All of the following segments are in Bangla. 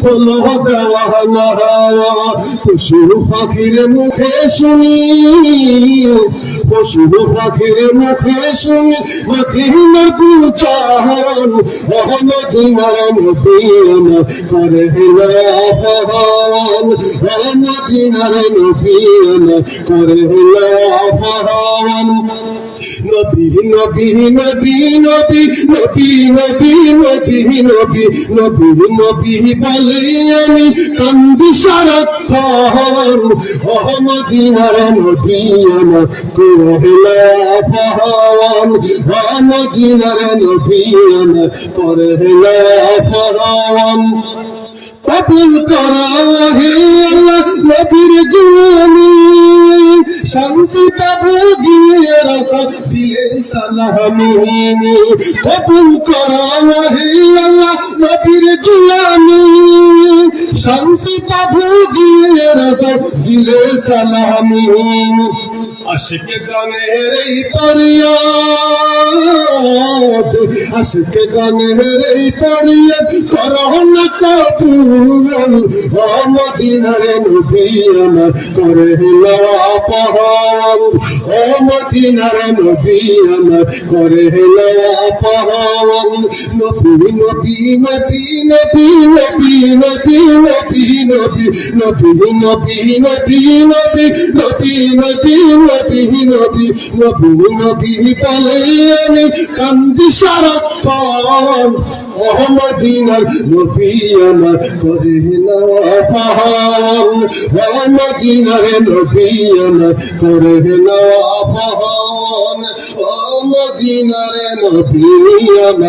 হলো দেওয়ানা পশু পাখির মুখে শুনি, পশু পাখির মুখে শুনি মদিনার পূজন, মদিনার নবীন করে লাফান, মদিনার নবীন করে লাফান। নবী নবী নবী নবী নবী নবী নবী নবী নবী নবী বলে আমি কান্দি সারাক্ষণ, মদিনার নবীন করে লাফান, মদিনার নবীন করে লাফান। কবুল করা হে আল্লাহ নবীর গুলামি, শান্তি পাবো গিয়ে রাস্তা দিলে সালামি। কবুল করা হে আল্লাহ নবীর গুলামি, শান্তি পাবো গিয়ে রাস্তা দিলে সালামি। আশিক জানের এই ফরিয়াদ, আশিক জানের এই ফরিয়াদ করো না কবুল, মদিনার নবীন করে লাফান, মদিনার নবীন করে লাফান। নবী নবী নবী নবী নবী নবী নবী নবী নবী নবী নবী নবী নবী নবী নবী নবী নবী নবী বলে আমি কান্দি সারাক্ষণ, মদিনার নবীন করে লাফান, মদিনার নবীন করে লাফান, মদিনার নবীন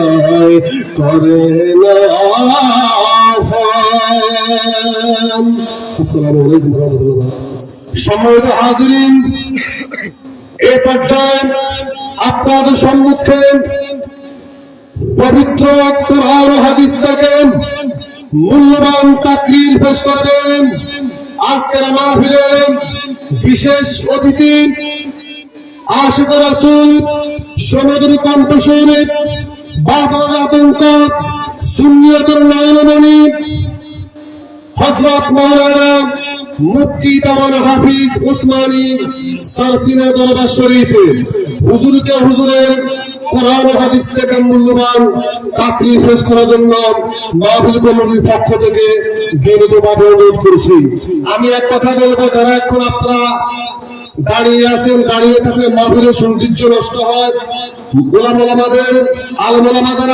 করে লাফান। আসসালামু আলাইকুম ওয়া রাহমাতুল্লাহ। সম্মানিত হাজিরিন, এই পর্যায়ে আপনাদের সম্মুখে পবিত্র কোরআন ও হাদিস থেকে মূল্যবান তাকরীর পেশ করবেন আজকের মাহফিলের বিশেষ অতিথি, আশিক রাসূল সমুদ্র কণ্ঠস্বরে বাজারের আতঙ্ক সুন্নিয়তের নয়নমণি হযরত মাওলানা মুফতি তামান হাফিজ উসমানী সারসিনা দরবার শরীফে হুজুরকে হুজুরের কোরআন ও হাদিস থেকে মূল্যবান তাকরীর পেশ করার জন্য মাহফিল কমিটির পক্ষ থেকে বিনীতভাবে অনুরোধ করছি। আমি এক কথা বলবো, যারা এখন আপনারা দাঁড়িয়ে আছেন, দাঁড়িয়ে থাকলে মাহফিলের সৌন্দর্য নষ্ট হয়। গোলাম ওলামাদের আলেম ওলামাদের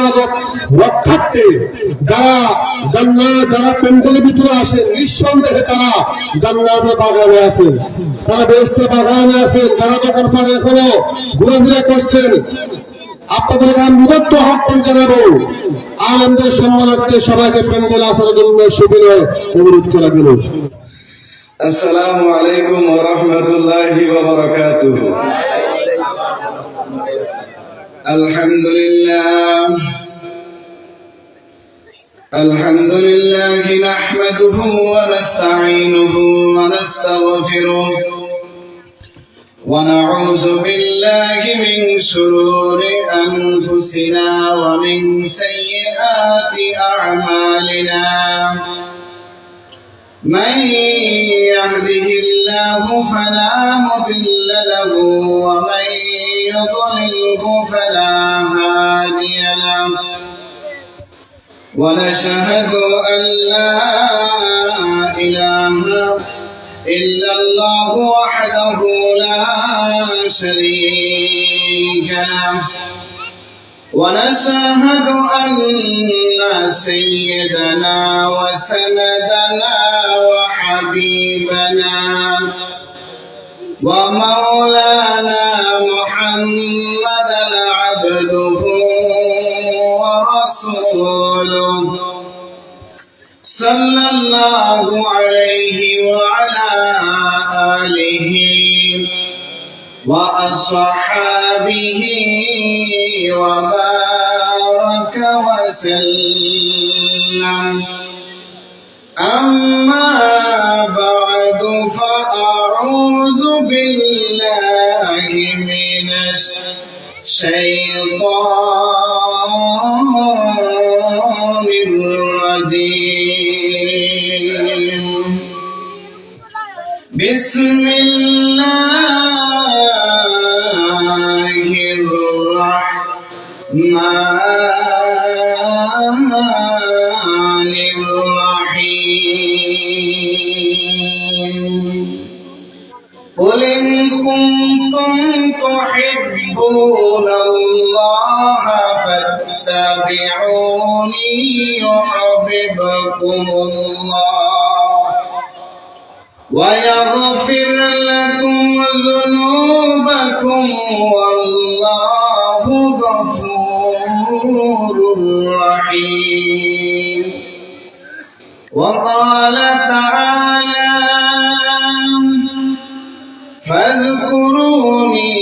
রক্ষার্থে যারা যারা প্যান্ডেলের ভিতরে আসেন, নিঃসন্দেহে তারা জান্নাতের বাগানে আছেন, তারা বেহেশতের বাগানে আছেন। যারা দোকান পাড়ে এখনো ঘুরেফিরে করছেন, আপনাদের অনুরোধ আহ্বান জানাবো, আলেমদের সম্মানার্থে সবাইকে প্যান্ডেলে আসার জন্য সুবিধা অনুরোধ করা গেল। আসসালামু আলাইকুম ওয়া রাহমাতুল্লাহি ওয়া বারাকাতুহু। আলহামদুলিল্লাহ আলহামদুলিল্লাহি নাহমাদুহু ওয়া নাস্তাঈনুহু ওয়া নাস্তাগফিরুহু ওয়া নাউযু বিল্লাহি মিন শুরুরি আনফুসিনা ওয়া মিন সাইয়্যাতি আ'মালিনা। من يهده الله فلا مضل له ومن يضلله فلا هادي له، ونشهد أن لا إله إلا الله وحده لا شريك له، ونشهد أن سيدنا وسندنا وحبيبنا ومولانا محمدا عبده ورسوله صلى الله عليه وعلى آله وأصحابه وبارك وسلم. أما بعد فأعوذ بالله من الشيطان الرجيم. الرحيم قل إن كنتم تحبون الله فاتبعوني يحببكم الله ويغفر لكم ذنوبكم والله غفور رحيم وقال تعالى فاذكروني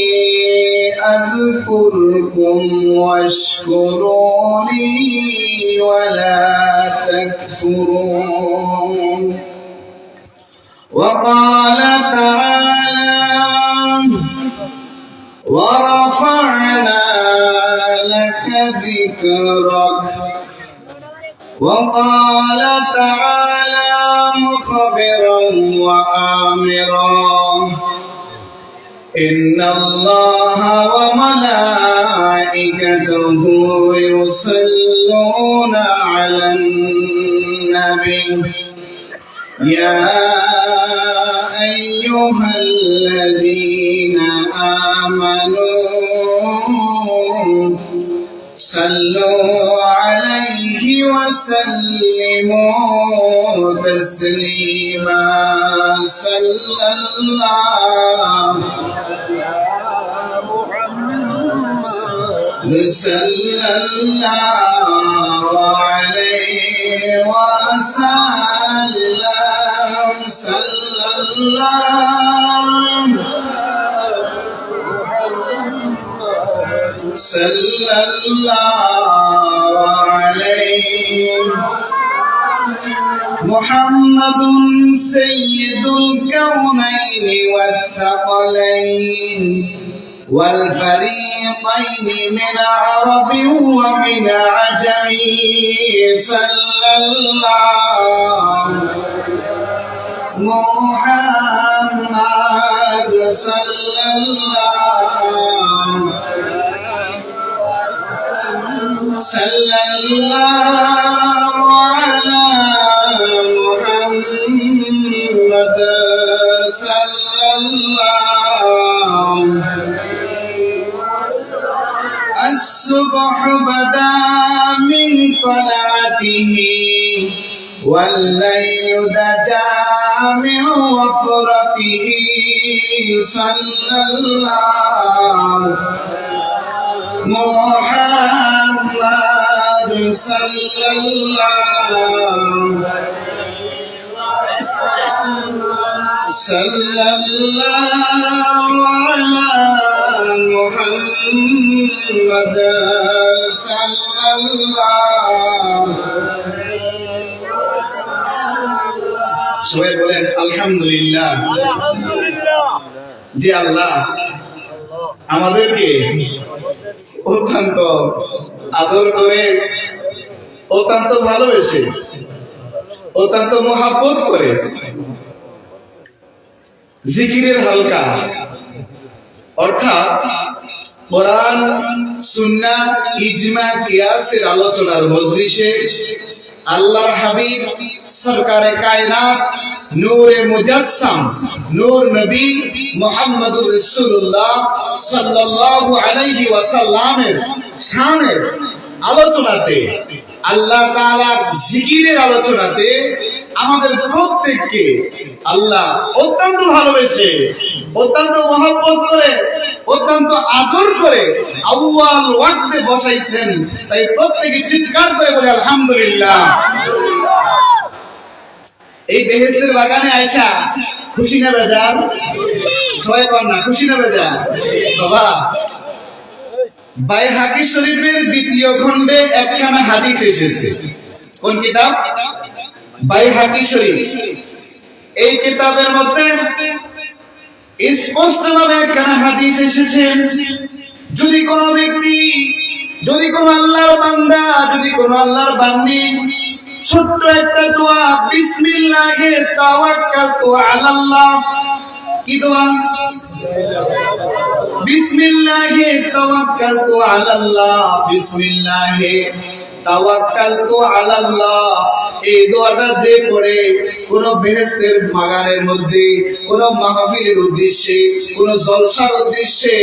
أذكركم واشكروا لي ولا تكفرون وقال تعالى ورفعنا لك ذكرك وقال تعالى مخبرا وآمرا إن الله وملائكته يصلون على النبي يا أيها الذين آمنوا صلوا عليه وسلموا تسليما صلى الله عليه وسلم صلى الله عليه محمد سيد الكونين والثقلين والفريقين من عرب ومن عجم صلى الله محمد صلى الله على محمد صلى الله الصبح بدا من طلعته والليل دجا من وفرته صلى الله محمد صلى الله على محمد صلى الله সবাই বলেন আলহামদুলিল্লাহ। যে আল্লাহ আমাদেরকে অত্যন্ত আদর করে, অত্যন্ত ভালোবেসে, অত্যন্ত মহাব্বত করে জিকিরের হালকা অর্থাৎ কোরআন সুন্নাহ ইজমা কিয়াসের আলোচনার মজলিসে আল্লাহর হাবিব সরকারে কায়নাত নূরে মুজাসসাম নূর নবী মুহাম্মদুর রাসূলুল্লাহ সাল্লাল্লাহু আলাইহি ওয়াসাল্লামের শানের আলোচনাতে, আল্লাহ তাআলার জিকিরের আলোচনাতে আমাদের প্রত্যেককে আল্লাহ অত্যন্ত ভালোবেসে, অত্যন্ত মহব্বত করে, অত্যন্ত আদর করে আউয়াল ওয়াক্তে বসাইছেন। তাই প্রত্যেকে চিৎকার করে বলে আলহামদুলিল্লাহ। এই বেহেশতের বাগানে আইসা খুশি না বেজার? সবাই কর না, খুশি না বেজার? বাবা, বাইহাকি শরীফের দ্বিতীয় খণ্ডে একখানা হাদিস এসেছে। কোন কিতাব? বাইহাকি শরীফ। এই কিতাবের মধ্যে স্পষ্টভাবে একখানা হাদিস এসেছে, যদি কোনো ব্যক্তি, যদি কোনো আল্লাহর বান্দা, যদি কোনো আল্লাহর বান্দি ছোট্ট একটা দোয়া বিসমিল্লাহে তাওয়াক্কালতু আলাল্লাহ, কি দোয়া? বিসমিল্লাহে তাওয়াক্কালতু আলাল্লাহ, বিসমিল্লাহে তাওয়াক্কালতু আলাল্লাহ, এই দোয়াটা যে পড়ে কোন বেহেশতের বাগানের মধ্যে, কোন মাহফিলের উদ্দেশ্যে, কোন জলসার উদ্দেশ্যে,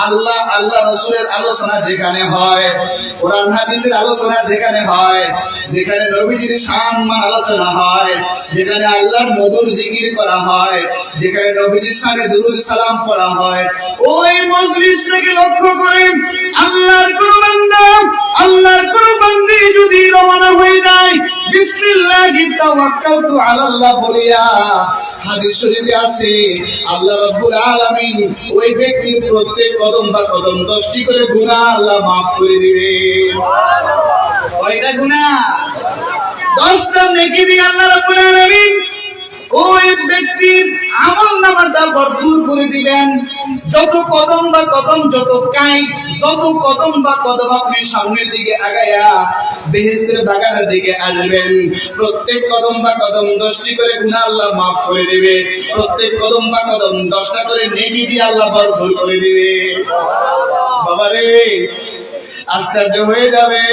আল্লাহ রাসূলের আলোচনা যেখানে হয়, কোরআন হাদিসের আলোচনা যেখানে হয়, যেখানে নবীজির সম্মান আলোচনা হয়, যেখানে আল্লাহর মধুর জিকির করা হয়, যেখানে নবীজির সাথে দুরূদ সালাম পড়া হয়, ওই মজলিসটাকে লক্ষ্য করে আল্লাহর কোন বান্দা, আল্লাহর কোন বান্দি যদি রওনা হয়ে যায় বিসমিল্লাহি তাওয়াক্কালতু আলাল্লাহ বলিয়া, হাদিস শরীফে আছে আল্লাহ রাব্বুল আলামিন ওই ব্যক্তির প্রত্যেক কদম বা কদম 10টি করে গুনাহ আল্লাহ maaf করে দিবে। কয়টা গুনাহ? 10টা নেকি দিয়ে আল্লাহ রাব্বুল আলামিন ওই ব্যক্তির আমলনামাটা ভরপুর করে দিবেন। যত কদম বা কদম, যত কাইট, যত কদম বা কদম আপনি সামনের দিকে আগায়া বেহেশতের বাগানের দিকে আসবেন, প্রত্যেক কদম বা কদম 10টি করে গুনাহ আল্লাহ maaf করে দিবে। প্রত্যেক কদম বা কদম 10টা করে নেকি দিয়ে আল্লাহ ভরপুর করে দিবে। বাবারে আশ্চর্য হয়ে যাবে,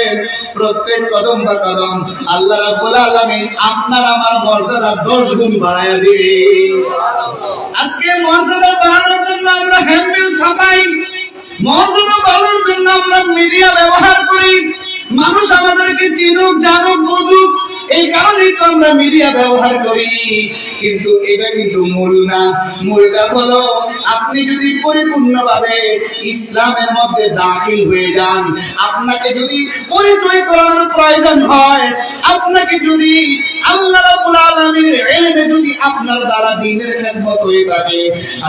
প্রত্যেক কদম বা কদম আল্লাহ রাব্বুল আলামিন আপনার আমার মর্যাদা 10 গুণ বাড়ায়া দিবে। আজকে মর্যাদা বাড়ানোর জন্য আমরা হ্যান্ডবিল ছাপাই, মর্যাদা বাড়ানোর জন্য আমরা মিডিয়া ব্যবহার করি, মানুষ আমাদেরকে চিনুক, জানুক, বুঝুক, এই কারণেই তো আমরা মিডিয়া ব্যবহার করি। কিন্তু এটা কিন্তু মূল না। মূলটা হলো আপনি যদি পরিপূর্ণভাবে ইসলামের মধ্যে দাখিল হয়ে যান, আপনাকে যদি পরিচয় করানোর প্রয়োজন হয়, আপনাকে যদি আল্লাহ রাব্বুল আলামিনের ইলমে যদি আপনার দ্বারা দ্বীনের খেদমত হয়ে থাকে,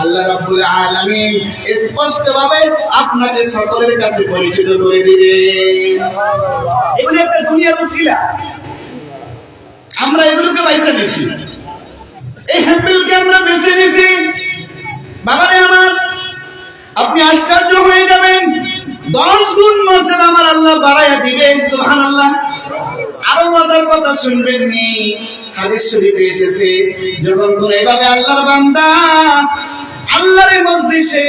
আল্লাহ রাব্বুল আলামিন স্পষ্টভাবে আপনাকে সকলের কাছে পরিচিত করে দিবে। এগুলো একটা দুনিয়ার উসিলা, আমরা এগুলোকে বাইচা নিছি, এই হ্যাম্পেলকে আমরা বেছে নিছি। বাবারে আমার, আপনি আশ্চর্য হয়ে যাবেন, 10 গুণ মর্যাদা আমার আল্লাহ বাড়াইয়া দিবেন। সুবহানাল্লাহ। আরো মজার কথা শুনবেন নি, হাদিস শরীফে এসেছে যখন কোন এভাবে আল্লাহর বান্দা আল্লাহর মজলিসে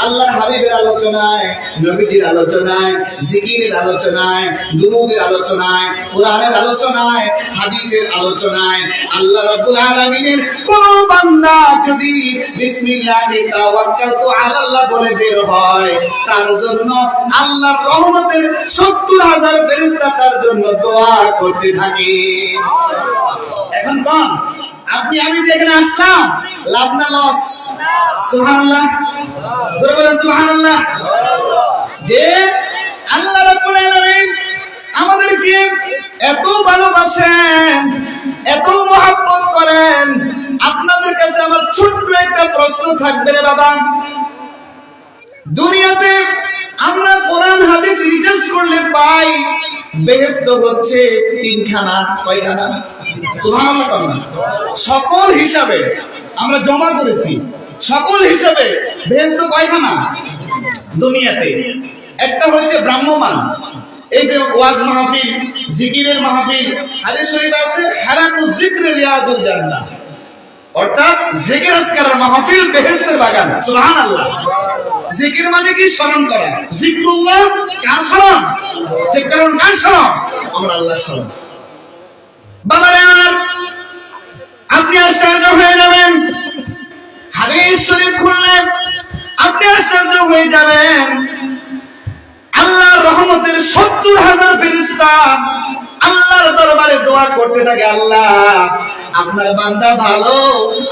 আল্লাহর হাবিবের আলোচনায়, নবীজির আলোচনায়, জিকিরের আলোচনায়, দুরূদের আলোচনায়, কোরআনের আলোচনায়, হাদিসের আলোচনায় আল্লাহ রাব্বুল আলামিনের কোন বান্দা যদি বিসমিল্লাহি তাওয়াক্কালতু আলাল্লাহ বলে বের হয়, তার জন্য আল্লাহর রহমতের 70,000 ফেরেশতা তার জন্য দোয়া করতে থাকে। এখন কোন আপনি আমি যেখানে আসলাম, লাভ না লস? সুবহানাল্লাহ, জোরে বলেন সুবহানাল্লাহ। যে আল্লাহ রাব্বুল আলামিন আমাদেরকে এত ভালোবাসেন, এত মহব্বত করেন। আপনাদের কাছে আমার ছোট্ট একটা প্রশ্ন থাকবে রে বাবা, দুনিয়াতে আমরা কোরআন হাদিস রিসার্চ করলে পাই বেহেশত হচ্ছে 3খানা। কয়খানা? সুবহানাল্লাহ। সকল হিসাবে আমরা জমা করেছি, সকল হিসাবে বেহেশত কয়খানা দুনিয়াতে? একটা হচ্ছে ব্রাহ্মমান, এই যে ওয়াজ মাহফিল, জিকিরের মাহফিল, হাদিস শরীফ আছে হালাকুজ যিকরি রিয়াজুল জান্নাহ, অর্থাৎ জিকির আজকারের মাহফিল বেহেশতের বাগান। সুবহানাল্লাহ। জিকির মানে কি? স্মরণ করা। জিকরুল্লাহ কার স্মরণ? যে কারণ কার স্মরণ? আমরা আল্লাহর স্মরণ। বাবারে আপনি আশ্চর্য হয়ে যাবেন, হাদিস শরীফ খুললে আপনি আশ্চর্য হয়ে যাবেন, আল্লাহর রহমতের 70,000 ফেরেশতা আল্লাহর দরবারে দোয়া করতে থাকে, আল্লাহ আপনার বান্দা ভালো,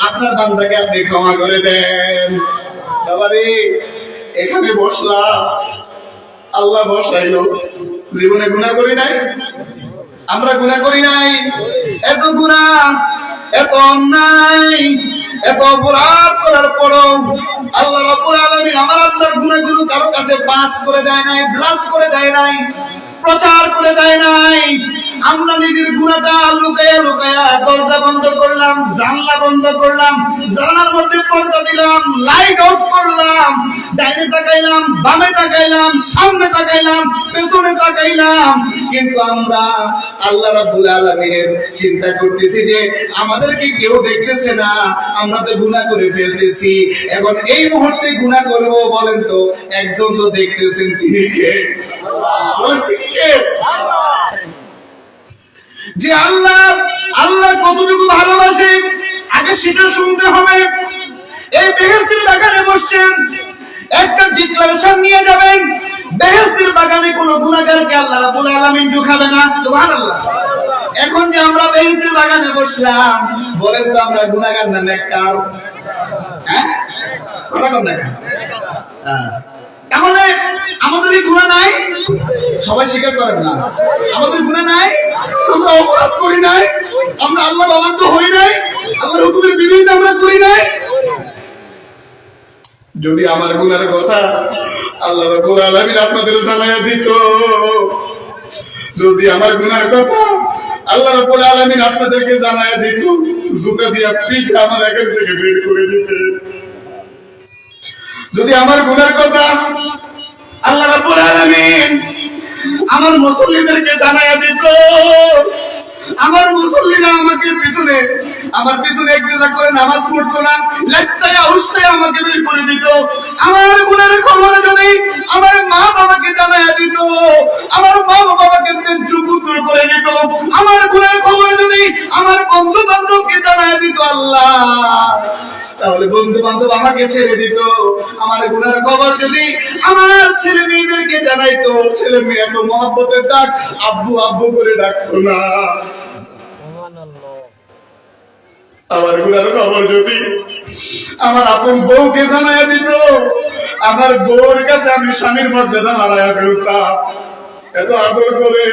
আপনার বান্দাকে আপনি ক্ষমা করে দেন। বাবারে এখানে বসলাম, আল্লাহ বসাইলো, জীবনে গুনাহ করি নাই, আমরা গুনাহ করি নাই, এত গুনাহ, এত অন্যায়, এত অপরাধ করার পরও আল্লাহ রাব্বুল আলামিন আমার আপনার গুনাহগুলো কারো কাছে পাস করে দেয় নাই, ব্লাস্ট করে দেয় নাই, প্রচার করে দেয় নাই। আমরা নিজের গুনাহটা লুকায়া লুকায়া দরজা বন্ধ করলাম, জানলা বন্ধ করলাম, জানলার মধ্যে পর্দা দিলাম, লাইট অফ করলাম, ডাইনে তাকাইলাম, বামে তাকাইলাম, সামনে তাকাইলাম, পেছনে তাকাইলাম, কিন্তু আমরা আল্লাহ রাব্বুল আলামিনের চিন্তা করতেছি যে আমাদেরকে কেউ দেখতেছে না, আমরা তো গুনাহ করে ফেলতেছি। এখন এই মুহূর্তে গুনাহ করব, বলেন তো একজন তো দেখতেছেন, তিনি কে? বলেন তিনি কে? যে আল্লাহ আল্লাহ কতটুকু ভালোবাসে আগে সেটা শুনতে হবে। এই বেহেশতের বাগানে বসছেন, একটা ডিক্লারেশন নিয়ে যাবেন, বেহেশতের বাগানে কোনো গুনাহগারকে আল্লাহ রাব্বুল আলামিন ঢুকাবে না। সুবহানাল্লাহ। এখন যে আমরা বেহেশতের বাগানে বসলাম, বলেন তো আমরা গুনাহগার না নেককার? হ্যাঁ, কথা বলেন না। হ্যাঁ, তাহলে আমাদের এই গুনাহ নাই? সবাই স্বীকার করেন না আমাদের গুনাহ নাই? আমরা অপরাধ করি নাই? আমরা আল্লাহর অবাধ্য হই নাই? আল্লাহর হুকুমের বিরুদ্ধে আমরা করি নাই? যদি আমার গুনার কথা আল্লাহ রাব্বুল আলামিন আপনাদের জানায়া দিত, যদি আমার গুনার কথা আল্লাহ রাব্বুল আলামিন আপনাদেরকে জানায়া দিত, জুতা দিয়া পিঠ আমার এখান থেকে বের করে দিতে। যদি আমার গুনার কথা আল্লাহ রাব্বুল আলামিন আমার মুসল্লিদেরকে জানায়া দিত, আমার মুসল্লিরা আমাকে পিছনে আমার পিছনে একদিন করে নামাজ পড়তো না, লেখতায় উস্তায় আমাকে বের করে দিত। আমার গুনার খবর যদি আমার মা বাবাকে জানায়া দিত, আমার মা বাবাকে চুপুত্তর করে দিত। আমার গুনার খবর যদি আমার বন্ধু বান্ধবকে জানায়া দিত আল্লাহ, তাহলে বন্ধু বান্ধব আমাকে ছেড়ে দিত। আমার গুনার খবর যদি আমার ছেলে মেয়েদেরকে জানাইতো, ছেলে মেয়ে এত মহব্বতের ডাক আব্বু আব্বু করে ডাকতো না। আমার গুনার খবর যদি আমার আপন বউকে জানাইয়া দিত, আমার বউর কাছে আমি স্বামীর মর্যাদা হারাইয়া ফেলতাম। এত আদর করে,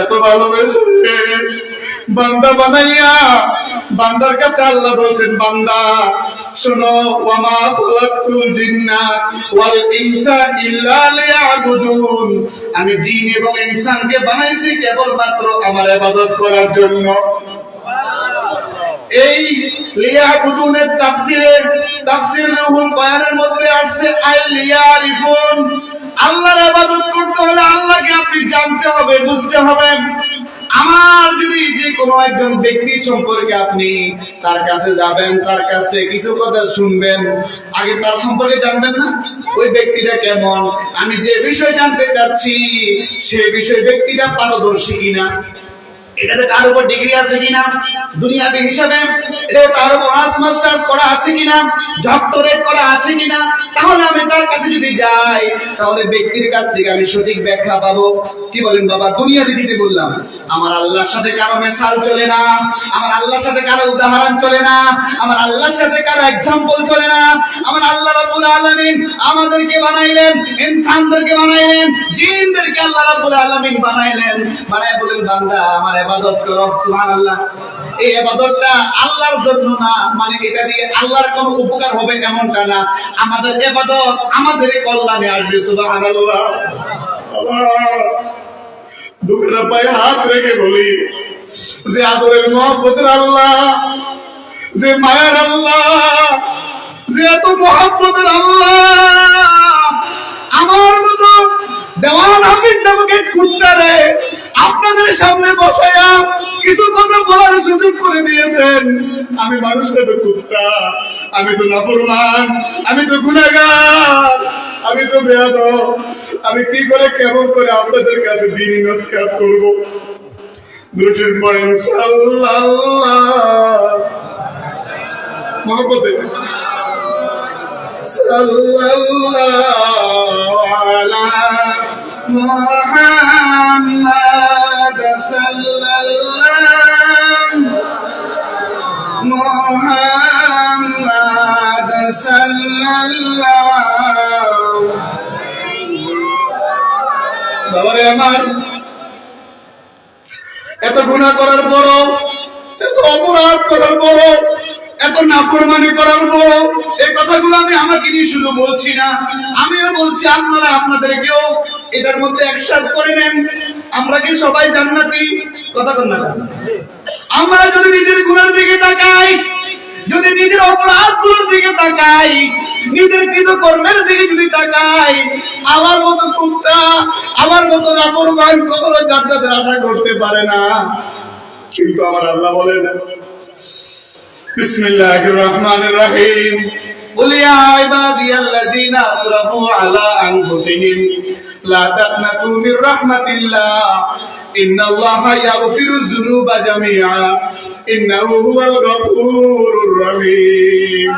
এত ভালোবেসে বান্দা বানাইয়া বান্দার কাছে আল্লাহ বলছেন, বান্দা শোনো, ওয়ামা খালাকতুল জিন্না ওয়াল ইনসা ইল্লা লিয়াবুদুন, আমি জিন এবং ইনসানকে বানাইছি কেবলমাত্র আমার ইবাদত করার জন্য। এই লিয়াবুদুনের তাফসীর রুহুল বয়ানের মধ্যে আছে আই লিয়ারিফুন, আল্লাহর ইবাদত করতে হলে আল্লাহকে আপনি জানতে হবে, বুঝতে হবে। আমার যদি যে কোনো একজন ব্যক্তি সম্পর্কে আপনি তার কাছে যাবেন, তার কাছ থেকে কিছু কথা শুনবেন, আগে তার সম্পর্কে জানবেন না ওই ব্যক্তিটা কেমন, আমি যে বিষয় জানতে চাচ্ছি সে বিষয় ব্যক্তিটা পারদর্শী কিনা, এটাতে তার উপর ডিগ্রি আছে কিনা দুনিয়াবি হিসাবে, এটা তার উপর অনার্স মাস্টার্স করা আছে কিনা, ডক্টরেট করা আছে কিনা, তাহলে আমি তার কাছে যদি যাই তাহলে ব্যক্তির কাছ থেকে আমি সঠিক ব্যাখ্যা পাবো। কি বলেন বাবা? দুনিয়াবি দিতে বললাম। আমার আল্লাহর সাথে কারো মেসাল চলে না, আমার আল্লাহর সাথে কারো উদাহরণ চলে না, আমার আল্লাহর সাথে কারো এক্সাম্পল চলে না। আমার আল্লাহ রাব্বুল আলামিন আমাদেরকে বানাইলেন, ইনসানদেরকে বানাইলেন, জিনদেরকে আল্লাহ রাব্বুল আলামিন বানাইলেন, বানায় বলেন বান্দা আমার ইবাদত করো। সুবহানাল্লাহ। এই ইবাদতটা আল্লাহর জন্য না, মানে এটা দিয়ে আল্লাহর কোনো উপকার হবে এমনটা না, আমাদের ইবাদত আমাদের কল্যাণে আসবে। সুবহানাল্লাহ। দুঃখের পায়ে হাত রেখে বলি, যে আদরের মহব্বতের আল্লাহ, যে মায়ের আল্লাহ, যে এত মহব্বতের আল্লাহ, আমার মতো দেওয়ান হাফিজ নামক এক কুত্তারে আপনাদের সামনে বসাইয়া কিছু কথা বলার সুযোগ করে দিয়েছেন। আমি মানুষটা তো কুত্তা, আমি তো নাফরমান, আমি তো গুনাহগার, আমি তো বেয়াদব, আমি কি করে কেমন করে আপনাদের কাছে দ্বীনি নসিহত করব? দুরূদ পড়েন সাল্লাল্লাহু মহব্বতে সাল্লাল্লাহু আলা মুহাম্মাদ সাল্লাল্লাহু মুহাম্মাদ সাল্লাল্লাহু। বাবারে আমার, এত গুনাহ করার পরও, এত অপরাধ করার পরও, এত নাফরমানি করার পরও এই কথাগুলো আমি আমাকে নিয়ে শুধু বলছি না, আমিও বলছি আপনারা আপনাদেরকেও এটার মধ্যে একসাথে করে নেন। আমরা কি সবাই জান্নাতি? কথা বল না। আমরা যদি নিজের গুনার দিকে তাকাই, যদি নিজের অপরাধগুলোর দিকে তাকাই, নিজের কৃত কর্মের দিকে যদি তাকাই, আমার মতো কুত্তা, আমার মতো নাফরমান কখনো জান্নাতের আশা করতে পারে না। কিন্তু আমার আল্লাহ বলেন, বিসমিল্লাহির রহমানির রহিম, কুল ইয়া ইবাদিয়াল্লাযীনা আসরাফু আলা আনফুসিহিম লা তাকনাতু মির রাহমাতিল্লাহ ইন্নাল্লাহা ইয়াগফিরুয যুনুবা জামিআ ইন্নাহু হুয়াল গফুরুর রহিম।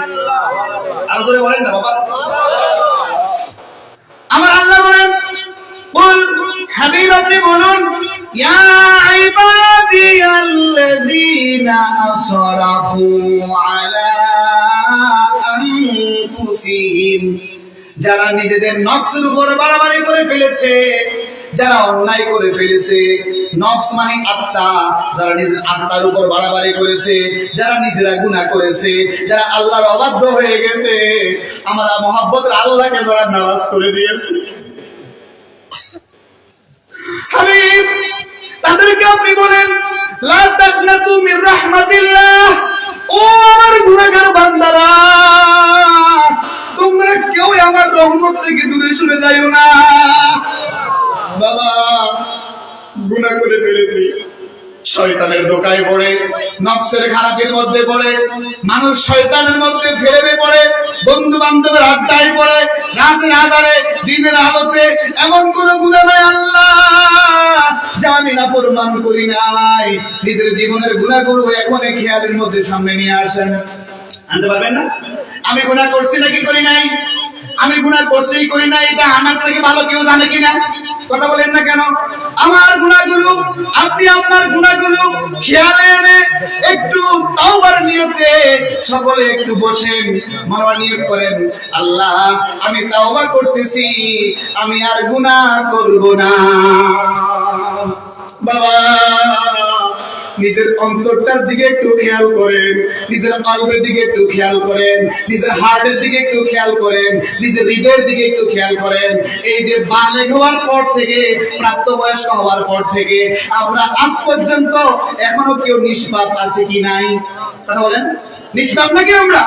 আর জোরে বলেন না বাবা। আমার আল্লাহ বলেন, কুল হাবিব আপনি বলুন, ইয়া ইবাদিয়াল্লাযীনা আসরাফু আলা আনফুসিহিম, যারা নিজেদের নফসের উপর বাড়াবাড়ি করে ফেলেছে, যারা অন্যায় করে ফেলেছে, নফস মানে আত্মা, যারা নিজের আত্মার উপর বাড়াবাড়ি করেছে, যারা নিজেরা গুনাহ করেছে, যারা আল্লাহর অবাধ্য হয়ে গেছে, আমরা মহব্বতের আল্লাহকে যারা নারাজ করে দিয়েছে, হাবিব তাদেরকে আপনি বলেন, লা তাকনাতু মির রাহমাতিল্লাহ, ও আমার গুনাহগার বান্দারা, তোমরা কেউ আমার রহমত থেকে দূরে সরে যাইও না। বাবা গুনাহ করে ফেলেছি, শয়তানের ধোঁকায় পড়ে, নফসের খারাপের মধ্যে পড়ে, মানুষ শয়তানের মধ্যে ফেলে পড়ে, বন্ধু বান্ধবের আড্ডায় পড়ে, রাতের আধারে দিনের আলোতে এমন কোন গুনাহ নাই আল্লাহ যা আমি নাফরমান করি নাই। নিজের জীবনের গুনাহগুলো এখন খেয়ালের মধ্যে সামনে নিয়ে আসেন। আনতে পারবেন না? আমি গুনাহ করছি নাকি করি নাই? আমি গুনাহ করছি করি নাই, এটা আমার থেকে ভালো কেউ জানে কিনা? কথা বলেন না কেন? আমার গুনাহগুলো আপনি আপনার গুনাহগুলো খেয়ালে এনে একটু তাওবার নিয়তে সকলে একটু বসেন, মাওয়া নিয়ত করেন, আল্লাহ আমি তাওবা করতেছি, আমি আর গুনাহ করব না। বাবা নিজের অন্তরটার দিকে একটু খেয়াল করেন, নিজের কলবের দিকে একটু খেয়াল করেন, নিজের হার্টের দিকে একটু খেয়াল করেন, নিজের হৃদয়ের দিকে একটু খেয়াল করেন। এই যে বালেগ হওয়ার পর থেকে, প্রাপ্তবয়স্ক হওয়ার পর থেকে আমরা আজ পর্যন্ত এখনো কেউ নিষ্পাপ আছে কি নাই? কথা বলেন, নিষ্পাপ নাকি আমরা?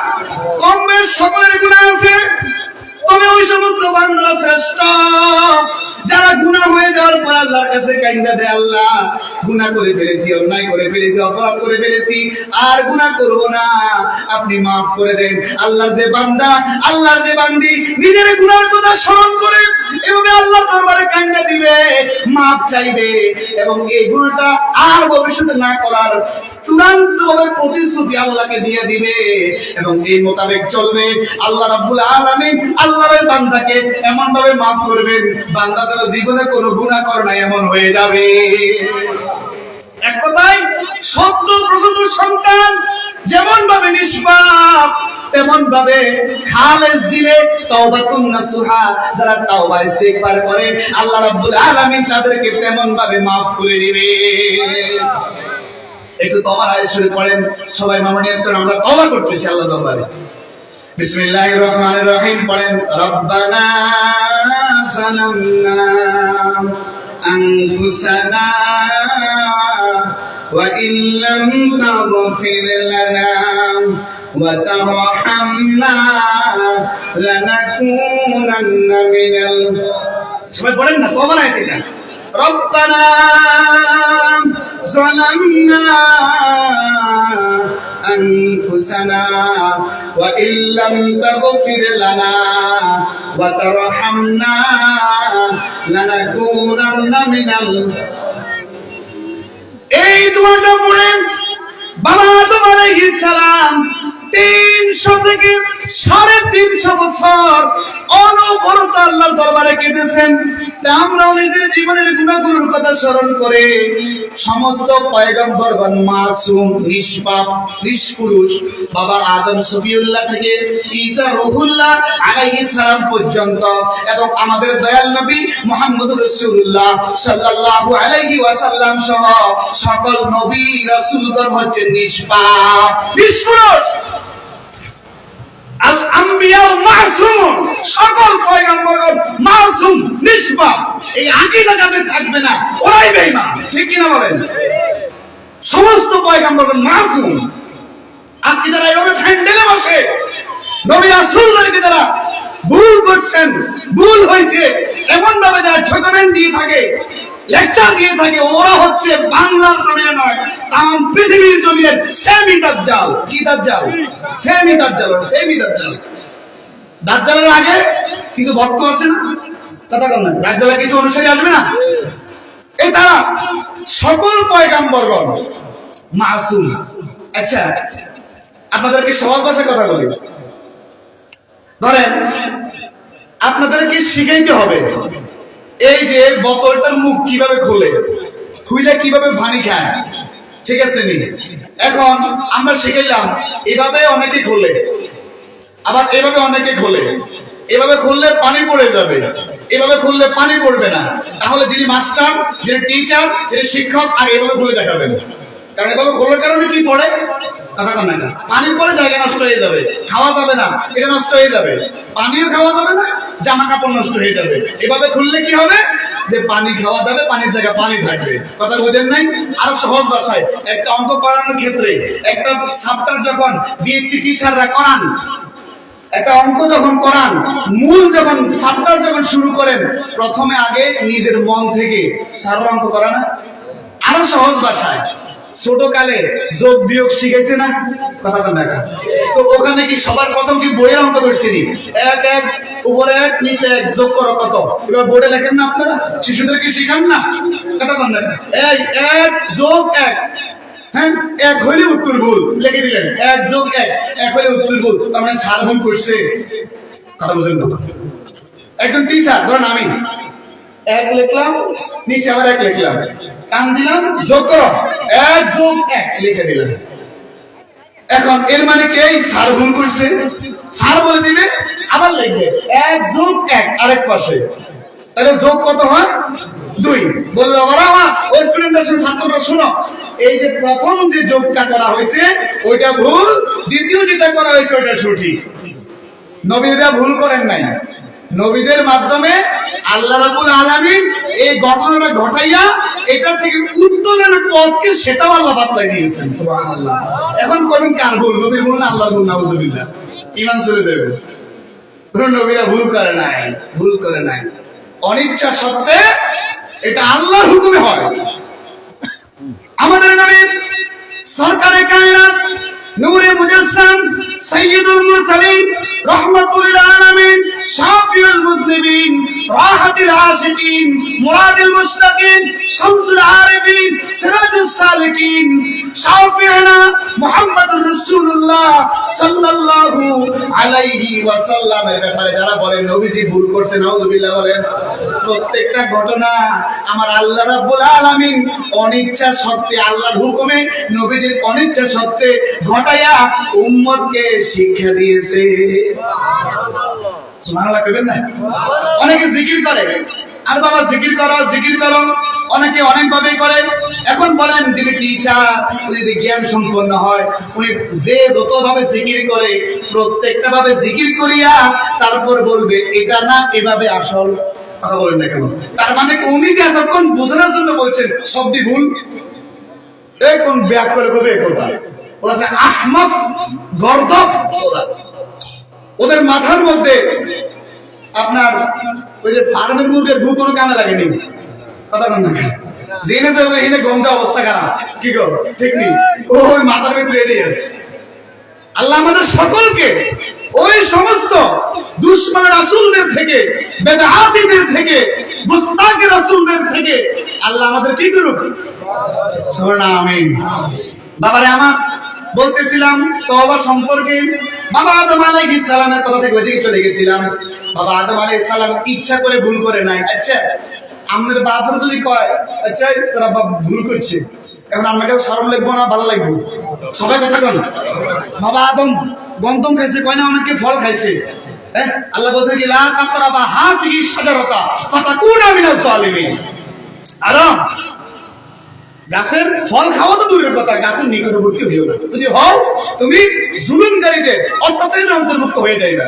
কম বেশ সকলের গুনাহ আছে, তবে ওই সমস্ত বান্দারা শ্রেষ্ঠ যারা গুনাহ হয়ে যাওয়ার পর আল্লাহর কাছে কাইন্দা দেয়, আল্লাহ গুনাহ করে ফেলেছি, অন্যায় করে ফেলেছি, অপরাধ করে ফেলেছি, আর গুনাহ করব না, আপনি মাফ করে দেন। আল্লাহর যে বান্দা, আল্লাহর যে বান্দি নিজের গুনাহের কথা স্মরণ করে এভাবে আল্লাহর দরবারে কাইন্দা দিবে, মাফ চাইবে এবং এই গুনাহটা আর ভবিষ্যতে না করার চূড়ান্তভাবে প্রতিশ্রুতি আল্লাহকে দিয়ে দিবে এবং এই মোতাবেক চলবে, আল্লাহ রাব্বুল আলামিন আল্লাহর ওই বান্দাকে এমন ভাবে মাফ করবেন, বান্দা যেন জীবনে কোনো গুনাহ করে না এমন হয়ে যাবে। এক কথায় সত্য প্রসূত সন্তান যেমন ভাবে নিষ্পাপ, তেমন ভাবে খালেস দিলে তাওবাতুন নাসুহা, যারা তাওবা ইস্তিগফার করে আল্লাহ রাব্বুল আলামিন তাদেরকে তেমন ভাবে মাফ করে দিবে। একটু তওবার আয়াত শরীফ পড়েন সবাই, মামুনিয়াত করে আমরা তওবা করতেছি আল্লাহ দরবারে। বিসমিল্লাহির রহমানির রহিম পড়েন, রব্বানা যালামনা আনফুসানা ওয়া ইল্লাম তাগফির লানা ওয়া তারহামনা লানাকুনান্না মিনাল, সবাই পড়েন না তওবার আয়াত এটা, রব্বানা যালামনা أنفسنا وإن لم تغفر لنا وترحمنا لنكونن من এই দোয়াটা পড়েন বাবা আদম আলাইহিস সালাম 300 থেকে 350 বছর অনবরত আল্লাহর দরবারে কেঁদেছেন। আমরাও নিজের জীবনের গুনাহগুলোর কথা স্মরণ করে সমস্ত পয়গম্বরগণ মাসুম, নিষ্পাপ, নিষ্কুলুষ, বাবা আদম সফিউল্লাহ থেকে ঈসা রূহুল্লাহ আলাইহিস সালাম পর্যন্ত এবং আমাদের দয়াল নবী মুহাম্মদুর রাসূলুল্লাহ সাল্লাল্লাহু আলাইহি ওয়াসাল্লাম সহ সকল নবী রাসূলগণ হচ্ছেন নিষ্পাপ, নিষ্কুলুষ। আল আম্বিয়া মাসুম, সকল পয়গম্বরগণ মাসুম, নিষ্পাপ। এই আকীদা যাদের থাকবে না ওরাই বেঈমান, ঠিক কি না বলেন? সমস্ত পয়গম্বরগণ মাসুম। আজকে যারা এইভাবে ফ্যান্ডেলে বসে নবী রাসূলদেরকে যারা ভুল করছেন, ভুল হয়েছে এমন ভাবে যারা ঠকাবেন দিয়ে থাকে, লেকচার দিয়ে থাকে, ওরা হচ্ছে বাংলার জমিনে নয় তাম পৃথিবীর জমিনে সেমি দাজ্জাল। কি দাজ্জাল? সেমি দাজ্জাল, সেমি দাজ্জাল। দাজ্জালের আগে কিছু ভক্ত আছে না? কথা বল না, দাজ্জালের কিছু অনুসারী আসবে না? এই তারা সকল পয়গাম্বরগণ মাসুম। আচ্ছা, আপনাদেরকে সহজ ভাষায় কথা বলি। ধরেন আপনাদেরকে শিখাইতে হবে এই যে বোতলটার মুখ কিভাবে খোলে, খুলে কিভাবে পানি খায়, ঠিক আছে নি? এখন আমরা শিখাইলাম এভাবে অনেকে খোলে, আবার এভাবে অনেকে খোলে। এভাবে খুললে পানি পড়ে যাবে, এভাবে খুললে পানি পড়বে না। তাহলে যিনি মাস্টার, যিনি টিচার, যিনি শিক্ষক, আর এভাবে খুলে দেখাবেন। কারণ এভাবে খোলার কারণে কি পড়ে? পানি পরে জায়গা নষ্ট হয়ে যাবে, খাওয়া যাবে না, এটা নষ্ট হয়ে যাবে, পানিও খাওয়া যাবে না, জামা কাপড় নষ্ট হয়ে যাবে। এভাবে খুললে কি হবে? যে পানি খাওয়া যাবে, পানির জায়গায় পানি থাকবে। কথা বুঝেন নাই? আরো সহজ ভাষায় একটা অঙ্ক করানোর ক্ষেত্রে একটা সাবটার যখন বিএসসি টিচাররা করান, একটা অঙ্ক যখন করান, মূল যখন সাবটার যখন শুরু করেন, প্রথমে আগে নিজের মন থেকে সারা অঙ্ক করান। আরো সহজ ভাষায় ছোট কালে যোগ বিয়োগ শিখাইছে না? কথা বলেন না? তো ওখানে কি সবার প্রথম কি বইয়ের অঙ্ক করছেনি? এক এক উপরে এক নিচে এক যোগ করো কত? এবার বোর্ডে লেখেন না আপনারা? শিশুদেরকে শিখান না? কথা বলেন না? এই এক যোগ এক, হ্যাঁ, এক হইলে উত্তর ভুল লিখে দিলেন। এক যোগ এক, এক হইলে উত্তর ভুল, তার মানে স্যার ভুল করছে। কথা বুঝলেন না? একজন টিচার, ধরেন আমি এক লিখলাম, নিচে আবার এক লিখলাম, কান দিলাম, যোগ করো, এক যোগ এক লিখে দিলাম। এখন এর মানে কি স্যার ভুল করছে? স্যার বলে দিবে, আবার লিখবে এক যোগ এক আরেক পাশে, তাহলে যোগ কত হয়? 2। বলবে ওরা আমার ওই স্টুডেন্টদের ছাত্ররা শুনো, এই যে প্রথম যে যোগটা করা হয়েছে ওইটা ভুল, দ্বিতীয় যেটা করা হয়েছে ওইটা সঠিক। নবীরা ভুল করেন নাই। নবীদের মাধ্যমে আল্লাহ রাব্বুল আলামিন এই ঘটনাটা ঘটাইয়া এটা থেকে উত্তরের পথকে সেটাও আল্লাহ বাতলাই দিয়েছেন। সুবহানাল্লাহ। এখন কোন কার ভুল? নবীর ভুল না আল্লাহর ভুল? নাউজুবিল্লাহ। ঈমান চলে যাবে। পুরো নবীরা ভুল করে নাই, ভুল করে নাই। অনিচ্ছা সত্ত্বে এটা আল্লাহর হুকুমে হয়। আমাদের নবী সরকারে কায়নাত, নূরে মুজাসসাম, সাইয়্যিদুল মুরসালিন, রাহমাতুল লিল আলামিন, শাফিউল মুজনিবিন, রাহাতুল আশিকিন, মুরাদুল মুশতাকিন, শামসুল আরিফিন, সিরাজুস সালিকিন, শাফিউনা মুহাম্মাদুর রাসূলুল্লাহ সাল্লাল্লাহু আলাইহি ওয়াসাল্লামের ব্যাপারে যারা বলেন নবীজি ভুল করছেন, নাউযুবিল্লাহ বলেন, প্রত্যেকটা ঘটনা আমার আল্লাহ রাব্বুল আলামিন অনিচ্ছা সত্ত্বে, আল্লাহর হুকুমে নবীজির অনিচ্ছা সত্ত্বে ঘটায়া উম্মতকে শিক্ষা দিয়েছে। সুবহানাল্লাহ কইবেন না? অনেকে জিকির করে, আর বাবা জিকির করো, জিকির করো, অনেকে অনেক ভাবে করে। এখন বলেন যিনি টিচার, উনি যদি জ্ঞান সম্পন্ন হয়, উনি যে যত ভাবে জিকির করে প্রত্যেকটা ভাবে জিকির করিয়া তারপর বলবে এটা না এভাবে আসল। কথা বলেন না কেন? তার মানে উনি যে এতক্ষণ বোঝানোর জন্য বলছেন সবটি ভুল। এই কোন ব্যাক করে কবে কোথায় বলেছে আহমদ গর্দব, ওদের মাথার মধ্যে আপনার ওই যে ফার্মের মুরগের গু কোনো কামে লাগেনি। কথা বলেন না কেন? জেনে যাবে এনে গন্ধে অবস্থা খারাপ, কি গো ঠিক নেই, ওই মাথার ভিতরে রেডি আছে। আল্লাহ আমাদের সকলকে ওই সমস্ত দুশমন রাসূলদের থেকে, বেদআতীদের থেকে, গুস্তাখ রাসূলদের থেকে আল্লাহ আমাদের কি করুক। সুবহানাল্লাহ, আমিন। বাবারে আমার বলতেছিলাম তওবা সম্পর্কে। বাবা আদম আলাইহিস সালামের কথা থেকে ওইদিকে চলে গেছিলাম। বাবা আদম আলাইহিস সালাম ইচ্ছা করে ভুল করে নাই। আচ্ছা, আমাদের বাপরা যদি কয় আচ্ছা তোরা বাপ ভুল করছে, এখন আমাকে শরম লাগবো না ভালো লাগবো? সবাই কথা কন। বাবা আদম গন্ধম খাইছে, কয় না অনেকে ফল খাইছে। হ্যাঁ, আল্লাহ বলছে কি লা তাকরাবা হাযিহি শাজারাতা ফাতাকুনা মিনাজ জালিমিন। আদম গাছের ফল খাওয়া তো দূরের কথা, গাছের নিকটবর্তী হইও না। যদি হও তুমি জুলুমকারীদের, অত্যাচারীদের অন্তর্ভুক্ত হয়ে যাইবে।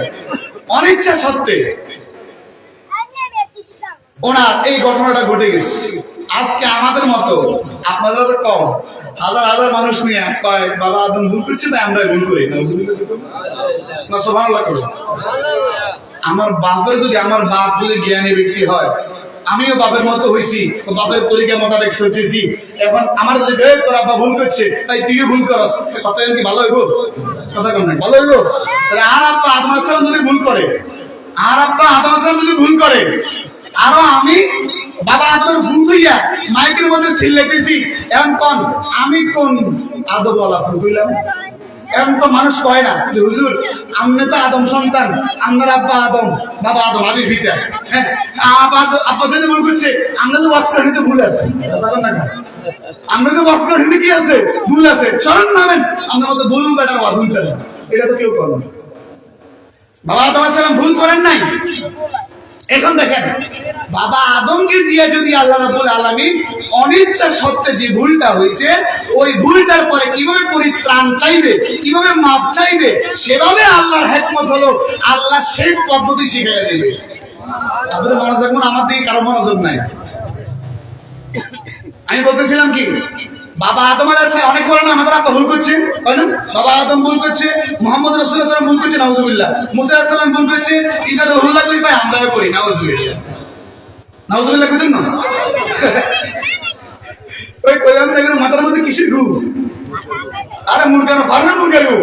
অনিচ্ছা সত্ত্বে ওনার এই ঘটনাটা ঘটে গেছে। আজকে আমাদের মতো আপনাদের কম হাজার হাজার মানুষ নিয়ে কয় বাবা আদম ভুল করছে তাই আমরা ভুল করি না। সুবহানাল্লাহ। আমার বাপের যদি, আমার বাপ যদি জ্ঞানী ব্যক্তি হয়, আমিও বাপের মতো হইছি, তো বাপের তরিকা মোতাবেক চলতেছি। এখন আমার যদি বের করা বা ভুল করছে তাই তুইও ভুল করস, কথা কি ভালো হইব? কথা কম নাই, ভালো হইব? তাহলে আর আব্বা আদম আলাইহিস সালাম যদি ভুল করে, আর আব্বা আদম আলাইহিস সালাম যদি ভুল করে, আরো আমি বাবা আদমের ফুল তুইয়া মাইকের মধ্যে চিল্লাইতেছি, এখন কোন আমি কোন আদম বলা ফুল তুইলাম? এখন তো মানুষ কয় না যে হুজুর আপনি তো আদম সন্তান, আপনার আব্বা আদম, বাবা আদম, আদির পিতা। হ্যাঁ, আব্বা যদি মনে করছে আমরা তো বাস করে ভুল আছে, আমরা তো বাস করে কি আছে, ভুল আছে, চরণ নামেন আমরা মতো ভুল বেটার ভুল করেন, এটা তো কেউ করেন। বাবা আদম আলাইহিস সালাম ভুল করেন নাই। এখন দেখেন বাবা আদমকে দিয়ে যদি আল্লাহ রাব্বুল আলামিন অনিচ্ছা সত্ত্বে যে ভুলটা হয়েছে, ওই ভুলটার পরে কিভাবে পরিত্রাণ চাইবে, কিভাবে মাপ চাইবে, সেভাবে আল্লাহর হিকমত হলো আল্লাহ সেই পদ্ধতি শিখিয়ে দেবে। আপনাদের মনোযোগ কোন আমার দিকে কারো মনোযোগ নাই। আমি বলতেছিলাম কি, বাবা আদম আলাইহিস সালাম অনেক বড় না, আমাদের আব্বা ভুল করছে, তাই না? বাবা আদম ভুল করছে, মুহাম্মদ রাসূলুল্লাহ সাল্লাল্লাহু আলাইহি ওয়াসাল্লাম ভুল করছে, নাউজুবিল্লাহ। মুসা আলাইহিস সালাম ভুল করছে, ঈসা রুহুল্লাহ কই ভাই আমরাও করি, নাউজুবিল্লাহ। নাউজুবিল্লাহ কইতেন না? ওই কইলাম দেখেন মাথার মধ্যে কিসের ঘুম? আরে মুরগানো ফার্মে মুরগানো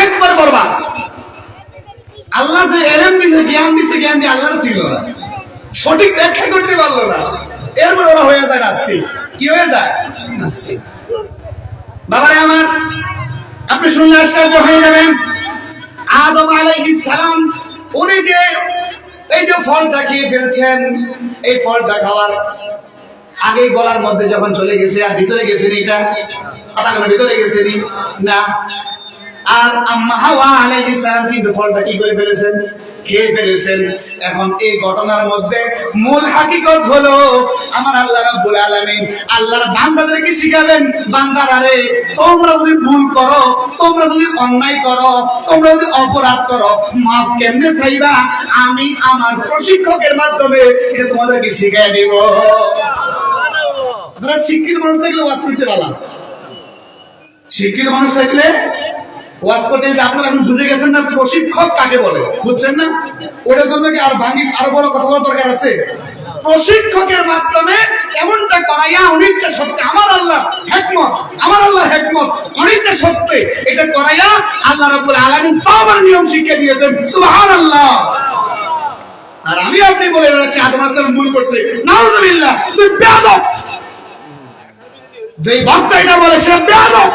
একবার বরবাদ। আল্লাহ যে এলেম দিয়েছে, জ্ঞান দিয়েছে, জ্ঞান দিয়ে আল্লাহর ছিল না, সঠিক ব্যাখ্যা করতে পারলো না, এরপর ওরা হয়ে যায় নাস্তিক। কি হয়ে যায়? নাস্তিক। বাবারে আমার, আপনি শুনলে আশ্চর্য হয়ে যাবেন। আদম আলাইহিস সালাম উনি যে এই যে ফলটা খেয়ে ফেলছেন, এই ফলটা খাওয়ার আগে গলার মধ্যে যখন চলে গেছে, আর ভিতরে গেছে এটা পাতাগুলো ভিতরে গেছে না, আর আম্মা হাওয়া আলাইহিস সালাম কিন্তু ফলটা কি করে ফেলেছেন? খেয়ে ফেলেছেন। এখন এই ঘটনার মধ্যে মূল হাকিকত হলো আমার আল্লাহ রাব্বুল আলামিন আল্লাহর বান্দাদেরকে শিখাবেন, বান্দারা রে তোমরা যদি ভুল করো, তোমরা যদি অন্যায় করো, তোমরা যদি অপরাধ করো, মাফ কেমনে চাইবা আমি আমার প্রশিক্ষকের মাধ্যমে এটা তোমাদেরকে শিখিয়ে দেব। আপনারা শিক্ষিত মানুষ থাকলে ওয়াজ করতে পারলাম, শিক্ষিত মানুষ থাকলে ওয়াজ করতে আপনারা এখন বুঝে গেছেন না প্রশিক্ষক কাকে বলে, বুঝছেন না? ওটার জন্য কি আর ভাঙি আরো বড় কথা বলার দরকার আছে? প্রশিক্ষকের মাধ্যমে এমনটা করাইয়া অনিচ্ছা সত্ত্বে আমার আল্লাহ হিকমত, আমার আল্লাহ হিকমত অনিচ্ছা সত্ত্বে এটা করাইয়া আল্লাহ রাব্বুল আলামিন তাওবার নিয়ম শিখিয়ে দিয়েছেন। সুবহানাল্লাহ। আর আমি আপনি বলে বেড়াচ্ছি আদম আলাইহিস সালাম ভুল করছে, নাউজুবিল্লাহ। তুই বেয়াদব, যেই বক্তা এটা বলে সে বেয়াদব।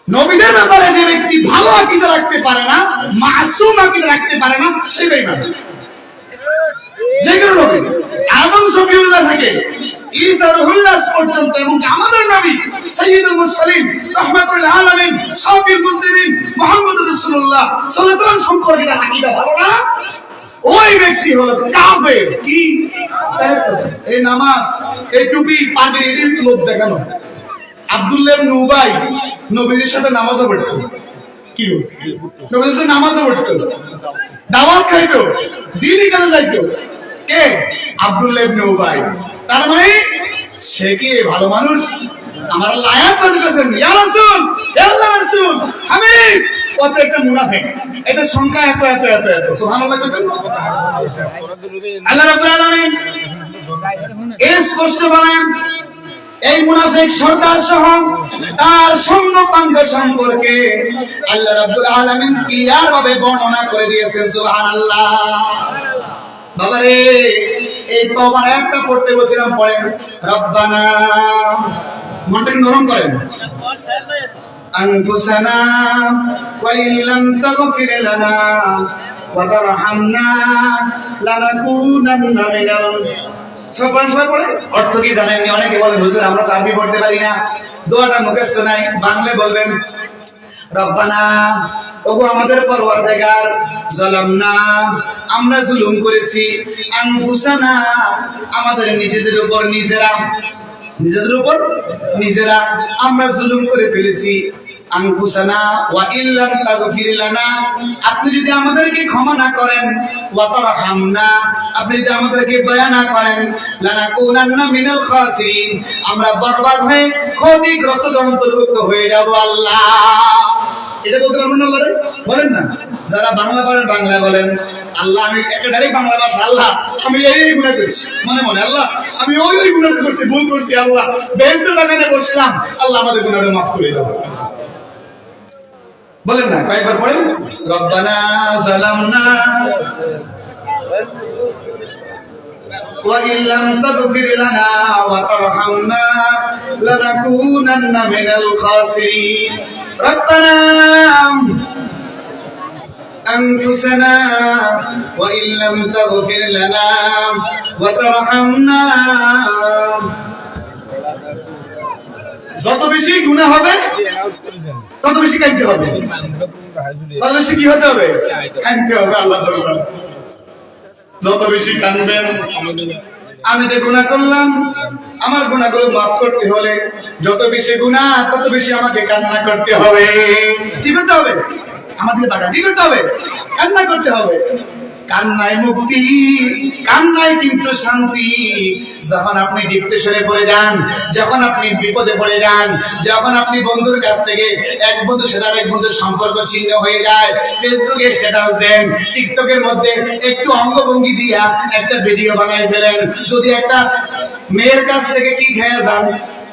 নবীদের ব্যাপারে যে ব্যক্তি ভালো আকীদা রাখতে পারে না, মাসুম আকীদা রাখতে পারে না, সে বেঈমান। যেগুলো নবী আদম সফিউল্লাহ থেকে ঈসা রুহুল্লাহ পর্যন্ত, এবং আমাদের নবী সাইয়্যিদুল মুরসালিন রাহমাতুল আলামিন শাফিউল মুজনিবিন মুহাম্মদ রাসূলুল্লাহ সাল্লাল্লাহু আলাইহি ওয়াসাল্লাম সম্পর্কে যার আকীদা ভালো না, ওই ব্যক্তি হলো কাফের। কি এই নামাজ, এই টুপি, পাগড়ি, এর লোক দেখানো। আব্দুল্লাহ ইবনে উবাই নবীর সাথে নামাজও পড়তো, কি নবীর সাথে নামাজও পড়তো, দাওয়াত খাইতো, দ্বীনি কাজে যাইতো। কে? আব্দুল্লাহ ইবনে উবাই। তার মানে সে কি ভালো মানুষ? আমার আল্লাহ আয়াত নাযিল করেছেন, ইয়া রাসূল, ইয়া আল্লাহ রাসূল, আমি কত একটা মুনাফিক, এদের সংখ্যা এত এত এত এত। সুবহানাল্লাহ। আল্লাহ রাব্বুল আলামিন স্পষ্ট বলেন এই মুনাফিক সর্দার সহ তার সঙ্গ পাঙ্গ সম্পর্কে আল্লাহ রাব্বুল আলামিন ক্লিয়ার ভাবে বর্ণনা করে দিয়েছেন। সুবহানাল্লাহ। বাবারে এই তওবার একটা পড়তে বলছিলাম, পড়েন রব্বানা, মনটা নরম করেন, আনফুসানা ওয়া ইল্লাম তাগফির লানা ওয়া তারহামনা লানাকুনান্না মিনাল। সবাই পড়ে অর্থ কি জানেননি? অনেকে বলেন হুজুর আমরা তো আরবি পড়তে পারি না, দোয়াটা মুখস্থ নাই, বাংলায় বলবেন রব্বানা, ওগো আমাদের পরওয়ারদিগার, যালামনা, আমরা জুলুম করেছি, আনফুসানা, আমাদের নিজেদের উপর নিজেরা, নিজেদের উপর নিজেরা আমরা জুলুম করে ফেলেছি। আনফুসানা ওয়া ইল্লাম তাগফির লানা, আপনি যদি আমাদেরকে ক্ষমা না করেন, ওয়া তারহামনা, আপনি যদি আমাদেরকে দয়া না করেন, লানাকুনান্না মিনাল খাসিরিন, আমরা বরবাদ হয়ে ক্ষতিগ্রস্তদের অন্তর্ভুক্ত হয়ে যাব। আল্লাহ, এটা বলতে পারবেন না? বলেন না। যারা বাংলা পারেন বাংলা বলেন, আল্লাহ আমি একটা ডাইরেক্ট বাংলা ভাষা, আল্লাহ আমি এই গুনাহ করেছি, মনে মনে আল্লাহ আমি ওই গুনাহ করছি, ভুল করছি, আল্লাহ বেহেশতের বাগানে বসলাম, আল্লাহ আমাদের গুনাহটা মাফ করে দাও। বলেন না, কয়েকবার পড়েন রব্বানা যালামনা وإن لم تغفر لنا وترحمنا لنكونن من الخاسرين ربنا أنفسنا وإن لم تغفر لنا وترحمنا যত বেশি গুনাহ হবে তত বেশি কাঁদতে হবে, তত বেশি কি হতে হবে? কাঁদতে হবে। আল্লাহ বললেন যত বেশি কাঁদবেন, আমি যে গুনাহ করলাম আমার গুনাহগুলো মাফ করতে হলে যত বেশি গুনাহ তত বেশি আমাকে কান্না করতে হবে। কি করতে হবে? আমাদের টাকা কি করতে হবে? কান্না করতে হবে। কান্নায় মুক্তি, কান্নায় কিন্তু শান্তি। যখন আপনি ডিপ্রেশনে পড়ে যান, যখন আপনি বিপদে পড়ে যান, যখন আপনি বন্ধুর কাছ থেকে এক বন্ধুর সাথে আরেক বন্ধুর সম্পর্ক ছিন্ন হয়ে যায়, ফেসবুকে স্ট্যাটাস দেন, টিকটকের মধ্যে একটু অঙ্গভঙ্গি দিয়া একটা ভিডিও বানাই ফেলেন, যদি একটা মেয়ের কাছ থেকে কি খেয়ে যান,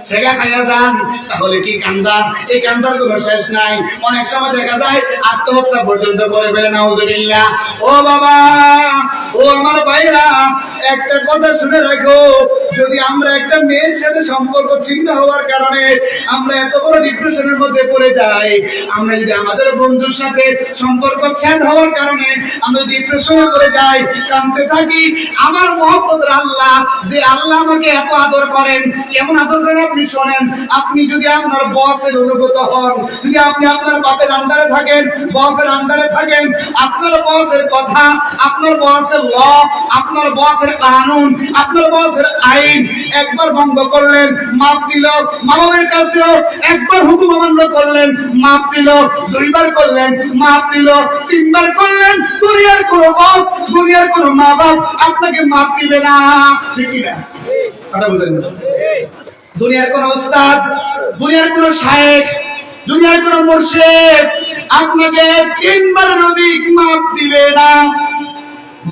সেগা খাইয়া যান, তাহলে কি কান্দা? এই কান্দার কোনো শেষ নাই। অনেক সময় দেখা যায় আত্মহত্যা পর্যন্ত করে ফেলে, নাউজুবিল্লাহ। ও বাবা, ও আমার ভাইরা, একটা কথা শুনে রাখো, যদি আমরা একটা মেয়ের সাথে সম্পর্ক ছিন্ন হওয়ার কারণে আমরা এত বড় ডিপ্রেশনের মধ্যে পড়ে যাই, আমরা যদি আমাদের বন্ধুর সাথে সম্পর্ক ছেদ হওয়ার কারণে আমরা ডিপ্রেশনে পড়ে যাই, কাঁদতে থাকি, আমার মহব্বতের আল্লাহ, যে আল্লাহ আমাকে এত আদর করেন, কেমন আদর করেন আপনি শোনেন। আপনি যদি আপনার বসের অনুগত হন, যদি আপনি আপনার বাপের আন্ডারে থাকেন, বসের আন্ডারে থাকেন, আপনার বসের কথা, আপনার বসের ল, আপনার বসের কানুন, আপনার বসের আইন একবার ভঙ্গ করলেন, মাপ দিল। মা বাবার কাছেও একবার হুকুম অমান্য করলেন, মাপ দিল। দুইবার করলেন, মাপ দিল। তিনবার করলেন, দুনিয়ার কোন বস, দুনিয়ার কোন মা বাপ আপনাকে মাপ দিবে না। ঠিক কি না? কথা বুঝলেন না? দুনিয়ার কোন ওস্তাদ, দুনিয়ার কোন শায়েখ, দুনিয়ার কোন মুর্শিদ আপনাকে তিনবারের অধিক মাপ দিবে না।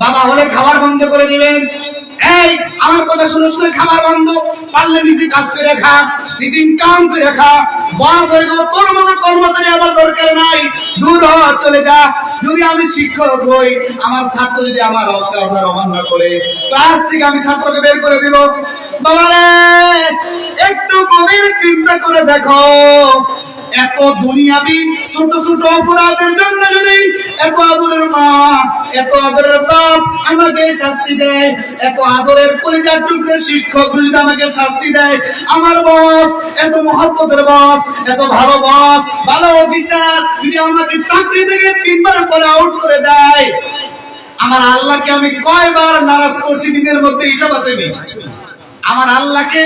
বাবা হলে খাবার বন্ধ করে দিবেন। এই আমার কথা শুনে শুনে খাবার বন্ধ, পারলে নিজে কাজ করে খা, নিজে ইনকাম করে খা। বস হয়ে গেল, তোর মতো কর্মচারী আমার দরকার নাই, দূর হ, চলে যা। যদি আমি শিক্ষক হই, আমার ছাত্র যদি আমার কথা অমান্য করে, ক্লাস থেকে আমি ছাত্রকে বের করে দিব। বাবারে একটু গভীর চিন্তা করে দেখো, এত দুনিয়াবি ছোট ছোট অপরাধের জন্য যদি এত আদরের মা, এত আদরের বাপ আমাকে শাস্তি দেয়, এত আদরের পরিবার টুকরে শিক্ষক যদি আমাকে শাস্তি দেয়, আমার বস, এত মহব্বতের বস, এত ভালো বস, ভালো অফিসার যদি আমাকে চাকরি থেকে 3 বার পরে আউট করে দেয়, আমার আল্লাহকে আমি কয়বার নারাজ করছি দিনের মধ্যে হিসাব আছে নি? আমার আল্লাহকে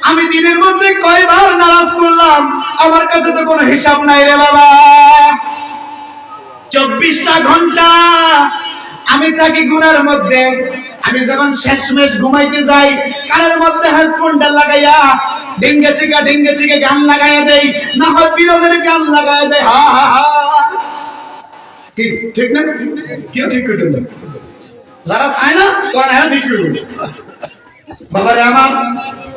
আমি দিনের মধ্যে কয়বার নারাজ করলাম, আমার কাছে তো কোনো হিসাব নাই রে বাবা। 24টা ঘন্টা আমি থাকি গুনার মধ্যে। আমি যখন শেষমেশ ঘুমাইতে যাই, কানের মধ্যে হেডফোনটা লাগাইয়া ডেঙ্গে চিকে গান লাগাইয়া দেই, না হয় বিরোধের গান লাগাইয়া দেয়। হা হা হা, ঠিক না? কেউ ঠিক করে দেবে, যারা চায় না তারা হ্যাঁ ঠিক করে দেবে। বাবারে আমার,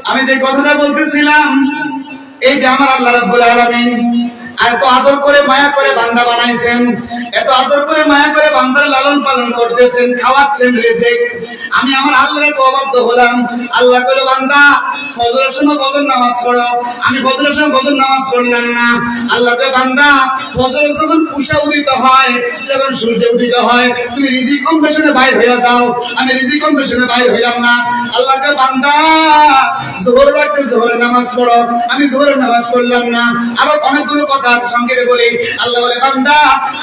আমি যে কথাটা বলতেছিলাম, এই যে আমার আল্লাহ রাব্বুল আলামিন এত আদর করে মায়া করে বান্দা বানাইছেন, এত আদর করে মায়া করে বান্দার লালন পালন করতেছেন, খাওয়াচ্ছেন রিজিক। আমি আমার আল্লাহর অবাধ্য হলাম। আল্লাহ কইলো, বান্দা ফজরের সময় ফজর নামাজ পড়ো। আমি ফজরের সময় ফজর নামাজ পড়লাম না। আল্লাহ কয়, বান্দা ফজর যখন উষা উদিত হয়, যখন সূর্য উদিত হয়, তুমি রিজিক অন্বেষণে বাইর হয়ে যাও। আমি রিজিক অন্বেষণে বাইর হইলাম না। আল্লাহ কয়, বান্দা যোহর ওয়াক্তে যোহরের নামাজ পড়ো। আমি যোহরের নামাজ পড়লাম না। আরো অনেকগুলো কথা সংক্ষেপে বলি। আল্লাহ বলে, বান্দা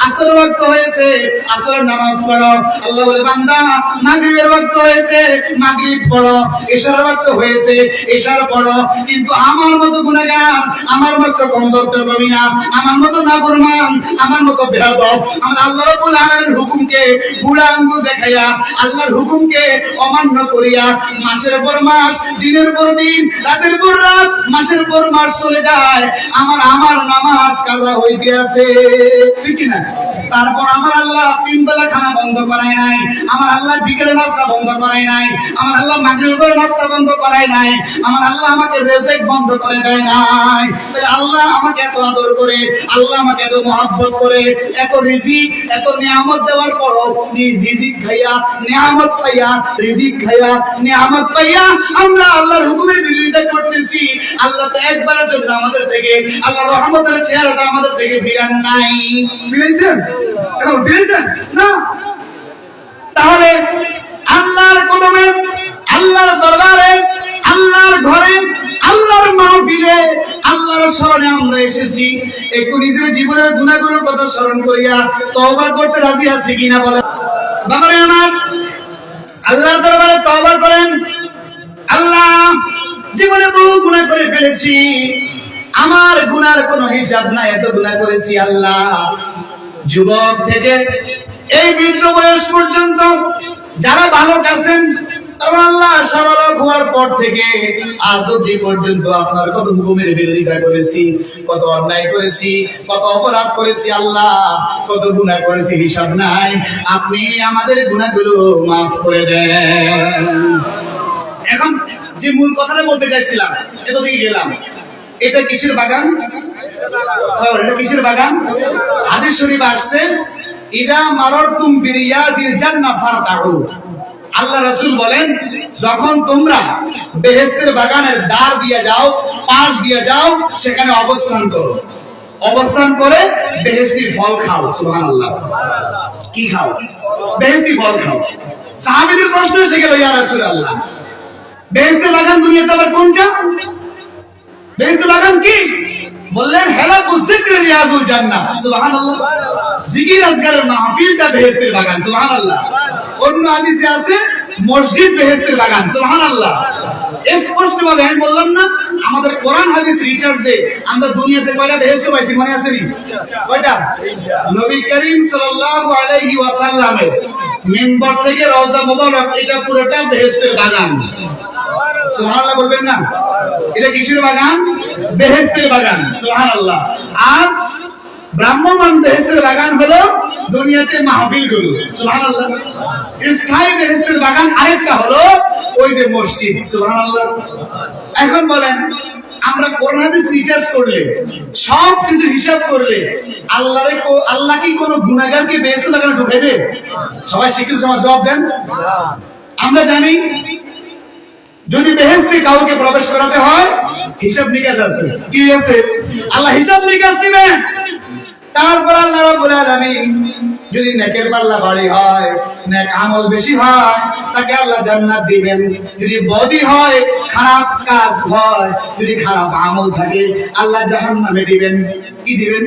আসর ওয়াক্ত হয়েছে, আসরের নামাজ পড়ো। আল্লাহ বলে, বান্দা মাগরিবের ওয়াক্ত হয়েছে, মাগরিব পড়ো। ইশার ওয়াক্ত হয়েছে, ইশার পড়ো। কিন্তু আমার মতো গুনাহগার, আমার মতো কমবক্তব্যী না, আমার মতো নাফরমান, আমার মতো বেয়াদব, আমার আল্লাহ রাব্বুল আলামিনের হুকুমকে বুড়া আঙ্গুল দেখাইয়া, আল্লাহর হুকুমকে অমান্য করিয়া মাসের পর মাস, দিনের পর দিন, রাতের পর রাত মাসের পর মাস চলে যায়, আমার নামাজ কাজা হইতে আছে, ঠিক কি না? তারপর আমার আল্লাহ 3 বেলা খানা বন্ধ করায় নাই, আমার আল্লাহ বিকেলে নাস্তা বন্ধ করায় নাই, আমার আল্লাহ মাগরিবের নাস্তা বন্ধ করায় নাই, আমার আল্লাহ আমাকে রিজিক বন্ধ করে দেয় নাই। তাহলে আল্লাহ আমাকে এত আদর করে, আল্লাহ আমাকে এত মহব্বত করে, এত রিজিক, এত নিয়ামত দেওয়ার পরও রিজিক খাইয়া, নিয়ামত পাইয়া, রিজিক খাইয়া, নিয়ামত পাইয়া আমরা আল্লাহর হুকুমের বিরোধিতা করতেছি। আল্লাহ তো একবারের জন্য আমাদের থেকে আল্লাহর রহমতের চেহারাটা আমাদের থেকে ফিরান নাই। ফিরেছেন? এখন ফিরেছেন না? তাহলে আল্লাহর কদমে, আল্লাহর দরবারে, আল্লাহর ঘরে, আল্লাহর মাহফিলে, আল্লাহর স্মরণে আমরা এসেছি। একটু নিজের জীবনের গুনাহগুলোর কথা স্মরণ করিয়া তওবা করতে রাজি আছি কিনা বলেন? বাবারে আমার, আল্লাহর দরবারে তওবা করেন। আল্লাহ, জীবনে বহু গুনাহ করে ফেলেছি, আমার গুনার কোনো হিসাব নাই, এত গুনাহ করেছি আল্লাহ। যুবক থেকে এই বৃদ্ধ বয়স পর্যন্ত যারা বালক আছেন, তারা আল্লাহ সাবালক হওয়ার পর থেকে আজ অবধি পর্যন্ত আপনার কত হুকুমের বিরোধিতা করেছি, কত অন্যায় করেছি, কত অপরাধ করেছি আল্লাহ, কত গুনাহ করেছি হিসাব নাই। আপনি আমাদের গুনাহগুলো মাফ করে দেন। এখন যে মূল কথাটা বলতে চাইছিলাম, এতদিকে গেলাম, এটা কিসের বাগান? এটা কিসের বাগান? হাদিস শরীফ আসছে, ইদা মারারতুম বিরিয়াজিল জান্নাহ ফারতাউ। আল্লাহ রাসূল বলেন, যখন তোমরা বেহেশতের বাগানের দ্বার দিয়ে যাও, পাশ দিয়ে যাও, সেখানে অবস্থান করো, অবস্থান করে বেহেশতি ফল খাও। সুবহানাল্লাহ। কি খাও? বেহেশতি ফল খাও। সাহাবীদের প্রশ্ন এসে গেল, ইয়া রাসূলুল্লাহ, বেহেশতের বাগান দুনিয়াতে আবার কোনটা? বেহেশতের বাগান কি? বললেন, হেলাকু যিকর রিয়াজুল জান্নাহ। সুবহানাল্লাহ। জিকির আজকারের মাহফিলটা বেহেশতের বাগান। সুবহানাল্লাহ। অন্য হাদিসে আছে মসজিদ বেহেশতের বাগান। সুবহানাল্লাহ। স্পষ্ট ভাবে আমি বললাম না, আমাদের কোরআন হাদিস রিসার্চে আমরা দুনিয়াতে কয়টা বেহেশত পাইছি মনে আছে নি? কয়টা? নবী করিম সাল্লাল্লাহু আলাইহি ওয়াসাল্লামের মিম্বার থেকে রওজা মুবারক, এটা পুরোটা বেহেশতের বাগান। সুবহানাল্লাহ বলবেন না? এটা কিসের বাগান? বেহেশতের বাগান। সুবহানাল্লাহ। আর ব্রাহ্মণ বেহেশতের বাগান হলো দুনিয়াতে মাহফিল গুলো। সুবহানাল্লাহ। স্থায়ী বেহেশতের বাগান আরেকটা হলো ওই যে মসজিদ। সুবহানাল্লাহ। এখন বলেন, আমরা কোরআন হাদিস রিসার্চ করলে, সব কিছু হিসাব করলে, আল্লাহ কি কোনো গুনাহগারকে বেহেশতের বাগানে ঢুকাইবে? সবাই শিক্ষিত সমাজ জবাব দেন। আমরা জানি, যদি বেহেশতে কাউকে প্রবেশ করাতে হয়, হিসাব নিকাশ আছে। কি আছে? আল্লাহ হিসাব নিকাশ দিবেন। তারপর আল্লাহ রাব্বুল আলামিন যদি নেকের পাল্লা ভারী হয়, নেক আমল বেশি হয়, তাকে আল্লাহ জান্নাত দিবেন। যদি বদি হয়, খারাপ কাজ হয়, যদি খারাপ আমল থাকে, আল্লাহ জাহান্নামে দিবেন। কি দিবেন?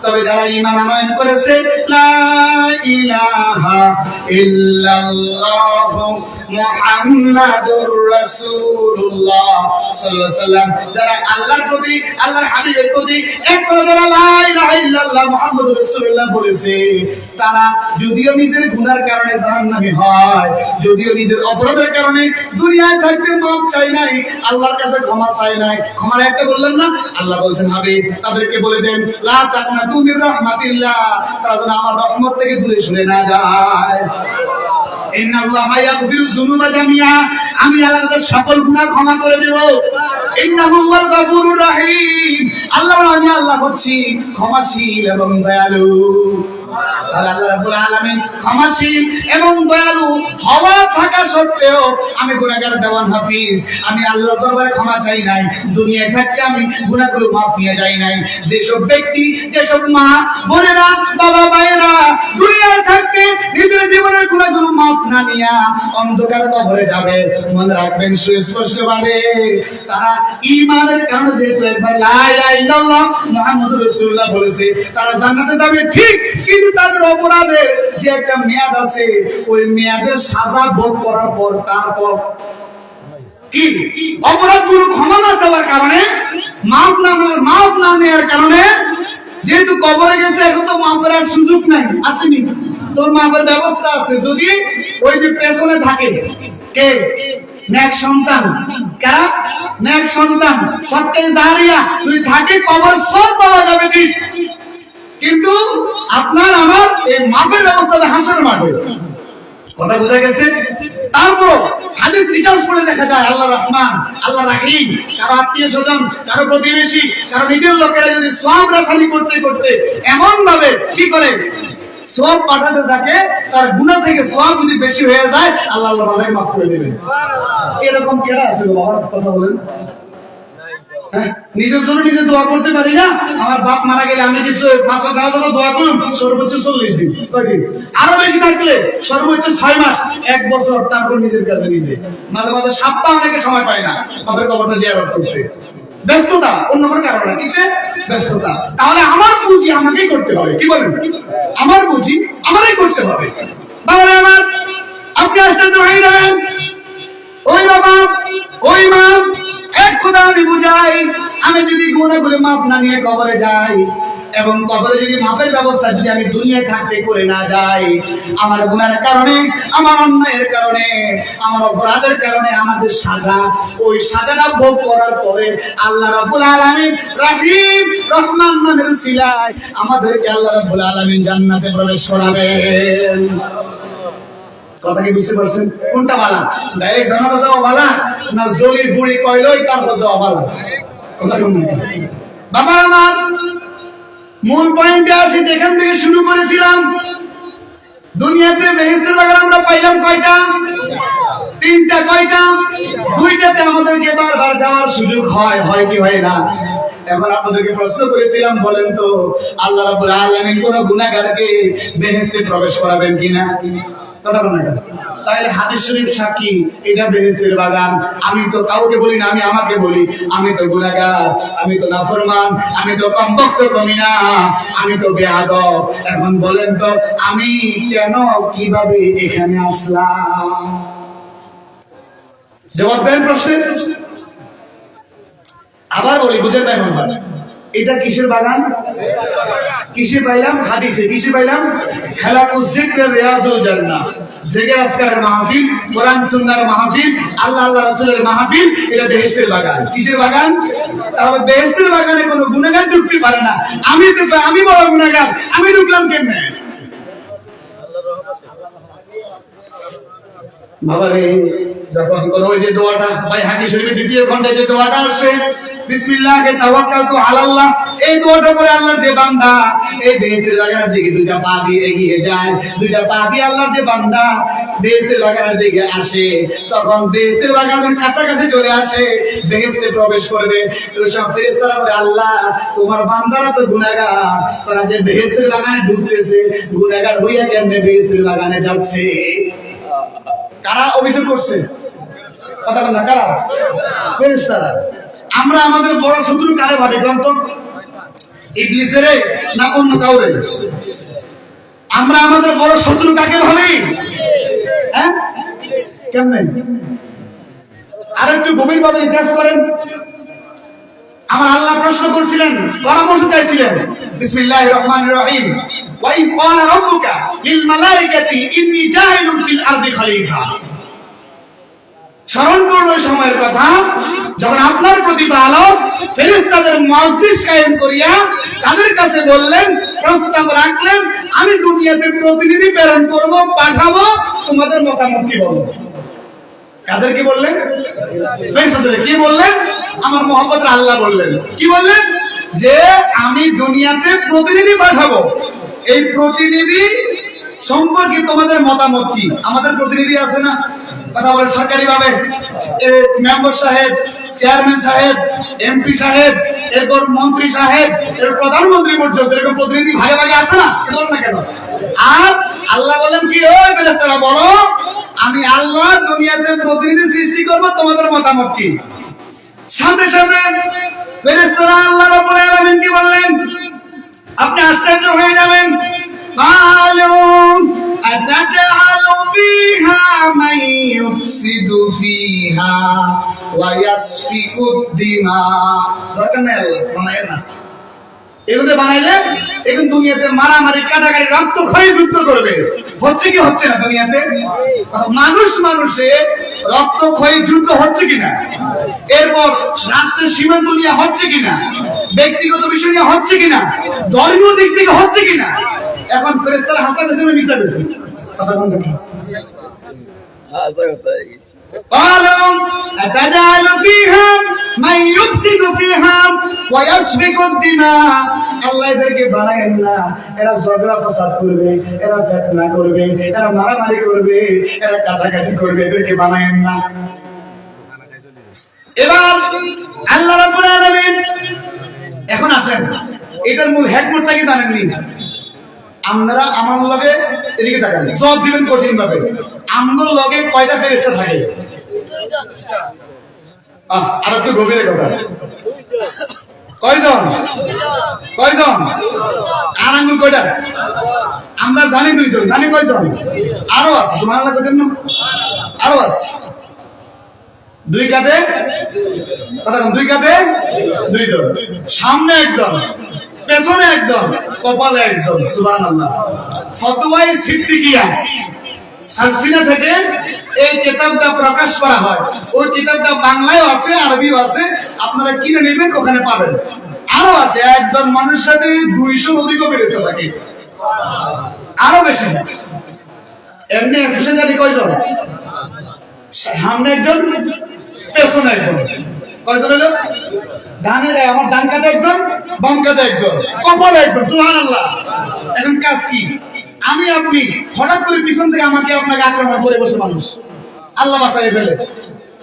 তবে যারা ঈমান আনয়ন করেছে, লা ইলাহা ইল্লাল্লাহু মুহাম্মাদুর রাসূলুল্লাহ সাল্লাল্লাহু আলাইহি ওয়াসাল্লাম, যারা আল্লাহর প্রতি, আল্লাহর হাবিবের প্রতি এক করে যারা লা ইলাহা ইল্লাল্লাহ মুহাম্মাদুর রাসূলুল্লাহ বলেছে, তারা যদিও নিজের গুনার কারণে জাহান্নামী হয়, যদিও নিজের অপরাধের কারণে দুনিয়ায় থাকতে মাফ চাই নাই, আল্লাহর কাছে ক্ষমা চাই নাই, ক্ষমার একটা বললেন না, আল্লাহ বলছেন হাবিব তাদেরকে বলে দেন, লা তাকনাতু মির রাহমাতিল্লাহ, তারা যেন আমার রহমত থেকে দূরে সরে না যায়। ইন্নাল্লাহা ইয়াগফিরু যুনুবা জামিআ, আমি আল্লাহ তাদের সকল গুনাহ ক্ষমা করে দেব। ইন্নাহু হুয়াল গফুরুর রহিম, আল্লাহ আমি আল্লাহ হচ্ছি ক্ষমাশীল এবং দয়ালু। আল্লাহ রাব্বুল আলামিন ক্ষমাশীল এবং দয়ালু হওয়া থাকা সত্ত্বেও আমি গুনাহগার দেওয়ান হাফিজ, আমি আল্লাহর দরবারে ক্ষমা চাই নাই, দুনিয়ায় থাকতে আমি গুনাহগুলো মাফ নিয়ে যাই নাই। যেসব ব্যক্তি, যেসব মা বোনেরা, বাবা ভাইয়েরা দুনিয়ায় থাকতে নিজের জীবনের গুনাহগুলো মাফ না নিয়া অন্ধকার কবরে যাবে, মনে রাখবেন সুস্পষ্ট ভাবে, তারা ঈমানের কারণে যেহেতু একবার লা ইলাহা ইল্লাল্লাহ মুহাম্মাদুর রাসূলুল্লাহ বলেছে, তারা জান্নাতে যাবে ঠিক, কিন্তু তাদের অপরাধের যে একটা মেয়াদ আছে, ওই মেয়াদের সাজা ভোগ করার পর, তারপর কি অপরাধগুলো ক্ষমা না চাওয়ার কারণে, মাফ না নেওয়ার কারণে, যেহেতু কবরে গেছে, এখন তো মাফের আর সুযোগ নাই, আসেনি, তোর মাফের ব্যবস্থা আছে, যদি ওই যে পেছনে থাকে কে নেক সন্তান, কারা নেক সন্তান, সবটাই দাঁড়িয়া তুই থাকে কবর সব পাওয়া যাবে ঠিক, কিন্তু আপনার আমার এই মাপের ব্যবস্থা হাসর মাঠে। কথা বোঝা গেছে? তারপর হাদিস রিসার্চ করে দেখা যায় আল্লাহ রহমান, আল্লাহ রাহিম, কারো আত্মীয় স্বজন, কারো প্রতিবেশী, কারো নিজের লোকেরা যদি সব রাসানি করতে করতে এমন ভাবে কি করে সব পাঠাতে থাকে, তার গুনাহ থেকে সব যদি বেশি হয়ে যায় আল্লাহ আল্লাহ বান্দাকে মাফ করে দেবে। এরকম কেডা আছে গো বাবা? কথা বলেন। নিজের জন্য নিজে দোয়া করতে পারি না? আমার বাপ মারা গেলে আমি কিছু 5,000 টাকা দোয়া করুন, সর্বোচ্চ 40 দিন, কয়দিন, আরো বেশি থাকলে সর্বোচ্চ 6 মাস, 1 বছর, তারপর নিজের কাছে নিজে। মাঝে মাঝে সপ্তাহ অনেকে সময় পায় না বাপের কবরটা জিয়ারত করতে, ব্যস্ততা, অন্য কোনো কারণ না, কিসে ব্যস্ততা। তাহলে আমার পুঁজি আমাকেই করতে হবে, কি বলেন? আমার পুঁজি আমারই করতে হবে। বাবা আমার, আপনি আশ্চর্য হয়ে যাবেন, ওই বাবা ওই মা, এক কথা আমি বুঝাই, আমি যদি গুনাহ করে মাপ না নিয়ে কবরে যাই, এবং কবরে যদি মাপের ব্যবস্থা যদি আমি দুনিয়ায় থাকতে করে না যাই, আমার গুনাহের কারণে, আমার অন্যায়ের কারণে, আমার অপরাধের কারণে আমাদের সাজা, ওই সাজাটা ভোগ করার পরে আল্লাহ রাব্বুল আলামিন রহিম রহমান নামের সিলায় আমাদেরকে আল্লাহ রাব্বুল আলামিন জান্নাতে প্রবেশ করাবেন। কথা কি বুঝতে পারছেন? কোনটা ভালো? ডাইরেক্ট জানাতে যাওয়া ভালো না জলি ফুড়ি কইলই তারপর যাওয়া ভালো? কথা কোনটা? বাবা আমার, মূল পয়েন্টে আসি, যেখান থেকে শুরু করেছিলাম। দুনিয়াতে বেহেশতের বাগান আমরা পাইলাম কয়টা? 3টা। কয়টা? 2টাতে আমাদেরকে বারবার যাওয়ার সুযোগ হয়, হয় কি হয় না? এখন আপনাদেরকে প্রশ্ন করেছিলাম, বলেন তো আল্লাহ রাব্বুল আলামিন কোন গুনাহগারকে বেহেশতে প্রবেশ করাবেন কিনা? কথা বলেন না? তাহলে হাদিস শরীফ সাক্ষী, এটা বেহেশতের বাগান। আমি তো কাউকে বলি না, আমি আমাকে বলি, আমি তো গুনাহগার, আমি তো নাফরমান, আমি তো কমবক্ত কমিনা, আমি তো বেয়াদব। এখন বলেন তো আমি কেন কিভাবে এখানে আসলাম? জবাব দেন প্রশ্নে। আবার বলি, বুঝেন নাই মনে হয়? এটা কিসের বাগান? কিসে পাইলাম? হাদিসে। কিসে পাইলাম? হালাকুজ যিকর রিয়াজুল জান্নাহ, জিকির আজকারের মাহফিল, কোরআন সুন্নাহর মাহফিল, আল্লাহ আল্লাহ রাসূলের মাহফিল, এটা বেহেশতের বাগান। কিসের বাগান? তাহলে বেহেশতের বাগানে কোনো গুনাহগার ঢুকতে পারে না। আমি বড় গুনাহগার, আমি ঢুকলাম কেমনে? বাবারে, যখন কোন ওই যে দোয়াটা বাইহাকী শরীফের 2য় খণ্ডে যে দোয়াটা আসে, বিসমিল্লাহি তাওয়াক্কালতু আলাল্লাহ, এই দোয়াটা পড়ে আল্লাহর যে বান্দা এই বেহেশতের বাগানের দিকে 2টা পা দিয়ে এগিয়ে যায়, 2টা পা দিয়ে আল্লাহর যে বান্দা বেহেশতের বাগানের দিকে আসে, তখন বেহেশতের বাগানের কাছাকাছি চলে আসে, বেহেশতে প্রবেশ করবে। ওই সব ফেরেশতারা বলে, আল্লাহ তোমার বান্দারা তো গুনাহগার, তারা যে বেহেশতের বাগানে ঢুকতেছে, গুনাহগার হইয়া কেমনে বেহেশতের বাগানে যাচ্ছে? কারা অভিযোগ করছে? কথা বল না, কারা? ফেরেশতারা। আমরা আমাদের বড় শত্রু কারে ভাবি গ্রন্থ? ইবলিসের না অন্য কাউরে? আমরা আমাদের বড় শত্রু কাকে ভাবি? হ্যাঁ, কেমনে? আর একটু গভীর ভাবে ইতিহাস করেন। আমার আল্লাহ প্রশ্ন করছিলেন, পরামর্শ চাইছিলেন। বিসমিল্লাহির রহমানির রহিম, ওয়া ইয ক্বালা রাব্বুকা লিল মালাইকাতি ইন্নী জাইলুন ফিল আরদি খলিফা। স্মরণ করুন ওই সময়ের কথা, যখন আপনার প্রতিপালক ফেরেশতাদের মজলিস কায়েম করিয়া তাদের কাছে বললেন, প্রস্তাব রাখলেন, আমি দুনিয়াতে প্রতিনিধি প্রেরণ করব, পাঠাবো, তোমাদের মতামত কি বলো? কাদের কি বললেন? ফেরেশতাদের কি বললেন? আমার মহব্বতের আল্লাহ বললেন, কি বললেন? যে আমি দুনিয়াতে প্রতিনিধি পাঠাবো, এই প্রতিনিধি সম্পর্কে তোমাদের মতামত কি? আমাদের প্রতিনিধি আছে না? কথা বলে সরকারি ভাবে মেম্বার সাহেব, চেয়ারম্যান সাহেব, এমপি সাহেব, এরপর মন্ত্রী সাহেব, এর প্রধানমন্ত্রী পর্যন্ত এরকম প্রতিনিধি ভাগে ভাগে আছে না? না কেন? আর আল্লাহ বলেন কি, ওই ফেরেশতারা বলো, আমি আল্লাহ দুনিয়াতে প্রতিনিধি সৃষ্টি করব, তোমাদের মতামত কি? সাথে সাথে ফেরেশতারা আল্লাহ রাব্বুল আলামিন কি বললেন? আপনি আশ্চর্য হয়ে যাবেন। أتجعل فيها من يفسد فيها ويسفك الدماء। দরকার নেই আল্লাহ বানায় না। এগুলো বানাইলে এখন দুনিয়াতে মারামারি কাটাকাটি রক্তক্ষয়ী যুদ্ধ করবে। হচ্ছে কি হচ্ছে না দুনিয়াতে? মানুষে রক্তক্ষয়ী যুদ্ধ হচ্ছে কিনা, এরপর রাষ্ট্রের সীমান্ত নিয়ে হচ্ছে কিনা, ব্যক্তিগত বিষয় নিয়ে হচ্ছে কিনা, ধর্মীয় দিক থেকে হচ্ছে কিনা। এখন ফেরেশতারা হাসান হিসেবে মিশা গেছে। কথা বন্ধ করুন। قالوا أتجعل فيها من يفسد فيها ويسفك الدماء আল্লাহ এদেরকে বানায়েন না, এরা ঝগড়া ফাসাদ করবে, এরা ফিতনা করবে, এরা মারামারি করবে, এরা কাটাকাটি করবে, এদেরকে বানায়েন না। এবার আল্লাহ রাব্বুল আলামিন এখন আসেন, এটার মূল হিকমতটা কি জানেননি? আমরা আমার লগে এদিকে তাকান, সব দিবেন কঠিন ভাবে। আমগো লগে কয়টা ফেরেশতা থাকে? আর একটু গভীরে কথা, কয়জন? কয়জন? আর আঙ্গুল কয়টা? আমরা জানি দুইজন, জানি কয়জন? আরো আছে, সুবহানাল্লাহ কয়জন? আরো আছে। দুই কাঁধে কথা, দুই কাঁধে দুইজন, সামনে একজন, পেছনে একজন, কপালে একজন। সুবহানাল্লাহ। ফতোয়ায়ে সিদ্দিকিয়া সালসিনা থেকে এই কিতাবটা প্রকাশ করা হয়। ওই কিতাবটা বাংলায়ও আছে, আরবিও আছে, আপনারা কিনে নেবেন, ওখানে পাবেন। আরো আছে, একজন মানুষের সাথে 200 অধিক বেরোতে থাকে, আরো বেশি। এমনি এসেছেন জানি কয়জন? সামনে একজন, পেছনে একজন। কয়জন হলো? ডানে আমার ডান কাঁধে একজন, বাম কাঁধে একজন, কপালে একজন। সুবহানাল্লাহ। এখন কাজ কি? আমি আপনি হঠাৎ করে পিছন থেকে আমাকে আপনাকে আক্রমণ করে বসে মানুষ আল্লাহ বাঁচাই ফেলে,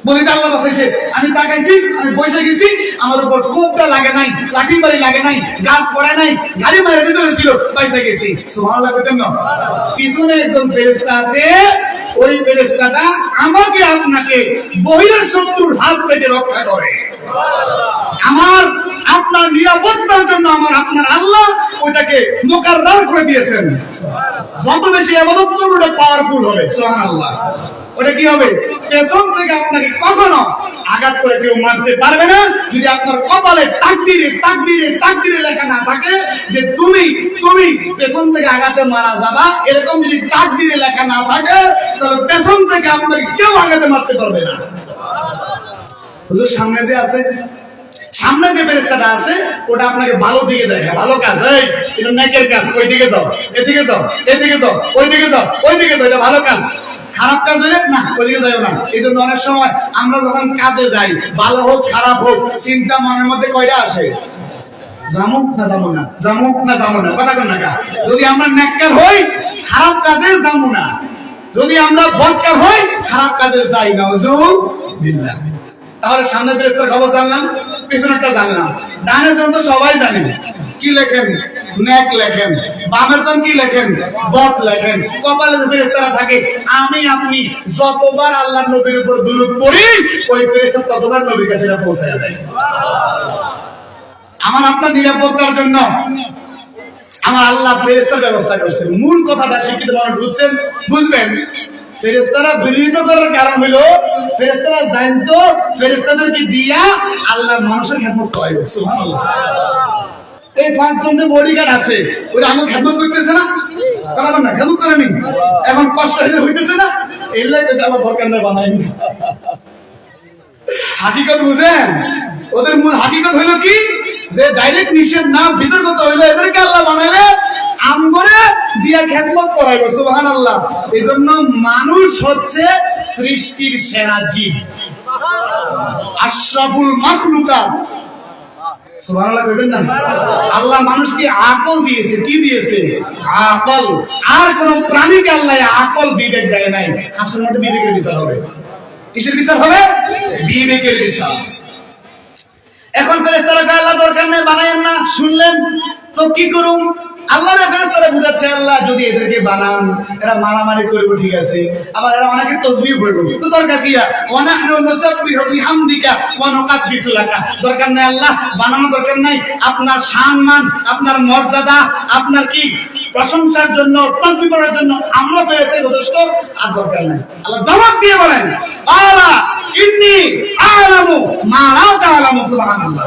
বলি তো আল্লাহ বাঁচাইছে, আমি তাকাইছি, আমি বসে গেছি, আমার উপর কোপটা লাগে নাই, লাঠি বাড়ি লাগে নাই, গাছ পড়ে নাই, গাড়ি মারে দিতে হয়েছিল, পয়সা গেছি। সুবহানাল্লাহ। পিছনে একজন ফেরেশতা আছে, ওই ফেরেশতাটা আমাকে আপনাকে বহিরের শত্রুর হাত থেকে রক্ষা করে। আমার আপনার নিরাপত্তার জন্য আমার আপনার আল্লাহ ওইটাকে মুকাররার করে দিয়েছেন। যত বেশি ইবাদত করবে ওটা পাওয়ারফুল হবে। সুবহানাল্লাহ। ওটা কি হবে? পেছন থেকে আপনাকে কখনো আঘাত করে কেউ মারতে পারবে না, যদি আপনার কপালে তাকদীরে লেখা না থাকে যে তুমি পেছন থেকে আঘাতে মারা যাবা, এরকম যদি তাকদীরে লেখা না থাকে, তাহলে পেছন থেকে আপনাকে কেউ আঘাতে মারতে পারবে না। হুজুর সামনে যে আছে, সামনে যে ফেরেশতাটা আছে, ওটা আপনাকে ভালো দিকে দেখে, ভালো কাজ, এই এটা নেকের কাজ, ওই দিকে যাও, এদিকে যাও, এদিকে যাও, ওই দিকে যাও, ওই দিকে যাও, এটা ভালো কাজ। খারাপ কাজ হলে না, ওইদিকে যাও না। এই জন্য অনেক সময় আমরা যখন কাজে যাই, ভালো হোক খারাপ হোক, চিন্তা মনের মধ্যে কয়টা আসে? জামুক না যাবো না, জামুক না যাবো না, কথা কন না। যদি আমরা নেককার হই, খারাপ কাজে যাবো না। যদি আমরা বদকার হই, খারাপ কাজে যাই না। নাউজুবিল্লাহ। তাহলে সামনে ফেরেশতার খবর জানলাম, পিছনেরটা জানলাম। ডানের জন তো সবাই জানেন, কি লেখেন? নেক লেখেন। বামের জন কি লেখেন? বদ লেখেন। কপালের ফেরেশতারা থাকে। আমি আপনি যতবার আল্লাহর নবীর উপর দুরূদ পড়ি, ওই ফেরেশতা ততবার নবীর কাছে পৌঁছায় যায়। আমার আপনার নিরাপত্তার জন্য আমার আল্লাহ ফেরেশতার ব্যবস্থা করেছেন। মূল কথাটা শিক্ষিত মানুষ বুঝছেন, বুঝবেন। ফেরেশতারা বিরোধিত করার কারণ হলো ফেরেশতারা জানতো ফেরেশতাদেরকে দিয়া আল্লাহ মানুষের খেদমত করাইবে। সুবহানাল্লাহ। এই 5 জন যে বডিগার্ড আছে, ওরা আমার খেদমত করতেছে না? কারণ না খেদমত করেনি, এখন কষ্ট হইতেছে না, এই লাগে আমার দরকার নাই, বানাই না। হাকিকত বুঝেন? ওদের মূল হাকিকত হলো কি, যে ডাইরেক্ট নিষেধ না, বিতর্কত হইলো এদেরকে আল্লাহ বানাইলে আম করে দিয়া খেদমত করাইবে। সুবহানাল্লাহ। এইজন্য মানুষ হচ্ছে সৃষ্টির সেরা জীব, আশরাফুল মাখলুকাত। সুবহানাল্লাহ কইবেন না? আল্লাহ মানুষকে আকল দিয়েছে। কি দিয়েছে? আকল। আর কোন প্রাণীকে আল্লাহ আকল বিবেক দেয় নাই। আসলে ওটা বিবেকের বিচার হবে। কিসের বিচার হবে? বিবেকের বিচার। এখন ফেরেশতারা কয় আল্লাহ দরকার নেই, বানায়েন না। শুনলেন তো কি করুম? আল্লাহর ফেরেশতারা বুঝাচ্ছে, আল্লাহ যদি এদেরকে বানান, এরা মারামারি করবে, ঠিক আছে, আবার এরা অনেকে তাসবিহ পড়বে, তো দরকার কি? ওয়া নাহনু নুসাব্বিহু বিহামদিকা ওয়া নুকাদ্দিসু লাকা। দরকার নাই আল্লাহ, বানানো দরকার নাই। আপনার সম্মান, আপনার মর্যাদা, আপনার কি প্রশংসার জন্য, তাসবিহ করার জন্য আমরা পেয়েছি যথেষ্ট, আর দরকার নাই। আল্লাহ জবাব দিয়ে বলেন, আলা ইন্নী আ'লামু মা লা তা'লামু। সুবহানাল্লাহ।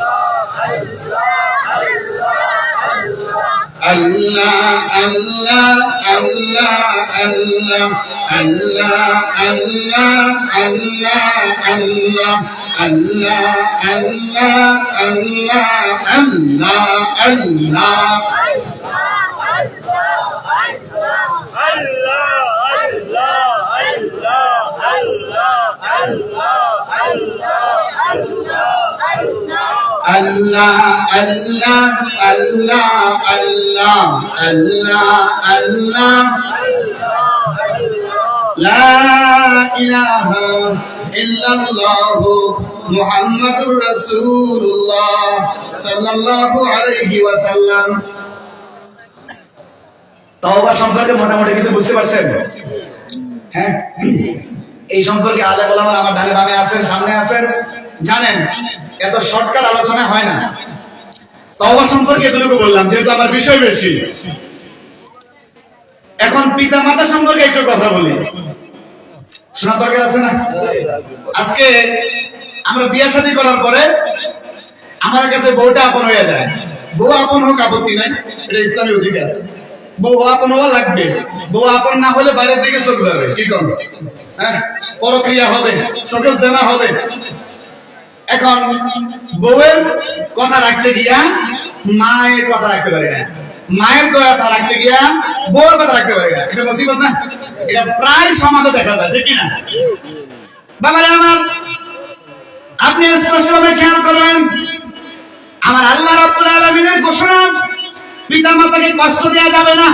আল্লাহ আল্লাহ আল্লাহ আল্লাহ আল্লাহ আল্লাহ আল্লাহ আল্লাহ আল্লাহ আল্লাহ আল্লাহ আল্লাহ আল্লাহ আল্লাহ আল্লাহ আল্লাহ আল্লাহ আল্লাহ লা ইলাহা ইল্লাল্লাহু মুহাম্মাদুর রাসূলুল্লাহ সাল্লাল্লাহু আলাইহি ওয়াসাল্লাম। তওবা সম্পর্কে মোটামুটি কিছু বুঝতে পারছেন? হ্যাঁ, এই সম্পর্কে আলেম ওলামা আমার ডানে বামে আছেন, সামনে আছেন, জানেন এত শর্টকাট আলোচনা হয় না। তওবা সম্পর্কে এতটুকু বললাম যেহেতু আমার বিষয় বেশি। এখন পিতা মাতা সম্পর্কে একটু কথা বলি, শোনা দরকার আছে না? আজকে আমরা বিয়ে শাদী করার পরে আমার কাছে বউটা আপন হয়ে যায়। বউ আপন হোক, আপত্তি নাই, এটা ইসলামী অধিকার। বউ আপন হওয়া লাগবে, বউ আপন না হলে বাইরের দিকে চলে যাবে। কি কর, হ্যাঁ, পরক্রিয়া হবে, সকল জেনা হবে। এখন বউয়ের কথা রাখতে গিয়া মায়ের কথা রাখতে পারে না, মায়ের কথা রাখতে গিয়া বউয়ের কথা রাখতে পারে না। এটা মুসিবত না? এটা প্রায় সমাজে দেখা যায়, ঠিক কিনা? বাবারে আমার, আপনি স্পষ্টভাবে খেয়াল করবেন, আমার আল্লাহ রাব্বুল আলামিনের ঘোষণা, পিতা মাতাকে কষ্ট দেওয়া যাবে না।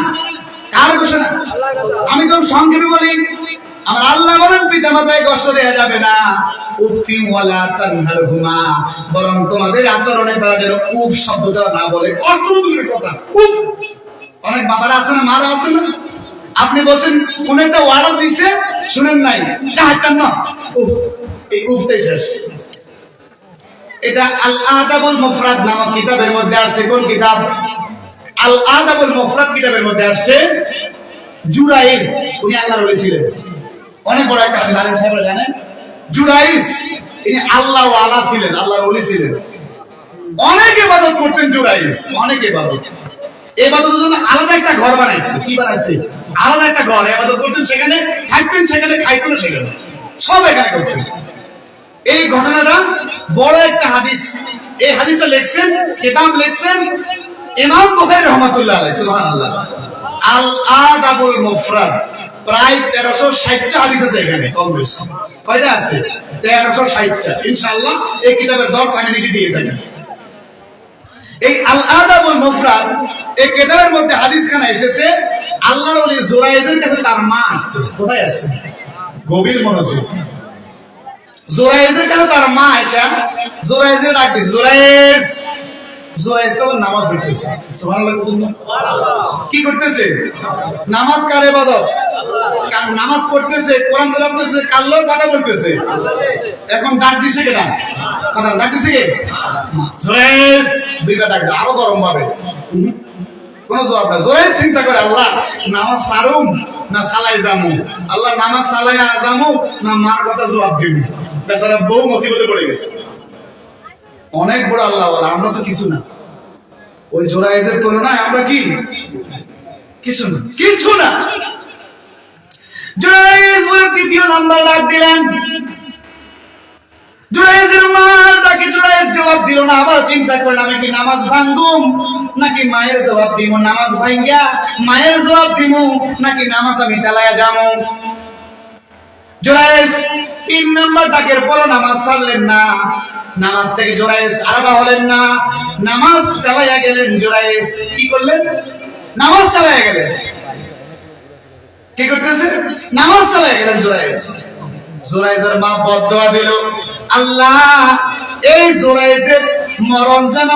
কার ঘোষণা? আমি খুব সংক্ষেপে বলি, আমার আল্লাহ বলেন পিতা মাতাকে কষ্ট দেওয়া যাবে না। উফি ওয়ালা তানহারহুমা, বরং তোমাদের আচরণে তারা যেন উফ শব্দটা না বলে। কত দূরের কথা, উফ। অনেক বাবারা আছে না, মারা আছে না, আপনি বলছেন কোন একটা ওয়ার্ড দিছে শুনেন নাই, যাহার না উফ, এই উফটাই শেষ। এটা আল আদাবুল মুফরাদ নামক কিতাবের মধ্যে আসছে। কোন কিতাব? আল আদাবুল মুফরাদ কিতাবের মধ্যে আসছে। জুরাইজ, উনি আল্লাহর ওলি ছিলেন, অনেক বড় একটা হাদিস, আলেম সাহেবরা জানেন। জুরাইজ ইনি আল্লাহ ওয়ালা ছিলেন, আল্লাহর ওলি ছিলেন। অনেক ইবাদত করতেন জুরাইজ, অনেক ইবাদত। ইবাদতের জন্য আলাদা একটা ঘর বানাইছে। কি বানাইছে? আলাদা একটা ঘর। ইবাদত করতেন সেখানে, থাকতেন সেখানে, খাইতেন সেখানে, সব এখানে করতেন। এই ঘটনাটা বড় একটা হাদিস। এই হাদিসটা লিখছেন, কিতাব লিখছেন ইমাম বুখারী রাহমাতুল্লাহ আলাইহি। সুবহানাল্লাহ। আল আদাবুল মুফরাদ, প্রায় 1360টা হাদিস আছে এখানে, কম বেশি। কয়টা আছে? 1360টা। ইনশাআল্লাহ এই কিতাবের দর্স আমি নিজে দিয়ে থাকি। এই আল আদাবুল মুফরাদ এই কিতাবের মধ্যে হাদিসখানা এসেছে, আল্লাহর ওলি জুরাইজের কাছে তার মা আসছে। কোথায় আসছে? গভীর মনোযোগ। জুরাইজের কাছে তার মা আয়েশা জুরাইজের ডাক দিছে, জুরাইজ। জুরাইজ তো নামাজ পড়তেছে। সুবহানাল্লাহ। কি করতেছে? নামাজ। কার ইবাদত? নামাজ পড়তেছে, কোরআন তেলাওয়াত করতেছে, কাল্লো কথা বলতেছে। এখন ডাক দিছে কেডা? কথা ডাক দিছে কে? জুরাইজ। দুইটা ডাক দাও, আরো গরম ভাবে। কোন জবাব না। জুরাইজ চিন্তা করে, আল্লাহ নামাজ সারুম না সালাই জামু, আল্লাহ নামাজ সালাই জামু না মার কথা জবাব দিব। বেচারা বউ মুসিবতে পড়ে গেছে। অনেক বড় আল্লাহ ওয়ালা, আমরা তো কিছু না। ওই জুরাইজের তুলনায় আমরা কি? কিছু না, কিছু না। জুরাইজ বলে তৃতীয় নাম্বার ডাক দিলেন। জুরাইজের মা তাকে জুরাইজ জবাব দিল না। আবার চিন্তা করলাম, আমি কি নামাজ ভাঙ্গুম নাকি মায়ের জবাব দিব? নামাজ ভাঙ্গা মায়ের জবাব দিব নাকি নামাজ আমি চালায়া যাবো? জুরাইজ 3 নাম্বার ডাকের পর নামাজ ছাড়লেন না। নামাজ থেকে জুরাইজ আলাদা হলেন না, নামাজ চালাইয়া গেলেন। জুরাইজ কি করলেন? নামাজ চালাইয়া গেলেন। কি করতেছে? নামাজ চালাইয়া গেলেন জুরাইজ। জুরাইজের মা বদদোয়া দিল, আল্লাহ এই জুরাইজের মরণ যেন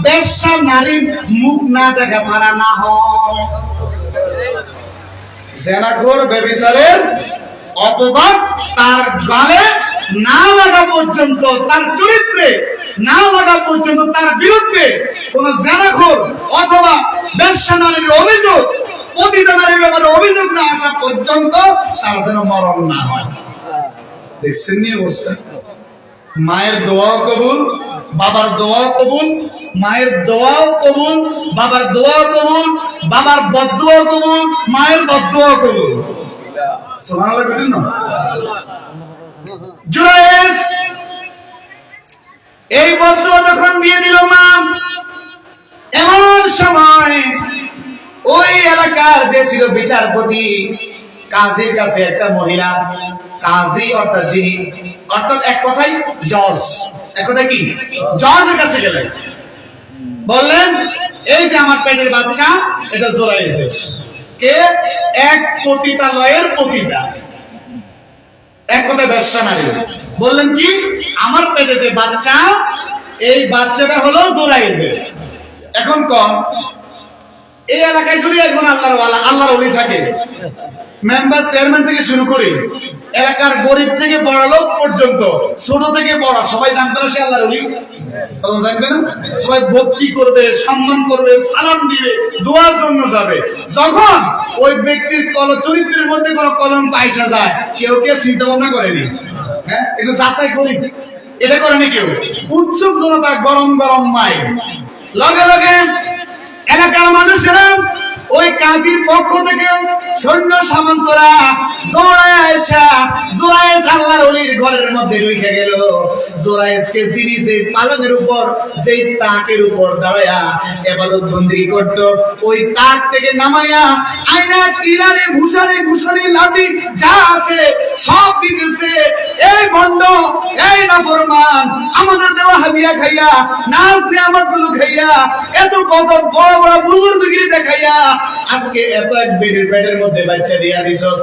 বেশ্যা নারীর মুখ না দেখা ছাড়া না হয়। জেনাখোর ব্যভিচারের অপবাদ তার গালে না লাগা পর্যন্ত, তার চরিত্রে না লাগা পর্যন্ত, তার বিরুদ্ধে কোন জেনাখোর অথবা বেশ্যা নারীর অভিযোগ, পতিতা নারীর ব্যাপারে অভিযোগ না আসা পর্যন্ত তার যেন মরণ না হয়। দেখছেন নি অবস্থা? মায়ের দোয়াও কবুল, বাবার দোয়াও কবুল, মায়ের দোয়াও কবুল, বাবার দোয়াও কবুল, বাবার বদদোয়াও কবুল, মায়ের বদদোয়াও কবুল। সুবহানাল্লাহ বলেন না? জুরাইজ এই বদদোয়া যখন দিয়ে দিল মা, এমন সময় ওই এলাকার যে ছিল বিচারপতি কাজীর কাছে একটা মহিলা, কাজী অর্থাৎ যিনি, অর্থাৎ এক কথাই জজ, এক কথায় কি জজের কাছে গেলেন, বললেন এই যে আমার পেটের বাচ্চা এটা জোরাইছে। কে? এক পতিতালয়ের পতিতা, এক কথায় ব্যবসা নারী। বললেন কি আমার পেটে যে বাচ্চা, এই বাচ্চাটা হলো জোরাইছে। এখন কম এই এলাকায় যদি এখন আল্লাহর ওলি থাকে, মেম্বার চেয়ারম্যান থেকে শুরু করে এলাকার গরিব থেকে বড় লোক পর্যন্ত, ছোট থেকে বড় সবাই জানতে হবে সে আল্লাহর ওলি। জানবে না? সবাই ভক্তি করবে, সম্মান করবে, সালাম দিবে, দোয়ার জন্য যাবে। যখন ওই ব্যক্তির চরিত্রের মধ্যে কোনো কলম পাইসা যায়, কেউ কেউ চিন্তা ভাবনা করেনি, হ্যাঁ একটু যাচাই করি, এটা করেনি কেউ। উৎসুক জনতা, গরম গরম মাইক, লগে লগে এলাকার মানুষেরা ওই কাফির পক্ষ থেকে সৈন্য সামন্তরা দৌড়ায় আসা জোরায়েজ আল্লাহর ওলির ঘরের মধ্যে ঢুকে গেল। জোরায়েজকে যিনি যে পালনের উপর, যেই তাকের উপর দাঁড়ায়া ইবাদত বন্দেগী করত, ওই তাক থেকে নামাইয়া আয়না, কিলানি, ঘুষানি লাঠি যা আছে সব দিতেছে। এই ভণ্ড, এই নাফরমান আমাদের দেওয়া হাদিয়া খাইয়া, নাচ নিয়ামতগুলো খাইয়া, এত কত বড় বড় বুজুর্গগিরি দেখাইয়া আজকে এত এক বেটির পেটের মধ্যে বাচ্চা দিয়া দিছস।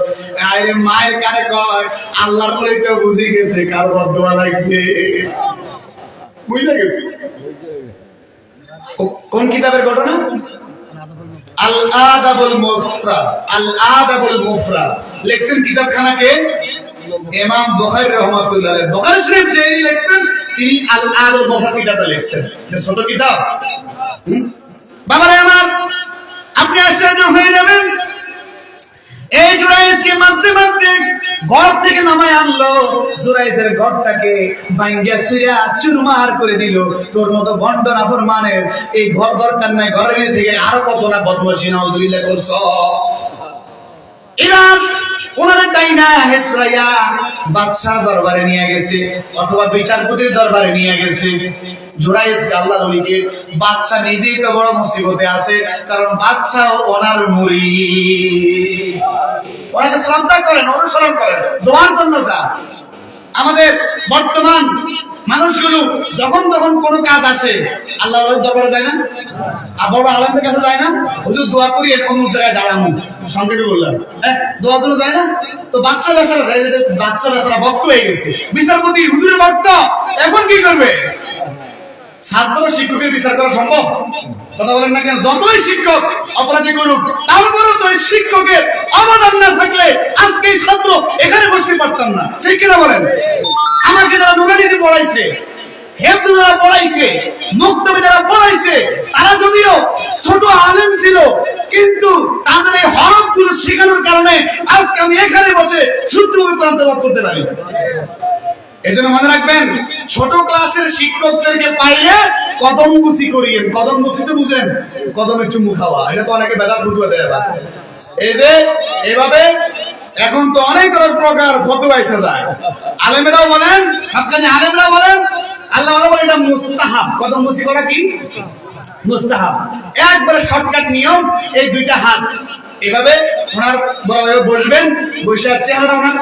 আরে মায়ের কানে কয় আল্লাহর ওলি তো বুঝি গেছে কার বদদোয়া লাগছে, বুঝে গেছে। কোন কিতাবের ঘটনা? আল আদাবুল মুফরাদ, আল আদাবুল মুফরাদ লেখছেন কিতাবখানাকে ইমাম বুখারী রাহমাতুল্লাহ আলাইহি। বুখারী শরীফ যিনি লেখছেন তিনি আল আদাবুল মুফরাদ কিতাবটা লেখছেন, ছোট কিতাব। বাবারে আমার, আপনি আশ্চর্য হয়ে যাবেন, এই জুরাইজকে মারতে মারতে ঘর থেকে নামায় আনলো। জুরাইজের ঘরটাকে ভাঙ্গা চুরা চুরমার করে দিল। তোর মতো ভণ্ড নাফরমানের এই ঘর দরকার নাই, ঘরের থেকে আরো কত না বদমাশি নাউজুবিল্লাহ করছ। এবার ওনারা ডাইনা হেসরাইয়া বাদশার দরবারে নিয়ে গেছে, অথবা বিচারপতির দরবারে নিয়ে গেছে। জুরাইজকে আল্লাহর ওলিকে বাদশা নিজেই তো বড় মুসিবতে আছে, কারণ বাদশাও ওনার মুরিদ, ওনাকে শ্রদ্ধা করেন, অনুসরণ করেন, দোয়ার জন্য যা। আমাদের বর্তমান মানুষগুলো যখন তখন কোন কাজ আসে আল্লাহর ওলির দরবারে যায় না, আর বড় আলেমদের কাছে যায় না, হুজুর দোয়া করি অন্য জায়গায় দাঁড়ানো, সংক্ষেপে বললাম, হ্যাঁ দোয়া জন্য যায় না। তো বাদশা বেচারা যায়, বাদশা বেচারা ভক্ত হয়ে গেছে, বিচারপতি হুজুরের ভক্ত, এখন কি করবে? ছাত্র শিক্ষকের বিচার করা সম্ভব? কথা বলেন না কেন? যতই শিক্ষক অপরাধী করুক, তারপরেও তো ওই শিক্ষকের অবদান না থাকলে আজকে এই ছাত্র এখানে বসতে পারতাম না, ঠিক কিনা বলেন? আমাকে যারা নুরানিতে পড়াইছে, হেফজ যারা পড়াইছে, মুক্তবি যারা পড়াইছে, তারা যদিও ছোট আলেম ছিল, কিন্তু তাদের এই হরফগুলো শেখানোর কারণে আজকে আমি এখানে বসে শুদ্ধভাবে কোরআন তেলাওয়াত করতে পারি। এজন্য মনে রাখবেন, ছোট ক্লাসের শিক্ষকদেরকে পাইলে কদম বুসি করিয়েন। কদম বুসি তো বুঝেন, কদমের চুমু খাওয়া, এটা তো অনেকে বেদাত ফুটুয়া দেয়। এই যে এভাবে এখন তো অনেক প্রকার ফতোয়া এসে যায়। আলেমেরাও বলেন, হাক্কানি আলেমরাও বলেন, আল্লাহ বলেন এটা মুস্তাহাব। কদম বুসি করা কি মুস্তাহাব, একবারে শর্টকাট নিয়ম। এই দুইটা হাত এভাবে ওনার বরাবর বসবেন, বসে চেহারা ওনার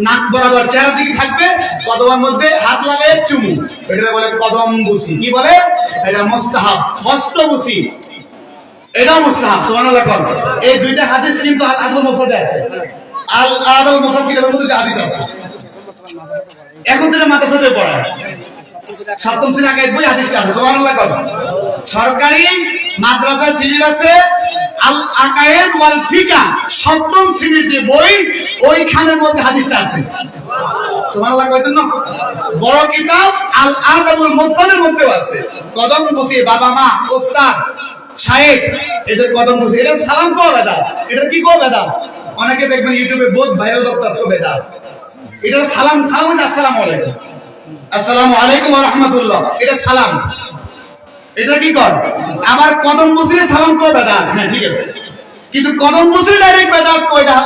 নাক বরাবর চেহারা দিকে থাকবে, কদমের মধ্যে হাত লাগায় চুমু, এটা বলে কদম বুসি। কি বলে? এটা মুস্তাহাব। হস্ত বুসি এটাও মুস্তাহাব। সুবহানাল্লাহ। এই দুইটা হাদিস কিন্তু আল আদাবুল মুফরাদে আছে, আল আদাবুল মুফরাদ কিতাবের মধ্যে হাদিস আছে। এখন থেকে মাদ্রাসাতে পড়ায়, সপ্তম শ্রেণী আগে বই হাদিস আছে। সুবহানাল্লাহ। সরকারি মাদ্রাসা সিলেবাসে আল আকায়েদ ওয়াল ফিকা সপ্তম শ্রেণীর যে বই, ওইখানের মধ্যে হাদিসটা আছে। সুবহানাল্লাহ কইতেন না? বড় কিতাব আল আদাবুল মুফরাদের মধ্যেও আছে। কদম বসিয়ে বাবা মা ওস্তাদ শায়েখ এদের কদম বসিয়ে, এটা সালাম কো বেদাত, এটা কি কো বেদাত। অনেকে দেখবেন ইউটিউবে বহুত ভাইরাল বক্তা আছে বেদাত, এটা সালাম, সালাম হচ্ছে আসসালামু আলাইকুম। আসসালামু আলাইকুম ওয়া রাহমাতুল্লাহ, এটা সালাম। এটা কি কর? আবার কদম মুসিরে সালাম কো বেদাত, হ্যাঁ ঠিক আছে, কিন্তু কদম মুসিরে ডাইরেক্ট বেদাত কয়টা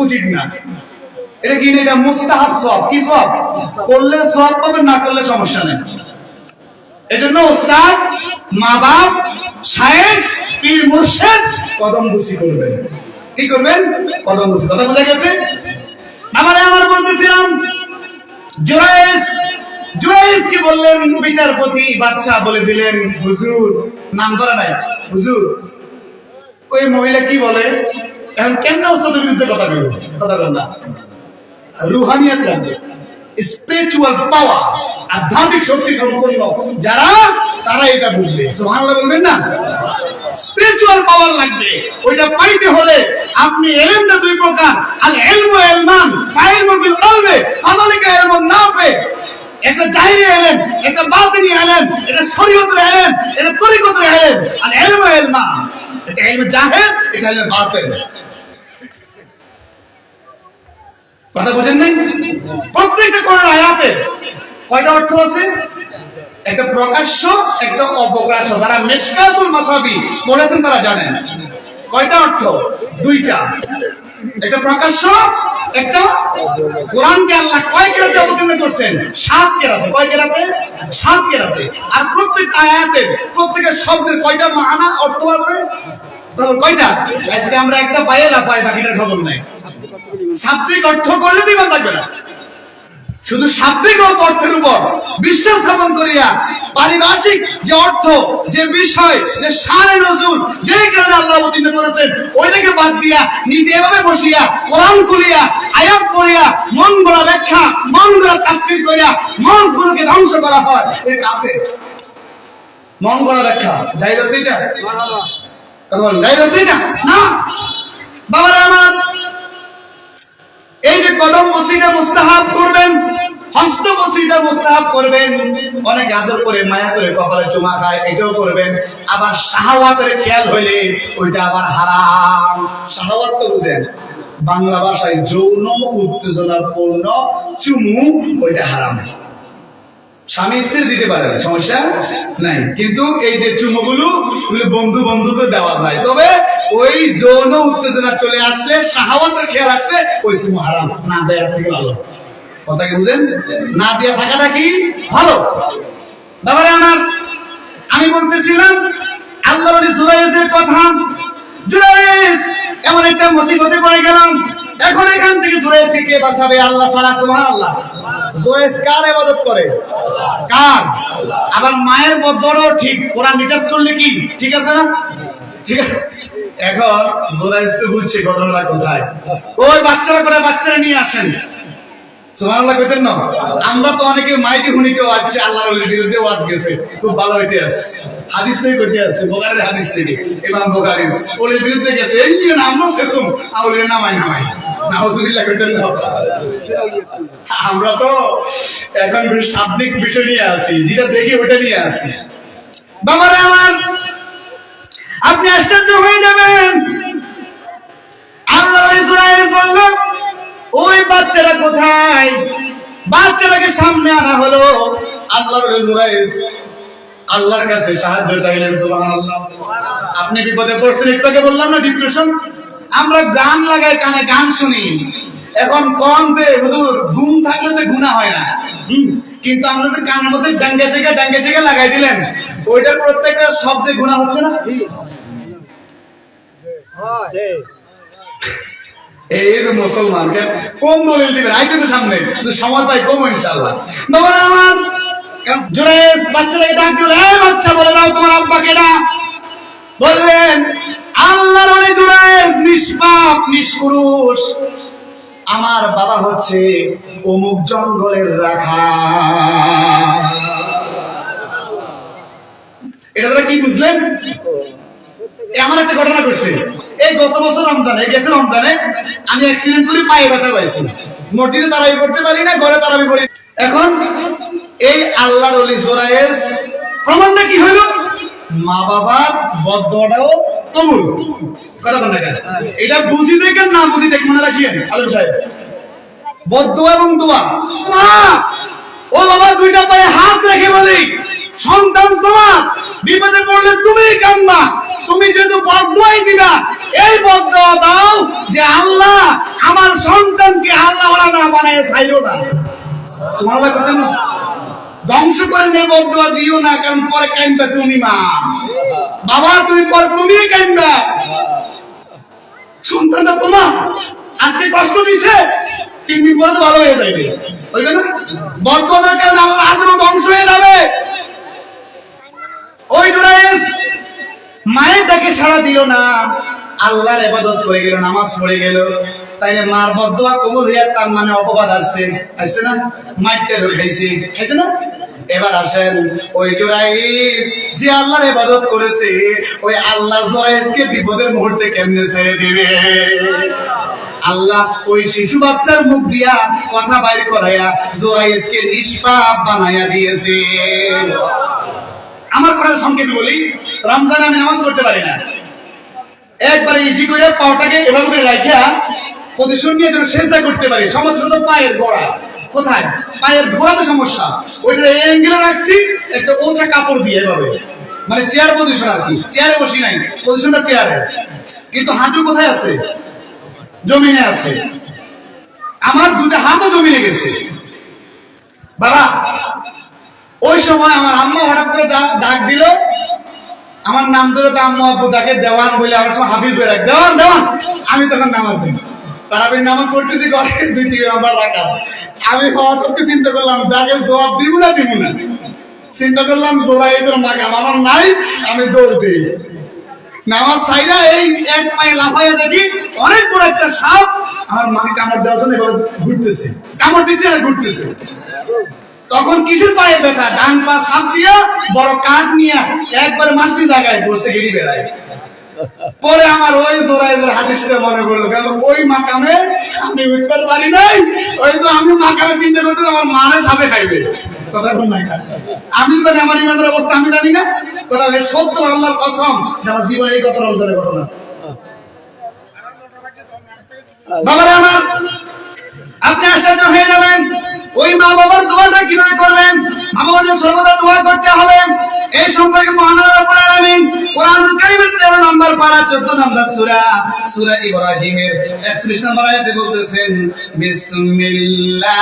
উচিত না। এটা কি? এটা মুস্তাহাব সওয়াব। কি সওয়াব? করলে সওয়াব পাবেন, না করলে সমস্যা নেই। এজন্য উস্তাদ, মা বাপ, শায়েখ, পীর মুর্শিদ কদম বুসি করবেন। কি করবেন? কদম বুসি। কথা বোঝা গেছে? আমার বলতেছিলাম, জুরাইজ কি বললেন? বিচারপতি বাদশা বলে দিলেন, হুজুর, নাম ধরে নাই, হুজুর ওই মহিলা কি বলে, এখন কেন উস্তাদের বিরুদ্ধে কথা বলবো? কথা বল না, রুহানিয়াত লাগবে, স্পিরিচুয়াল পাওয়ার, আধ্যাত্মিক শক্তি সম্পন্ন যারা, তারা এটা বুঝবে। সুবহানাল্লাহ বলবেন না? স্পিরিচুয়াল পাওয়ার লাগবে। ওইটা পাইতে হলে আপনি ইলমটা দুই প্রকার, আল ইলমু ইলমান, ফাইলমু ফিল কলবি, ফাযালিকা ইলমুন নাফি। একটা জাহিরি ইলম, একটা বাতিনি ইলম, এটা শরীয়তের ইলম, এটা তরিকতের ইলম। আল ইলমু ইলমান, এটা ইলম জাহির, এটা ইলম বাতিন। কথা বুঝেন নাই? প্রত্যেকটা কোরআন আয়াতে কয়টা অর্থ আছে? একটা প্রকাশ্য, একটা অপ্রকাশ্য। যারা মিশকাতুল মাসাবি পড়েছেন তারা জানেন কয়টা অর্থ? দুইটা, একটা প্রকাশ্য, একটা। কোরআনকে আল্লাহ কয় কেরাতে অবতীর্ণ করছেন? 7 কেরাতে। কয় কেরাতে? 7 কেরাতে। আর প্রত্যেক আয়াতের, প্রত্যেকের শব্দের কয়টা মানা অর্থ আছে? কয়টা? আজকে আমরা একটা পাইয়ে লাফাই, বাকিটার খবর নাই। শাব্দিক অর্থ করলে দিবেন থাকবে না, শুধু শাব্দিক অর্থের উপর বিশ্বাস স্থাপন করিয়া পারিভাষিক যে অর্থ, যে বিষয়, যে শানে নজুল, যে কারণে আল্লাহ অবতীর্ণ করেছেন, ওইটাকে বাদ দিয়া নিজে এভাবে বসিয়া কোরআন খুলিয়া আয়াত পড়িয়া মন গড়া ব্যাখ্যা, মন গড়া তাফসীর করিয়া মন গুলোকে ধ্বংস করা হয়, এটা কাফের। মন গড়া ব্যাখ্যা জায়েজ আছে? এটা কথা বলেন, জায়েজ আছে এটা? না। বাবারা আমার, এই যে কদম বসিটা মুস্তাহাব করবেন, হস্ত বসিটা মুস্তাহাব করবেন, অনেক আদর করে মায়া করে কপালে চুমা খায়, এটাও করবেন। আবার শাহাওয়াতের খেয়াল হইলে ওইটা আবার হারাম। শাহাওয়াত তো বুঝেন, বাংলা ভাষায় যৌন উত্তেজনাপূর্ণ চুমু, ওইটা হারাম। স্বামী স্ত্রী দিতে পারে, সমস্যা নাই, কিন্তু এই যে চুমুগুলো বন্ধু বন্ধুকে দেওয়া যায়। তবে ওই যৌন উত্তেজনা চলে আসলে, শাহাওয়াতের খেয়াল আসলে, ওই চুমু হারাম। না দেওয়ার থেকে ভালো। কথা কি বুঝেন? না দেওয়া থাকাটা কি ভালো। বাবারে আমার, আমি বলতেছিলাম আল্লাহর জুরাইজের কথা। জুরাইজ এমন একটা মুসিবতে পড়ে গেলাম, এখন এখান থেকে জুরাইজকে কে বাঁচাবে? আল্লাহ ছাড়া। সুবহানাল্লাহ। জুরাইজ কার ইবাদত করে? কার? আবার মায়ের বদরও ঠিক। কোরআন রিসার্চ করলে কি ঠিক আছে না? ঠিক আছে। এখন জুরাইজ তো বুঝছে ঘটনা কোথায়। ওই বাচ্চারা করে, বাচ্চারা নিয়ে আসেন। সুবহানাল্লাহ কইতেন না? আমরা তো অনেকে মাইকে হুনিকেও আছে, আল্লাহর ওলির বিরুদ্ধে ওয়াজ গেছে, খুব ভালো হইতে আছে, হাদিস থেকে কইতে আছে, বুখারীর হাদিস থেকে, ইমাম বুখারী ওলির বিরুদ্ধে গেছে। এই যে আমরা শেষম আউলির নামাই নাউজুবিল্লাহ কইতেন না? আমরা তো এখন শাব্দিক বিষয় নিয়ে আছি, যেটা দেখি ওটা নিয়ে আছি। বাবারে আমার, আপনি আশ্চর্য হয়ে যাবেন। আল্লাহর জুরাইজ বলল, ওই বাচ্চারা কোথায়? বাচ্চাটাকে সামনে আনা হলো। আল্লাহর জুরাইজ আল্লাহর কাছে সাহায্য চাইলেন। সুবহানাল্লাহ। আপনি বিপদে পড়ছেন, একটু আগে বললাম না, ডিপ্রেশন। আমরা গান লাগাই, কানে গান শুনি। এখন কোন যে হুজুর ঘুম থাকলে তো গুনাহ হয় না, কিন্তু আমাদের কানের মধ্যে ডাঙ্গে চেগে লাগাই দিলেন, ওইটার প্রত্যেকটা শব্দে গুনাহ হচ্ছে না? এই যে মুসলমানকে কোন দলিল দিবেন? আইতে তো সামনে, সময় পাই কম ইনশাআল্লাহ। বাবা আমার, জুরাইজ বাচ্চাটাকে ডাক দিল, এই বাচ্চা বলে দাও তোমার আব্বাকে না। বললেন, আল্লাহর ওলি জুরাইজ নিষ্পাপ নিষ্কুরুষ, আমার বাবা হচ্ছে অমুক জঙ্গলের রাখাল। এটা তারা কি বুঝলেন? এমন একটা ঘটনা ঘটছে, এই গত বছর রমজানে, গেছে রমজানে আমি অ্যাক্সিডেন্ট করে পায়ে ব্যথা পাইছি। মসজিদে তারাবি করতে পারি না, ঘরে তারাবি করি। এখন এই আল্লাহর ওলি জুরাইজ প্রমাণটা কি হইল? মা বাবার বদদোয়াটাও কবুল। কথা বলেন না, এটা বুঝি দেখেন না বুঝি দেখেন, মনে রাখিয়েন আলম সাহেব। বদদোয়া এবং দোয়া, মা ও বাবা দুইটা পায়ে হাত রেখে বলি, সন্তান তোমার বিপদে পড়লে তুমি কান্না, তুমি যেহেতু বদদোয়াই দিবা, এই বদদোয়া দাও যে আল্লাহ আমার সন্তানকে আল্লাহ ওয়ালা না বানায় ছাইরো না। সুবহানাল্লাহ বলেন না, ধ্বংস করে নেই বদদোয়া দিও না, কারণ পরে কাইন্দা তুমি মা বাবা, তুমি পরে তুমি কাইন্দা। সন্তানটা তোমার আজকে কষ্ট দিছে, 3 দিন পরে তো ভালো হয়ে যাবে, বুঝলে না? বদদোয়ার কারণে আল্লাহ আজও ধ্বংস হয়ে যাবে। ওই জুরাইজ মায়ের ডাকে সাড়া দিল না, আল্লাহর ইবাদত করে গেল, নামাজ পড়ে গেল, তাইলে মার বদদোয়া কবুল হইয়া তার মানে অপবাদ আসছে না, মাইতে খাইছে না। এবার আসেন ওই জুরাইজ যে আল্লাহর ইবাদত করেছে, ওই আল্লাহ জুরাইজকে বিপদের মুহূর্তে কেমনে ছেড়ে দিবে? আল্লাহ ওই শিশু বাচ্চার মুখ দিয়া কথা বাইর করাইয়া জুরাইজকে নিষ্পাপ বানাইয়া দিয়েছে। আমার কথা সংক্ষেপে বলি, রমজানে আমি নামাজ পড়তে পারি না, একবারে ইজি করে পাওটাকে এভাবে করে রাখিয়া পজিশন নিয়ে যেন সেজদা করতে পারি। সমস্যা তো পায়ের গোড়া, কোথায়? পায়ের গোড়াতে সমস্যা, ওইটা অ্যাঙ্গেলে রাখছি একটা ওচা কাপড় দিয়ে এভাবে, মানে চেয়ার পজিশন আর কি, চেয়ারে বসি নাই, পজিশনটা চেয়ারে, কিন্তু হাঁটু কোথায় আছে? জমিনে আছে। আমার দুটো হাতও জমিনে গেছে। বাবা ওই সময় আমার আম্মা হঠাৎ করে ডাক দিল, আমার নাম ধরে তো আম্মা আব্বু ডাকে দেওয়ান বলে, আমার সময় হাবিব বলে ডাক, দেওয়ান দেওয়ান। আমি তখন নামাজি, তারাবি নামাজ পড়তেছি, ঘরে 2-3 নাম্বার রাখা। আমি হওয়ার করতে চিন্তা করলাম ডাকে জবাব দিব না, চিন্তা করলাম জোরাইজের মাকাম আমার নাই, আমি দৌড় দিই। নামাজ ছাইরা এই এক পায়ে লাফাইয়া দেখি অনেক বড় একটা সাপ আমার মাকে কামড় দেওয়ার জন্য এবার ঘুরতেছে, কামড় দিচ্ছে আর ঘুরতেছে। তখন কিসের পায়ে ব্যথা? ডান পা সাপ দিয়া বড় কাঠ নিয়ে একবার মাসি জায়গায় বসে গেড়ি বেড়ায়। পরে আমার ওই জোরাইজের হাদিসটা মনে করলো, কারণ ওই মাকামে আমি উঠতে পারি নাই, ওই তো আমি মাকামে চিন্তা করতে আমার মারে সাপে খাইবে। কথা বল না, আমি জানি আমার ইমানের অবস্থা আমি জানি না। কথা সত্য আল্লাহর কসম, আমার জীবনে এই কথা রমজানের ঘটনা। বাবারা আমার, আপনি আশ্চর্য হয়ে যাবেন ওই মা বাবার দোয়াটা কিভাবে করবেন। আমাদের সর্বদা দোয়া করতে হবে। এই সম্পর্কে মহান আল্লাহ রাব্বুল আলামিন কোরআনুল কারীমের 13 নম্বর পারা 14 নম্বর সূরা ইব্রাহিমের 41 নম্বর আয়াতে বলতেছেন, বিসমিল্লাহির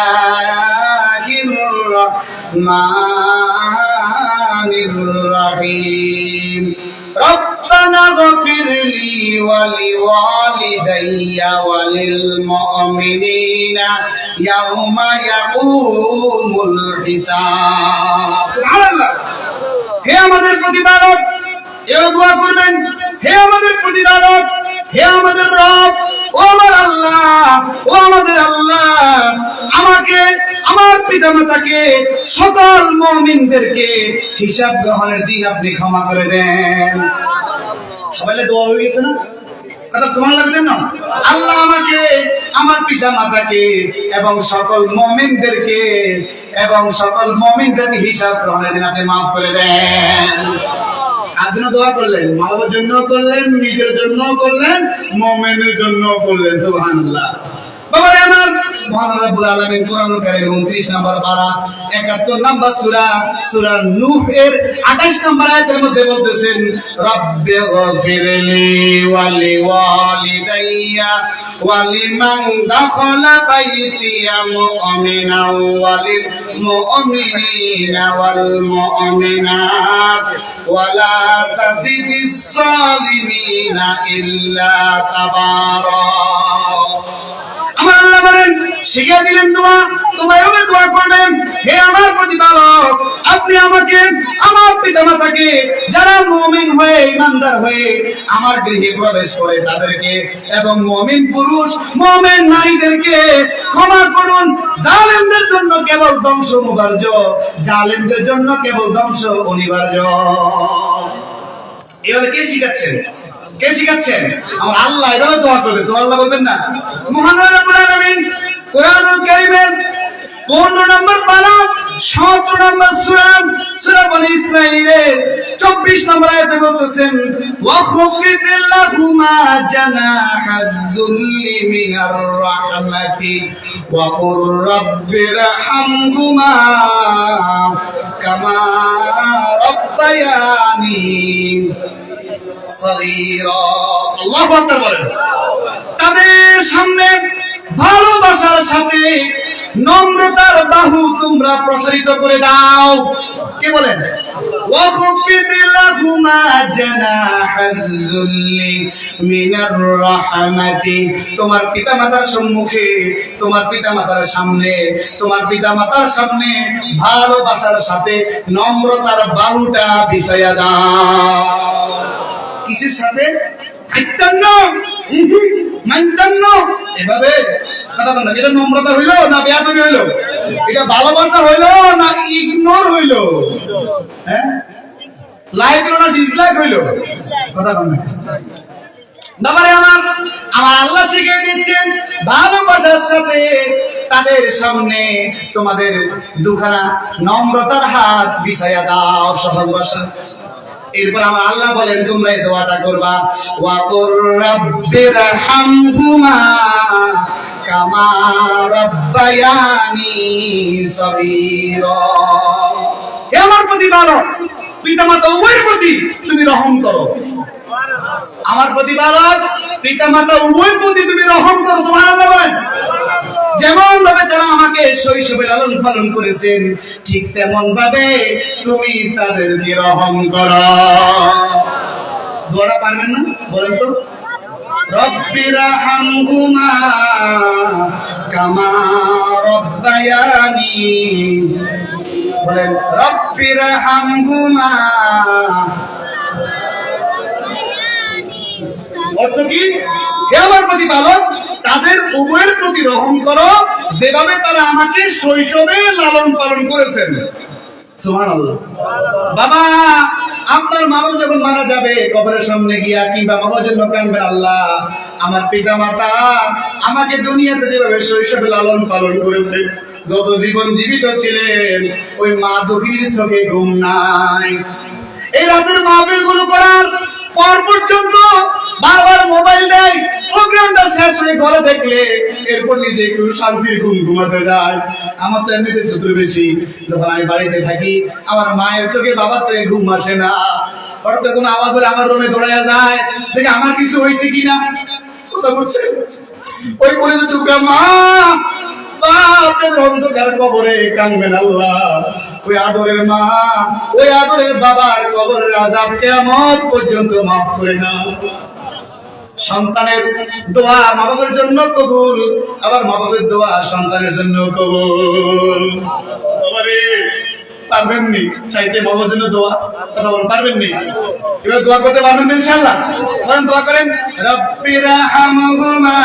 রহমানির রহিম, ربنا اغفر لي ولوالدي وللمؤمنين يوم يقوم الحساب। সুবহানাল্লাহ। হে আমাদের প্রতিপালক, এও দোয়া করবেন, হে আমাদের প্রতিপালক, হে আমাদের রব, ও আমার আল্লাহ, ও আমাদের আল্লাহ, আমাকে, আমার পিতামাতাকে, সকল মুমিনদেরকে হিসাব গ্রহণের দিন আপনি ক্ষমা করে দেন। সবাই দোয়া হয়ে গেছে না? কথা সুবহানাল্লাহ বলেন না? আল্লাহ আমাকে, আমার পিতামাতাকে এবং সকল মুমিনদেরকে হিসাব গ্রহণের দিন আপনি মাফ করে দেন। আজন্য দোয়া করলেন, মা বাবার জন্য করলেন, নিজের জন্য করলেন, মুমিনের জন্য করলেন। সুবহানাল্লাহ। বাবারে আমার, মহান রব্বুল আলামিন কোরআনুল কারীম 29 নম্বর পারা 71 নম্বর সূরা নূহ এর 28 নম্বর আয়াতের মধ্যে বলতেছেন, রব্বি গফিরলি ওয়া লিওয়ালিদাইয়া ওয়া লিমান দাখালা বাইতিয়া মুমিনান ওয়া লিল মুমিনিনা ওয়াল মুমিনাত ওয়া লা তাজিদিস সালিমিনা ইল্লা তাবারা। আমার আল্লাহ বলেন, শিখিয়ে দিলেন দোয়া, তোমরা এভাবে দোয়া করবেন, হে আমার প্রতিপালক, আপনি আমাকে, আমার পিতামাতাকে, যারা মুমিন হয়ে, ইমানদার হয়ে আমার গৃহে প্রবেশ করে তাদেরকে এবং মুমিন পুরুষ, মুমিন নারীদেরকে ক্ষমা করুন। জালেমদের জন্য কেবল ধ্বংস অনিবার্য, জালেমদের জন্য কেবল ধ্বংস অনিবার্য। এভাবে কে শিখাচ্ছেন? কে শিখাচ্ছেন? আমার আল্লাহ। এভাবে দোয়া করবে, সুবহানাল্লাহ বলবেন না? মহান রব্বুল আলামিন কোরআনুল কারীমের 15 নম্বর পারা 17 নম্বর সূরা সূরা বনী ইসরাঈলের 24 নম্বর আয়াতে বলতেছেন ওয়াখফিদ লাহুমা জানাহাদ যুল্লি মিনার রাহমাতি ওয়া কুর রাব্বিরহামহুমা কামা রাব্বায়ানি সগীরা। আল্লাহু আকবার বলেন। তাদের সামনে ভালোবাসার সাথে নম্রতার বাহু তোমরা প্রসারিত করে দাও। কি বলেন? ওয়াখফিদ লাহুমা জানাহাল যুল্লি মিনার রাহমাতি। তোমার পিতামাতার সম্মুখে, তোমার পিতামাতার সামনে, তোমার পিতামাতার সামনে ভালোবাসার সাথে নম্রতার বাহুটা বিছায়া দাও। কিসের সাথে? এভাবে এটা নম্রতা হইল না বেয়াদবি হইল? এটা ভালোবাসা হইল না ইগনোর হইল? হ্যাঁ, লাইক হইল না ডিসলাইক হইল? কথা বল না বাবারে আমার। আমার আল্লাহ শিখিয়ে দিচ্ছেন ভালোবাসার সাথে তাদের সামনে তোমাদের দুখানা নম্রতার হাত বিছায়া দাও। সহজ ভাষা। এরপর আমার আল্লাহ বলেন তোমরা এই দোয়াটা করবা ওয়া কুর রাব্বিরহামহুমা কামা রাব্বায়ানি সগীরা। হে আমার প্রতিপালক, পিতামাতা উভয়ের প্রতি তুমি রহম করো। আমার প্রতিপালক পিতামাতা উভয়ের প্রতি তুমি রহম করো। সুবহানাল্লাহ বলেন। যেমন ভাবে তারা আমাকে শৈশবে লালন পালন করেছেন ঠিক তেমন ভাবে তুমি তাদেরকে রহম করো। দোয়াটা পারবেন না? বলেন তো। রব্বিরহামহুমা কামা রাব্বায়ানি। বলেন রব্বিরহামহুমা। অর্থ কি? হে আমার প্রতিপালক, তাদের উভয়ের প্রতি রহম করো যেভাবে তারা আমাকে শৈশবে লালন পালন করেছেন। সুবহানাল্লাহ। বাবা, আপনার মা বাবা যখন মারা যাবে কবরের সামনে গিয়া কিংবা বাবার জন্য কাঁদবেন, আল্লাহ আমার পিতা মাতা আমাকে দুনিয়াতে যেভাবে শৈশবে লালন পালন করেছে, যত জীবন জীবিত ছিলেন ওই মা দুঃখীর চোখে ঘুম নাই। এই রাতের মাহফিল গুলো করার পর পর্যন্ত বারবার মোবাইল দেয়, প্রোগ্রামটা শেষ হয়ে ঘরে দেখলে এরপর নিজে একটু শান্তির ঘুম ঘুমাতে যায়। আমার তো এমনিতে শত্রু বেশি। যখন আমি বাড়িতে থাকি আমার মায়ের চোখে বাবার চোখে ঘুম আসে না। হঠাৎ কোনো আওয়াজ হলে আমার রুমে দৌড়াইয়া যায়, দেখে আমার কিছু হয়েছে কিনা। কথা বলছে ওই বলে যে টুকরা মা অন্ধকার কবরে কাঁদবেন, আল্লাহ ওই আদরের মা ওই আদরের বাবার কবরের আযাব কিয়ামত পর্যন্ত মাফ করে না। সন্তানের দোয়া মা বাবার জন্য কবুল, আবার মা বাবার দোয়া সন্তানের জন্য কবুল। বাবারে পারবেননি চাইতে মা বাবার জন্য দোয়া? কথা বলেন, পারবেননি? এবার দোয়া করতে পারবেন তো ইনশাআল্লাহ? বলেন, দোয়া করেন রব্বিরহামহুমা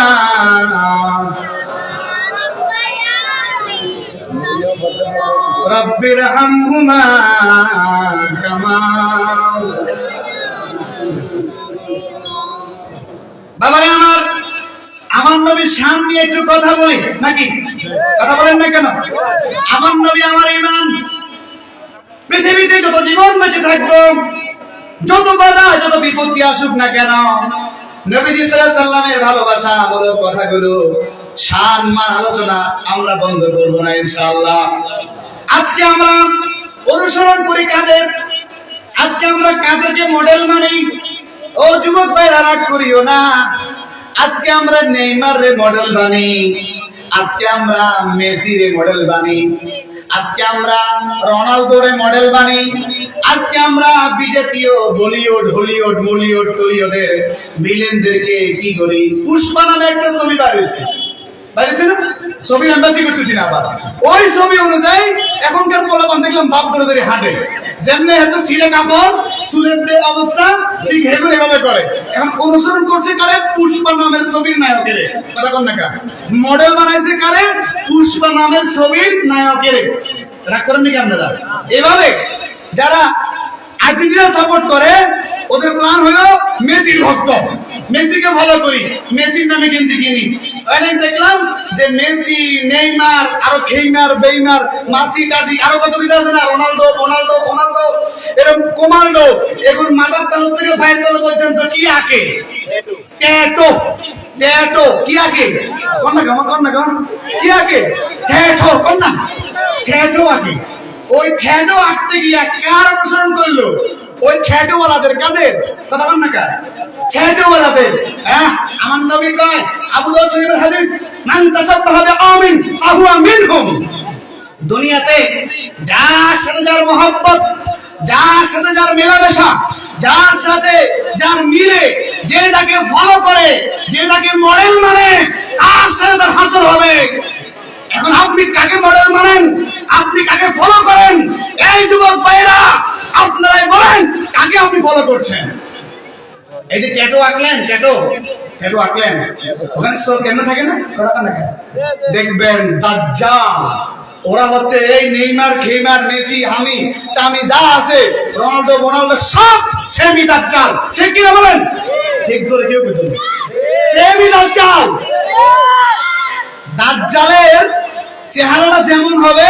রব্বিরহামহুমা কামা। বাবারে আমার, আমার নবীর শান নিয়ে একটু কথা বলি নাকি? কথা বলেন না কেন? আমার নবী আমার ঈমান। পৃথিবীতে যত জীবন বেঁচে থাকবো, যত বাধা যত বিপত্তি আসুক না কেন, নবীজি সাল্লাল্লাহু আলাইহি সাল্লামের ভালোবাসা বড় কথাগুলো শান মান আলোচনা আমরা বন্ধ করব না ইনশাআল্লাহ। আজকে আমরা অনুসরণ করি কাদের? আজকে আমরা কাদেরকে মডেল মানি? ও যুবক ভাইরা রাগ করিও না। আজকে আমরা নেইমার রে মডেল বানি, আজকে আমরা মেসি রে মডেল বানি, আজকে আমরা রোনালদো রে মডেল বানি, আজকে আমরা বিজেপিও বলিউড হলিউড মলিউড টলিউডের ভিলেনদেরকে কি করি? পুষ্পা নামে একটা ছবি বানিয়েছে, বানিয়েছে না? ছবি এমবাসি করতেছি না, আবার ওই ছবি অনুযায়ী এখনকার পোলাপান দেখলাম বাপ ধরে ধরে হাঁটে, যেমনি হয়তো ছিঁড়ে কাপড় চুলের যে অবস্থা ঠিক হেগুলো এভাবে করে। এখন অনুসরণ করছে কারে? পুষ্পা নামের ছবির নায়কের। কথা কন না কা? মডেল বানাইছে কারে? পুষ্পা নামের ছবির নায়কের। রাগ করেন নাকি আপনারা? এভাবে যারা আর্জেন্টিনা সাপোর্ট করে ওদের প্ল্যান হলো মেসির ভক্ত, মেসিকে ফলো করি, মেসির নামে গেঞ্জি কিনি। অনেক দেখলাম যে মেসি, নেইমার, আরো খেইমার, বেইমার, মাসি, কাজী, আরো কত কিছু আছে না, রোনালদো, রোনালদো, রোনালদো, এরকম কোমান্ডো, এগুলো মাথার তালু থেকে পায়ের তালু পর্যন্ত কি আঁকে? ট্যাটু, ট্যাটু কি আঁকে? কোন না কেমন কি আঁকে? ট্যাটু, কোন না ট্যাটু আঁকে। ওই ট্যাটু আঁকতে গিয়ে কার অনুসরণ করলো? ওই ট্যাটু ওয়ালাদের, কাদের কথা বল না, কার? ট্যাটু ওয়ালাদের। হ্যাঁ, আমার নবী কয়, আবু দাউদ শরীফের হাদিস, মান তাসাব্বাহা বিকওমিন ফাহুয়া মিনহুম। দুনিয়াতে যার সাথে যার মহব্বত, যার সাথে যার মেলামেশা, যার সাথে যার মিলে, যে তাকে ফলো করে, যে তাকে মডেল মানে, তার সাথে তার হাসর হবে। এখন আপনি কাকে মডেল মানেন? আপনি কাকে ফলো করেন? এই যুবক ভাইরা, আপনারাই বলেন কাকে আপনি ফলো করছেন? এই যে ট্যাটু আঁকলেন, ট্যাটু আঁকলেন, ওখানে সব কেন থাকে না? দেখবেন দাজ্জাল, ওরা হচ্ছে এই নেইমার, খেইমার, মেসি, হামি, টামি যা আছে, রোনালদো, রোনালদো সব সেমি দাজ্জাল। ঠিক কি না বলেন? ঠিক ধরে কেউ বলুন, সেমি দাজ্জাল। দাজ্জালের চেহারাটা যেমন হবে,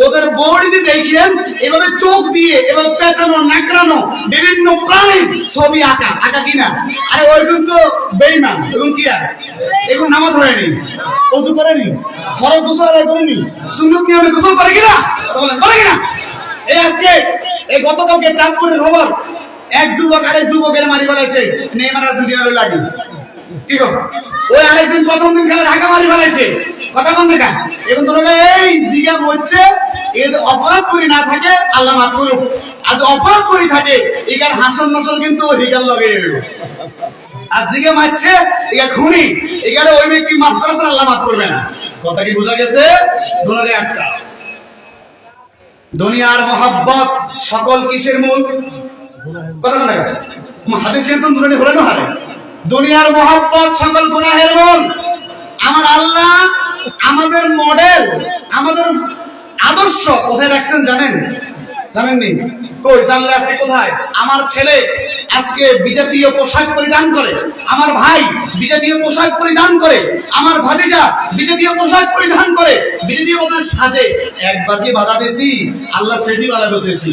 ওদের বডিতে দেখেন এভাবে চোখ দিয়ে এভাবে পেঁচানো, নাকড়ানো, বিভিন্ন প্রাণী ছবি আঁকা, আঁকা কিনা? আরে ওইগুলো তো বেঈমান, এবং কি আর এগুলো নামাজ পড়েনি, ওযু করেনি, ফরজ গোসল আদায় করেনি, সুন্নত নিয়মে গোসল করে কিনা? বলেন করে কিনা? এই আজকে এই গতকালকে চাঁদপুরের খবর, এক যুবক আরেক যুবকের মারি ফেলাইছে, নেইমার আর্জেন্টিনার লাগি। কি গো, ওই আরেকদিন প্রথম দিন খেলা ঢাকা মারি ফেলাইছে, কথা কম দেখা। এখন তো এই জিগা বলছে, এই অপরাধ করি না থাকে আল্লাহ মাফ করুক, আর অপরাধ করি থাকে এগার হাসন নসল কিন্তু হিগার লগে এলো। আর জিগা মারছে এগা খুনি, এগারে ওই ব্যক্তি মাফ করেছে, আল্লাহ মাফ করবে না। কথা কি বোঝা গেছে? দুনিয়ার একটা দুনিয়ার মহব্বত সকল কিসের মূল? কথা কম দেখা। হাদিস কিন্তু দুনিয়া হলে না হারে, দুনিয়ার মহব্বত সকল গুনাহের মূল। আমার আল্লাহ আমাদের মডেল, আমাদের আদর্শ কোথায় রাখছেন জানেন? জানেননি? কই জানলে আজকে কোথায়? আমার ছেলে আজকে বিজাতীয় পোশাক পরিধান করে, আমার ভাই বিজাতীয় পোশাক পরিধান করে, আমার ভাতিজা বিজাতীয় পোশাক পরিধান করে, বিজাতীয় মতো সাজে। একবার কি বাধা দিয়েছি? আল্লাহ সেজি বাধা বসেছি।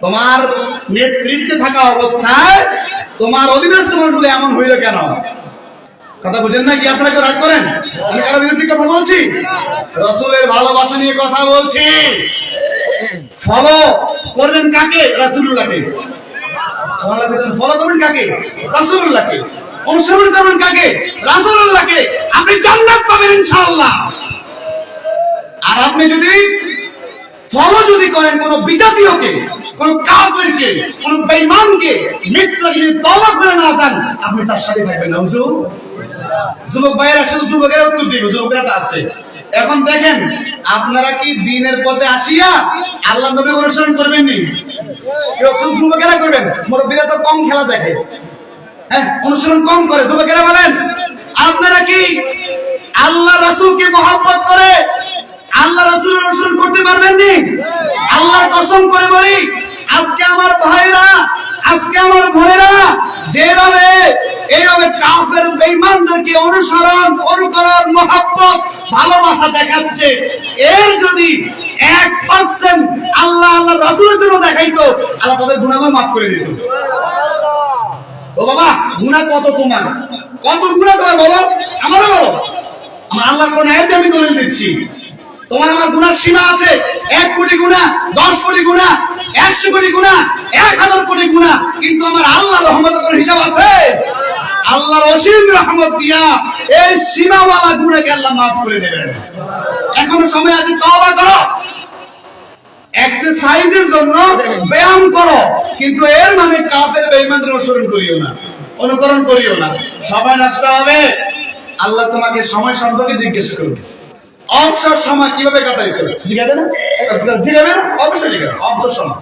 তোমার নেতৃত্বে থাকা অবস্থায় তোমার অধীনস্থ মানুষগুলো এমন হইল কেন? কথা বুঝেন না কি? আপনারা কেউ রাগ করেন? আমি কারো বিরুদ্ধে কথা বলছি? রাসূলের ভালোবাসা নিয়ে কথা বলছি। ফলো করবেন কাকে? রাসূলুল্লাহকে। ফলো করবেন কাকে? রাসূলুল্লাহকে। অনুসরণ করবেন কাকে? রাসূলুল্লাহকে। আপনি জান্নাত পাবেন ইনশাআল্লাহ। আর আপনি যদি ফলো করেন কোন বিজাতীয়কে, কোন কাফেরকে, কোন বেঈমানকে, মিথ্যাকে যদি তওবা করে না যান, আপনি তার সাথে থাকবেন না। হুজুর, যুবক ভাইয়েরা শুধু যুবকেরা উত্তর দিবে, যুবকেরা তো আছে। এখন দেখেন, আপনারা কি দ্বীনের পথে আসিয়া আল্লাহ নবী অনুসরণ করবেন নি? যুবকেরা করবেন, মুরব্বীরা তো কম খেলা দেখে, হ্যাঁ, অনুসরণ কম করে। যুবকেরা বলেন, আপনারা কি আল্লাহ রাসূলকে মহব্বত করে আল্লাহ রাসূলের অনুসরণ করতে পারবেন নি? আল্লাহর কসম করে বলি, আজকে আমার ভাইরা, আজকে আমার বোনেরা যেভাবে এইভাবে কাফের বেঈমানদেরকে অনুসরণ, অনুকরণ, মহব্বত, ভালোবাসা দেখাচ্ছে, এর যদি 1% আল্লাহ আল্লাহ রাসূলের জন্য দেখাইতো, আল্লাহ তাদের গুনাহগুলো মাফ করে দিত। ও বাবা, গুনাহ কত তোমার? কত গুনাহ তোমার বলো? আমারও বলো। আমার আল্লাহর কোন আয়াতে আমি বলে দিচ্ছি, তোমার আমার গুনার সীমা আছে। 1 কোটি গুনাহ, 10 কোটি গুনাহ, 100 কোটি গুনাহ, 1000 কোটি গুনাহ, কিন্তু আমার আল্লাহর রহমতের কোনো হিসাব আছে? আল্লাহর অসীম রহমত দিয়া এই সীমাওয়ালা গুনাহকে আল্লাহ মাফ করে দেবেন। এখনো সময় আছে, তওবা করো, এক্সারসাইজের জন্য ব্যায়াম করো, কিন্তু এর মানে কাফের বেঈমানদের অনুসরণ করিও না, অনুকরণ করিও না। সময় নষ্ট হবে। আল্লাহ তোমাকে সময় সম্পর্কে জিজ্ঞেস করবে, অবসর সময় কিভাবে কাটাইছো? জিজ্ঞাসা না? জিজ্ঞাসা না? অবশ্যই জিজ্ঞাসা। অবসর সময়,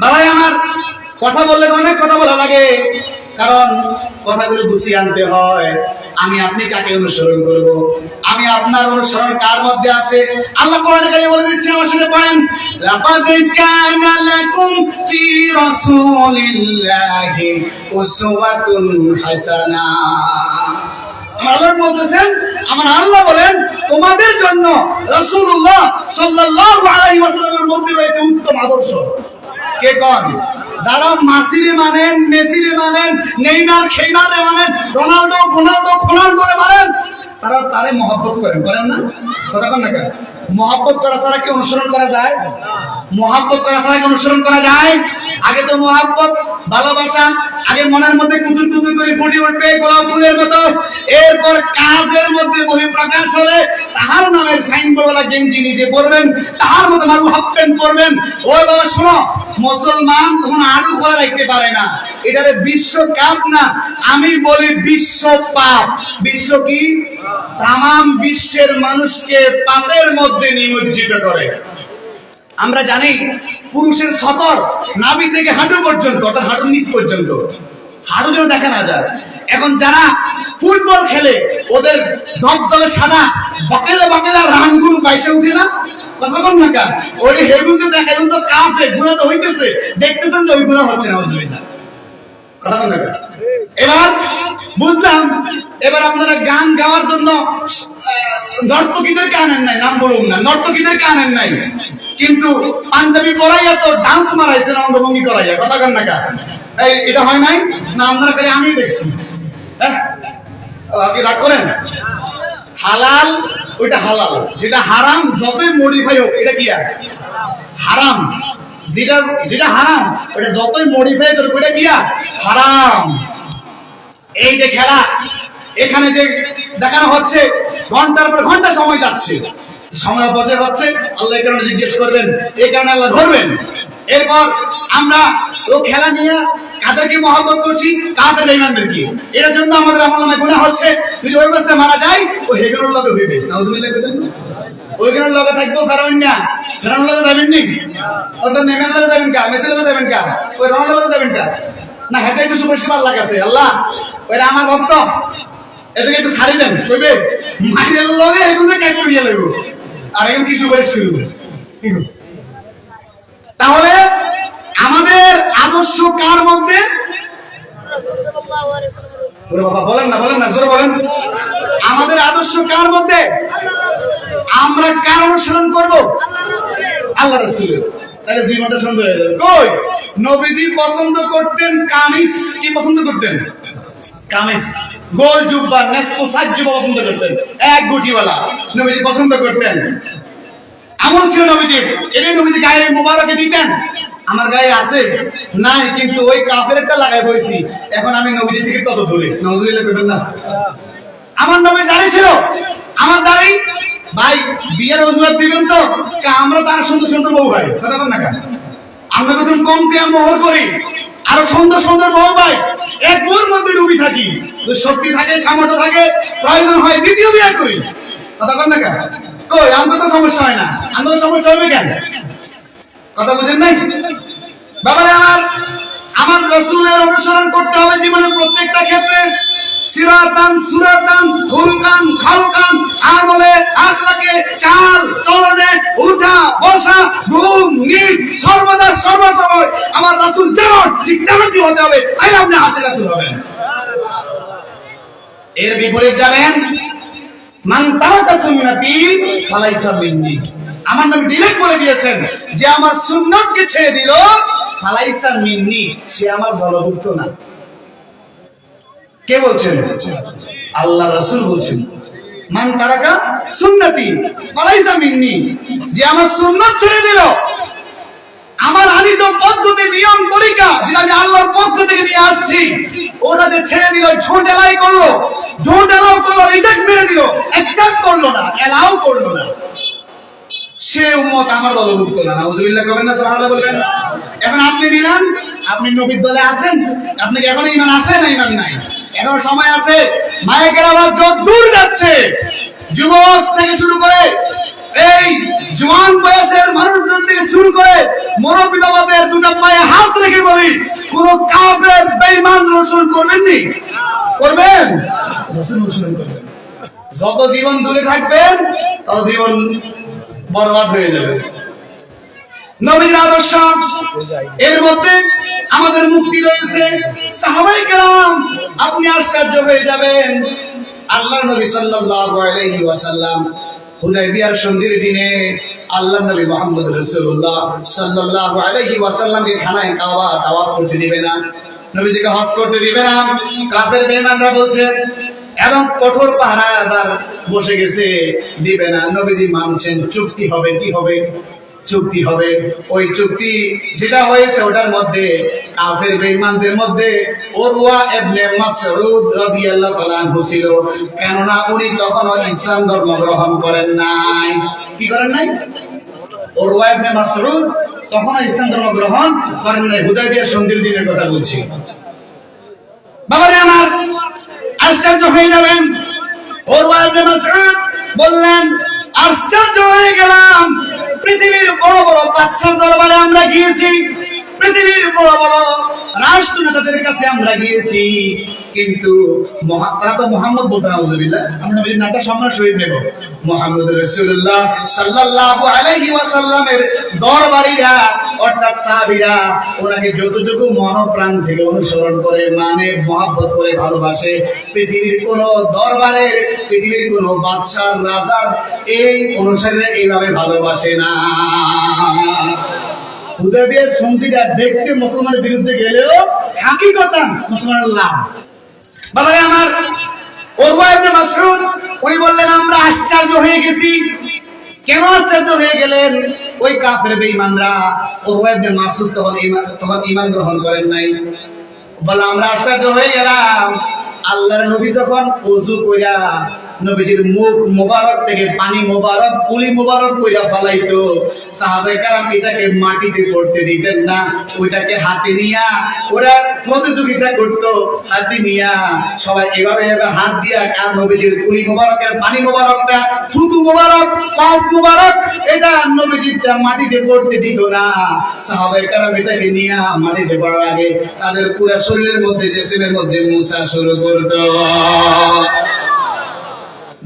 ভাই আমার কথা বললে অনেক কথা বলা লাগে, কারণ কথাগুলো গুছিয়ে আনতে হয়। আমি আপনি কাকে অনুসরণ করব? আমি আপনার অনুসরণ কার মধ্যে আছে? আল্লাহ কোরআনে কারিমে বলে দিচ্ছে, আমার সাথে পড়েন, লাকাদ কানা লাকুম ফি রাসূলিল্লাহি উসওয়াতুন হাসানাহ। আল্লাহ বলতেছেন, আমার আল্লাহ বলেন, তোমাদের জন্য রাসূলুল্লাহ সাল্লাল্লাহু আলাইহি ওয়াসাল্লামের মধ্যে রয়েছে উত্তম আদর্শ। কে কোন? যারা মাসিরে মানেন, মেসিরে মানেন, নেইমার খেইমারে মানেন, রোনাল্ডোরে মানেন, তারা তারে মহব্বত করেন না? কথা কন না কেন? মহব্বত করা ছাড়া কি অনুসরণ করা যায়? মহব্বত করা ছাড়া কি অনুসরণ করা যায়? আগে তো মহব্বত, ভালোবাসা, আগে মনের মধ্যে কুতুল কুতুল করে ফুটে উঠবে গোলাপ ফুলের মতো। এরপর কাজের মধ্যে বহিঃপ্রকাশ হবে, তাহার নামের সাইনবোর্ডওয়ালা গেঞ্জি নিজে পরবেন, তাহার মতো মারু হাফ প্যান্ট পরবেন। ওই বাবা শোনো, মুসলমান তখন আলু খোলা রাখতে পারে না। এটারে বিশ্বকাপ না, আমি বলি বিশ্ব পাপ। বিশ্ব কি? তামাম বিশ্বের মানুষকে পাপের মধ্যে নিমজ্জিত করে। আমরা জানি পুরুষের সতর নাভি থেকে হাঁটু পর্যন্ত, অর্থাৎ হাঁটুর নিচ পর্যন্ত, হাঁটু যেন দেখা না যায়। এখন যারা ফুটবল খেলে, ওদের ধবধবে সাদা বাকেলা বাকেলা রানগুলো বাইসে উঠে না? কথা বল না কেন? ওই হেগুতে দেখা, এখন তো কাফে গুণা তো হইতেছে, দেখতেছেন যে ওই গুণা হচ্ছে না। অসুবিধা, কথা বল না কেন? এবার বুঝলাম, এবার আপনারা গান গাওয়ার জন্য নর্তকীদেরকে আনেন নাই, নাম বলুন না, নর্তকীদেরকে আনেন নাই, কিন্তু পাঞ্জাবি পরাইয়া তো ডান্স মারাইছেন অঙ্গভঙ্গি করাইয়া। কথা কন না কেন? এটা হয় নাই না? আপনারা খালি আমি দেখছি। হ্যাঁ, আপনি রাগ করেন? হালাল ওইটা হালাল, যেটা হারাম যতই মডিফাই হোক, এটা কি আর হারাম? যেটা হারাম ওটা যতই মডিফাই করবে, ওটা কি আর হারাম। এই যে খেলা, এখানে যে দেখানো হচ্ছে, ঘন্টার পর ঘন্টা সময় যাচ্ছে, সময় অপচয় হচ্ছে। আল্লাহ এই কারণে জিজ্ঞেস করবেন, এই কারণে আল্লাহ ধরবেন। এরপর আমরা ও খেলা নিয়ে কাদেরকে মহব্বত করছি? কাদের বেঈমানদের কি? এর জন্য আমাদের আমলনামায় গুনাহ হচ্ছে। যদি ওই অবস্থায় মারা যায়, ও হেগের লগে হইবে, নাউজুবিল্লাহ। ওইখানের লগে থাকবো ফেরাউন না, ফেরাউন লগে যাবেন নি? অর্থাৎ নেমের লগে যাবেন কা, মেসের লগে যাবেন কা, ওই রওনার লগে যাবেন কা? না, হেতে একটু সুপারিশ আল্লাহ কাছে, আল্লাহ ওইটা আমার ভক্ত, এটাকে একটু ছাড়ি দেন, কইবে মাইরের লগে এগুলো কে করিয়া লাগবো, আর এখন কি সুপারিশ করব? তাহলে আমাদের আদর্শ কার মধ্যে? বাবা বলেন না, জোরে বলেন। আমাদের আদর্শ কার মধ্যে? আমরা কার অনুসরণ করব? আল্লাহ রাসূলের। তাহলে জীবনটা সুন্দর হয়ে যাবে। কই নবীজি পছন্দ করতেন কামিজ, কি পছন্দ করতেন? কামিজ, গোল জুব্বা, নেসপো সাজ্জুবা পছন্দ করতেন, এক গুটিওয়ালা নবীজি পছন্দ করতেন। আমল ছিল নবীজি, এই নবীজি গায়ে মুবারকে দিতেন। আমার গায়ে আছে নাই, কিন্তু ওই কাফেরটা লাগাই বইছি, এখন আমি নবীজি থেকে তত ধরি। নাউজুবিল্লাহ কইবেন না? আমার নবীর দাড়ি ছিল, আমার দাড়ি ভাই বিয়ের অজুহাত দিবেন তো, আমরা তার সুন্দর সুন্দর বউ ভাই, কথা বল না কেন? আমরা কখন কম দিয়ে মোহর করি, আরো সুন্দর সুন্দর বউ ভাই, এক বউর মধ্যে ডুবি থাকি, শক্তি থাকে, সামর্থ্য থাকে, প্রয়োজন হয় দ্বিতীয় বিয়ে করি। কথা বল না কেন? কই আমার তো সমস্যা হয় না, আমার সমস্যা হবে কেন? কথা বুঝেন নাই? বাবারে আমার রাসূলের অনুসরণ করতে হবে জীবনের প্রত্যেকটা ক্ষেত্রে। সিরাতান সুরাতান খুলকান খালকান, আমলে আখলাকে, চাল চলনে, উঠা বসা, ঘুম নিদ, সর্বদা সর্বসময় আমার রাসূল যেমন ঠিক তেমনই হতে হবে, তাই আপনি আশির রাসূল হবেন। এর বিপরীত যাবেন, মান তারাকা সুন্নতি ফালাইসা মিন্নি। আমার নবী ডিরেক্ট বলে দিয়েছেন, যে আমার সুন্নাতকে ছেড়ে দিল, ফালাইসা মিন্নি, সে আমার দলভুক্ত না। কে বলছেন? আল্লাহ রাসূল বলছেন, মান তারাকা সুন্নতি ফালাইসা মিন্নি, যে আমার সুন্নাত ছেড়ে দিল, আমার আনিত পদ্ধতি নিয়ম তরিকা যেটা আমি আল্লাহর পক্ষ থেকে নিয়ে আসছি, ওটাতে ছেড়ে দিল, ঝোট এলাই করলো, ঝোট এলাও করলো, রিজেক্ট মেরে দিল, অ্যাকসেপ্ট করলো না, এলাও করলো না, সে উম্মত আমার দলভুক্ত না। নাউজুবিল্লাহ কবেন না? সুবহানাল্লাহ বলবেন। এখন আপনি মিলান, আপনি নবীর দলে আছেন, আপনাকে এখন ঈমান আছে না ঈমান নাই? এখন সময় আছে। মায়ের আওয়াজ যত দূর যাচ্ছে, যুবক থেকে শুরু করে এই জওয়ান বয়সের মানুষদের থেকে শুরু করে মুরব্বী বাবাদের দুটো পায়ে হাত রেখে বলি, কোন কাফের বেঈমান অনুসরণ করবেন নি। করবেন? রাসূল অনুসরণ করবেন। যত জীবন দূরে থাকবেন তত জীবন বরবাদ হয়ে যাবে। নবীর আদর্শ, এর মধ্যে আমাদের মুক্তি রয়েছে। সাহাবায়ে কেরাম, আপনি আশ্চর্য হয়ে যাবেন। আল্লাহর নবী সাল্লাল্লাহু আলাইহি ওয়াসাল্লাম হুদায়বিয়ার সন্ধির দিনে আল্লাহর নবী মুহাম্মদ রাসূলুল্লাহ সাল্লাল্লাহু আলাইহি ওয়াসাল্লামকে খানায় কাবা তাওয়াফ করতে দিবে না, নবীজিকে হজ করতে দিবে না। কাফের বেঈমানরা বলছে এবং কঠোর পাহারাদার বসে গেছে, দিবে না। নবীজি মানছেন, চুক্তি হবে। কি হবে? চুক্তি হবে। ওই চুক্তি যেটা হয়েছে ওটার মধ্যে কাফের বেঈমানদের মধ্যে উরওয়া ইবনে মাসউদ রাদিয়াল্লাহু তাআলা আনহু ছিল। কেননা উনি তখনও ইসলাম ধর্ম গ্রহণ করেন নাই। কি করেন নাই? উরওয়া ইবনে মাসউদ তখনও ইসলাম ধর্ম গ্রহণ করেন নাই। হুদায়বিয়া সন্ধির দিনের কথা বলছি। বাবারে আমার, আশ্চর্য হয়ে যাবেন। উরওয়া ইবনে মাসউদ বললেন, আশ্চর্য হয়ে গেলাম, পৃথিবীর বড় বড় বাদশার দরবারে আমরা গিয়েছি, পৃথিবীর বড় বড় রাষ্ট্র নেতাদের কাছে আমরা গিয়েছি, কিন্তু তারা তো মুহাম্মদ বলতে নাউজুবিল্লাহ, আমরা নবীর নামটা সম্মান সহিত নেব। মুহাম্মদ রাসূলুল্লাহ সাল্লাল্লাহু আলাইহি ওয়াসাল্লামের দরবারীরা অর্থাৎ সাহাবীরা ওনাকে যতটুকু মনপ্রাণ থেকে অনুসরণ করে, মানে মহব্বত করে ভালোবাসে, পৃথিবীর কোন দরবারের, পৃথিবীর কোন বাদশার, রাজার এই অনুসারীরা এইভাবে ভালোবাসে না। হুদায়বিয়ার সন্ধিটা দেখতে মুসলমানের বিরুদ্ধে গেলেও হাকিকতান মুসলমানের লাভ। বাবারে আমার, উরওয়া ইবনে মাসউদ উনি বললেন, আমরা আশ্চর্য হয়ে গেছি। কেন আশ্চর্য হয়ে গেলেন? ওই কাফের বেঈমানরা উরওয়া ইবনে মাসউদ তখন ঈমান গ্রহণ করেন নাই। বলে আমরা আশ্চর্য হয়ে গেলাম, আল্লাহর নবী যখন ওযু কইরা নবীজির মুখ মোবারক থেকে পানি মোবারক, কুলি মোবারক কইরা ফলাইতো, সাহাবায়ে কেরাম এটাকে মাটিতে পড়তে দিতেন না, ওইটাকে হাতে নিয়া ওরা প্রতিযোগিতা করতো। হাতে নিয়া সবাই এভাবে হাত দিয়া আর নবীজির কুলি মোবারকের পানি মোবারকটা, থুতু মোবারক, কফ মোবারক, এটা নবীজিরটা মাটিতে পড়তে দিত না। সাহাবায়ে কেরাম এটাকে নিয়া মাটিতে পড়ার আগে তাদের পুরো শরীরের মধ্যে জিসমের মধ্যে মুছা শুরু করতো।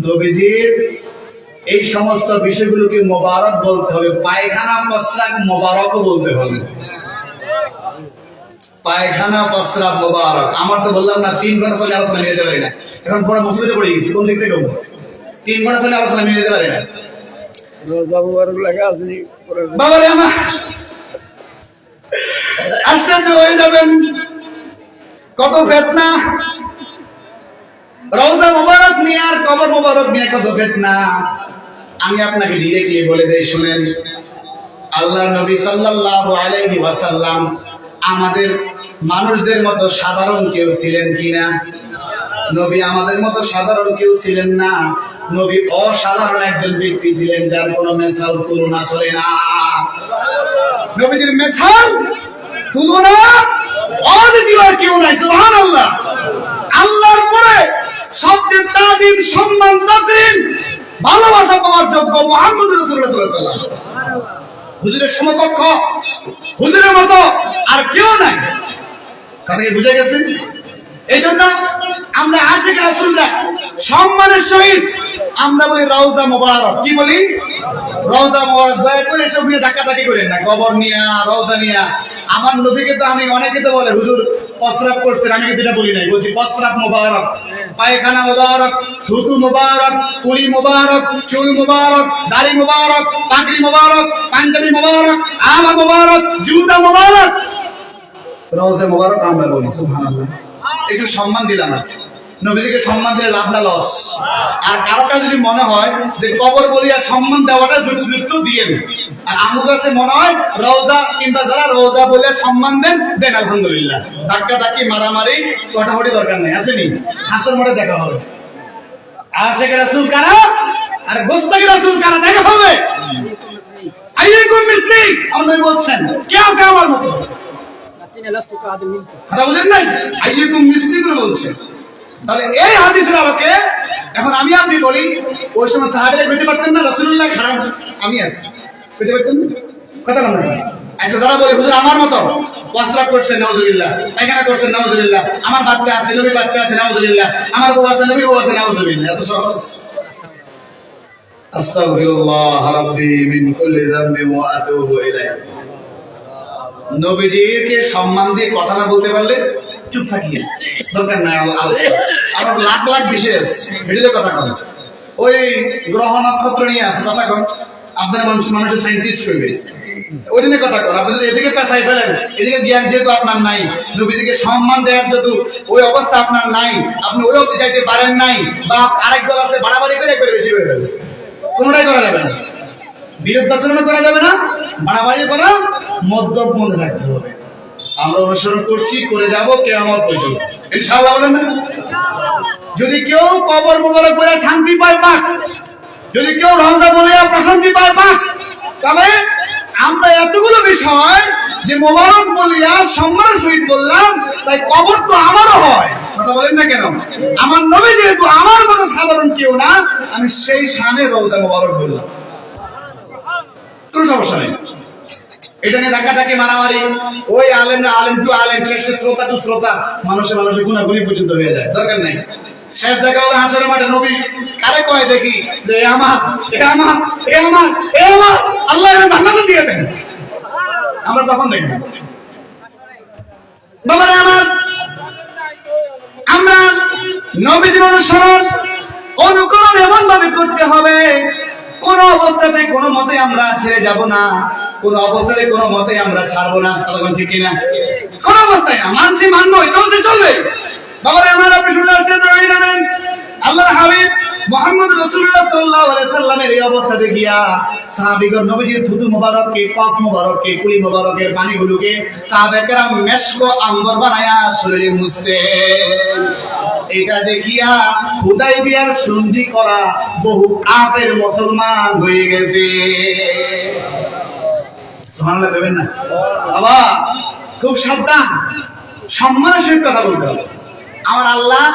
নবীজির এই সমস্ত বিষয়গুলোকে মোবারক বলতে হবে, পায়খানা প্রস্রাব মোবারক বলতে হবে। পায়খানা প্রস্রাব মোবারক। আমার তো বললাম না 3 ঘন্টা চলে আলোচনা নিয়ে যেতে পারি না, এখন পরে মুসিবতে পড়ে গেছি। কোন দিক থেকে 3 ঘন্টা চলে আলোচনা নিয়ে যেতে পারি না। রোজা মোবারক লাগা আছে বাবারে আমার, আশ্চর্য হয়ে যাবেন, কত ফিতনা। রওজা মোবারক নিয়ে আর কবর মোবারক নিয়ে কত ফিতনা। আমি আপনাকে ডিরেক্টলি বলে দেই, শুনেন। আল্লাহর নবী সাল্লাল্লাহু আলাইহি ওয়াসাল্লাম আমাদের মানুষদের মতো সাধারণ কেউ ছিলেন কিনা? নবী আমাদের মতো সাধারণ কেউ ছিলেন না। নবী অসাধারণ একজন ব্যক্তি ছিলেন, যার কোনো মেসাল তুলনা চলে না। নবীজির মেসাল তুলনা অদ্বিতীয় কেউ নাই। সুবহানাল্লাহ। আল্লাহর পরে সবচেয়ে তাজিম, সম্মান, তাকরীম, ভালোবাসা পাওয়ার যোগ্য মুহাম্মদ রাসূলুল্লাহ সাল্লাল্লাহু আলাইহি ওয়াসাল্লাম। হুজুরের সমকক্ষ, হুজুরের মতো আর কেউ নাই। কথা কি বুঝে গেছে? এই জন্য আমরা আশিক রাসূলরা সম্মানের সহিত আমরা বলি রওজা মোবারক। কি বলি? রওজা মোবারক। দয়া করে এসব নিয়ে ধাক্কাধাক্কি করেন না, কবর নিয়া, রওজা নিয়া। আমার নবীকে তো আমি, অনেকে তো বলে হুজুর প্রস্রাব করছেন, আমি কিন্তু এটা বলি নাই, বলছি প্রস্রাব মোবারক, পায়খানা মোবারক, থুতু মোবারক, কুলি মোবারক, চুল মোবারক, দাড়ি মোবারক, পাগড়ি মোবারক, পাঞ্জাবি মোবারক, আলা মোবারক, জুতা মোবারক, রওজা মোবারক আমরা বলি। সুবহানাল্লাহ। একটু সম্মান দিলাম না, নবীজিকে সম্মান দিলে লাভ না লস। আর কারো কাছে যদি মনে হয় যে কবর বলিয়া সম্মান দেওয়াটা যুক্ত দিয়েন, আর আমার কাছে মনে হয় রওজা কিংবা যারা রওজা বলে সম্মান দেন, দেন আলহামদুলিল্লাহ। ধাক্কাধাক্কি, মারামারি, কটাকটি দরকার নেই। আসেনি হাসর মাঠে দেখা হবে। আশিক রাসূল কারা আর গোস্তাকি রাসূল কারা দেখা হবে। আইয়াকুম মিসলি, আমাদের বলছেন কে আছে আমার মতো? কথা বুঝেন নাই? আইয়াকুম মিসলি করে বলছেন। তাহলে এই হাদিসের আলোকে এখন আমি আপনি বলি, ওই সময় সাহাবীরা পেতে পারতেন না রাসূলুল্লাহ খারাপ, আমি আছি, পেতে পারতেন? কথা বলেন। আচ্ছা যারা বলে হুজুর আমার মতো প্রস্রাব করছেন নাউজুবিল্লাহ, পায়খানা করছেন নাউজুবিল্লাহ, আমার বাচ্চা আছে নবীর বাচ্চা আছে নাউজুবিল্লাহ, আমার বউ আছে নবীর বউ আছে নাউজুবিল্লাহ, এত সহজ? আস্তাগফিরুল্লাহ রাব্বি মিন কুল্লি যামবিন ওয়া আতুবু ইলাইহি। নবীজিকে সম্মান দিয়ে কথা না বলতে পারলে চুপ থাকিয়ে দরকার নাই আলোচনা। আমার লাখ লাখ বিশেষ ভিডিওতে কথা কন, ওই গ্রহ নক্ষত্র নিয়ে আছে কথা কন, আপনার মানুষের সায়েন্টিস্ট করবে ওই নিয়ে কথা কন। আপনি যদি এদিকে পেশাই ফেলেন, এদিকে জ্ঞান যেহেতু আপনার নাই, নবীজিকে সম্মান দেওয়ার যেহেতু ওই অবস্থা আপনার নাই, আপনি ওই অবধি যাইতে পারেন নাই, বা আরেক দল আছে বাড়াবাড়ি করে একবারে বেশি করে ফেলছে, কোনোটাই করা যাবে না, বিরুদ্ধাচরণ করা যাবে না, বাড়াবাড়ি করা মধ্যম মনে রাখতে হবে। আমরা অনুসরণ করছি, করে যাব কিয়ামত পর্যন্ত ইনশাআল্লাহ, বলেন না? যদি কেউ কবর মোবারক বলে শান্তি পায় পাক, যদি কেউ রওজা বলে প্রশান্তি পায় পাক, তবে আমরা এতগুলো বিষয় যে মোবারক বলিয়া সম্মানের সহিত বললাম, তাই কবর তো আমারও হয়, কথা বলেন না কেন? আমার নবী যেহেতু আমার মতো সাধারণ কেউ না, আমি সেই শানে রওজা মোবারক বললাম, কোনো সমস্যা নেই। এটা নিয়ে ধাক্কাধাক্কি মারামারি, ওই আলেমরা আলেম টু আলেম, শেষে শ্রোতা টু শ্রোতা, মানুষে গুণাগুণি পর্যন্ত হয়ে যায়, দরকার নেই। শেষ দেখা হবে হাসরের মাঠে নবী কারে কয় দেখি যে আমার আল্লাহ জান্নাতে দিয়ে দেন, আমরা তখন দেখব। বাবারে আমার, আমরা নবীজির অনুকরণ এমন ভাবে করতে হবে, কোন অবস্থাতে কোন মতে আমরা ছেড়ে যাব না, কোন অবস্থাতে কোন মতে আমরা ছাড়বো না, তখন ঠিক কিনা? কোন অবস্থায় না, মানছি মানবো, চলছে চলবে। বাবারে আমার, আপনি শুনে আসছেন জানেন আল্লাহর হাবিব মুহাম্মদ রাসূলুল্লাহ সাল্লাল্লাহু আলাইহি সাল্লামের এই অবস্থা দেখিয়া সাহাবীগণ নবীজির থুতু মোবারককে, কফ মোবারককে, কুলি মোবারকের পানিগুলোকে সাহাবায়ে কেরাম মেশক আম্বর বানায়া শরীরে মুছতেন। এটা দেখিয়া হুদাইবিয়ার সন্ধি করা বহু কাফের মুসলমান হয়ে গেছে। সুবহানাল্লাহ বলবেন না বাবা? খুব সাবধান, সম্মানের সহিত কথা বলতে হবে। আমার আল্লাহ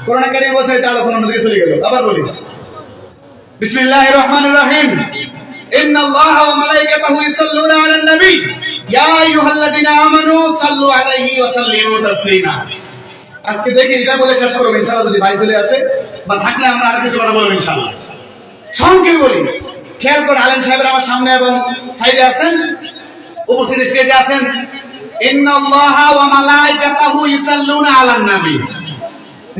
কোরআনে কারীমে বলছে, এটা আলোচনার মধ্যে চলে গেল, আবার বলি বিসমিল্লাহির রহমানির রহিম, ইন্নাল্লাহা ওয়া মালাইকাতাহু ইউসাল্লুনা আলান নবী ইয়া আইয়ুহাল্লাযীনা আমানু সাল্লু আলাইহি ওয়া সাল্লিমু তাসলিমা। আজকে দেখি এটা বলে শেষ করব ইনশাআল্লাহ, যদি ভাই চলে আসে বা থাকলে আমরা আর কিছু কথা বলবো ইনশাআল্লাহ। সংক্ষেপে বলি, খেয়াল করে আলেম সাহেবরা আমার সামনে এবং সাইডে আছেন, উপস্থিত স্টেজে আছেন। ইন্নাল্লাহা ওয়া মালাইকাতাহু ইউসাল্লুনা আলান নবী,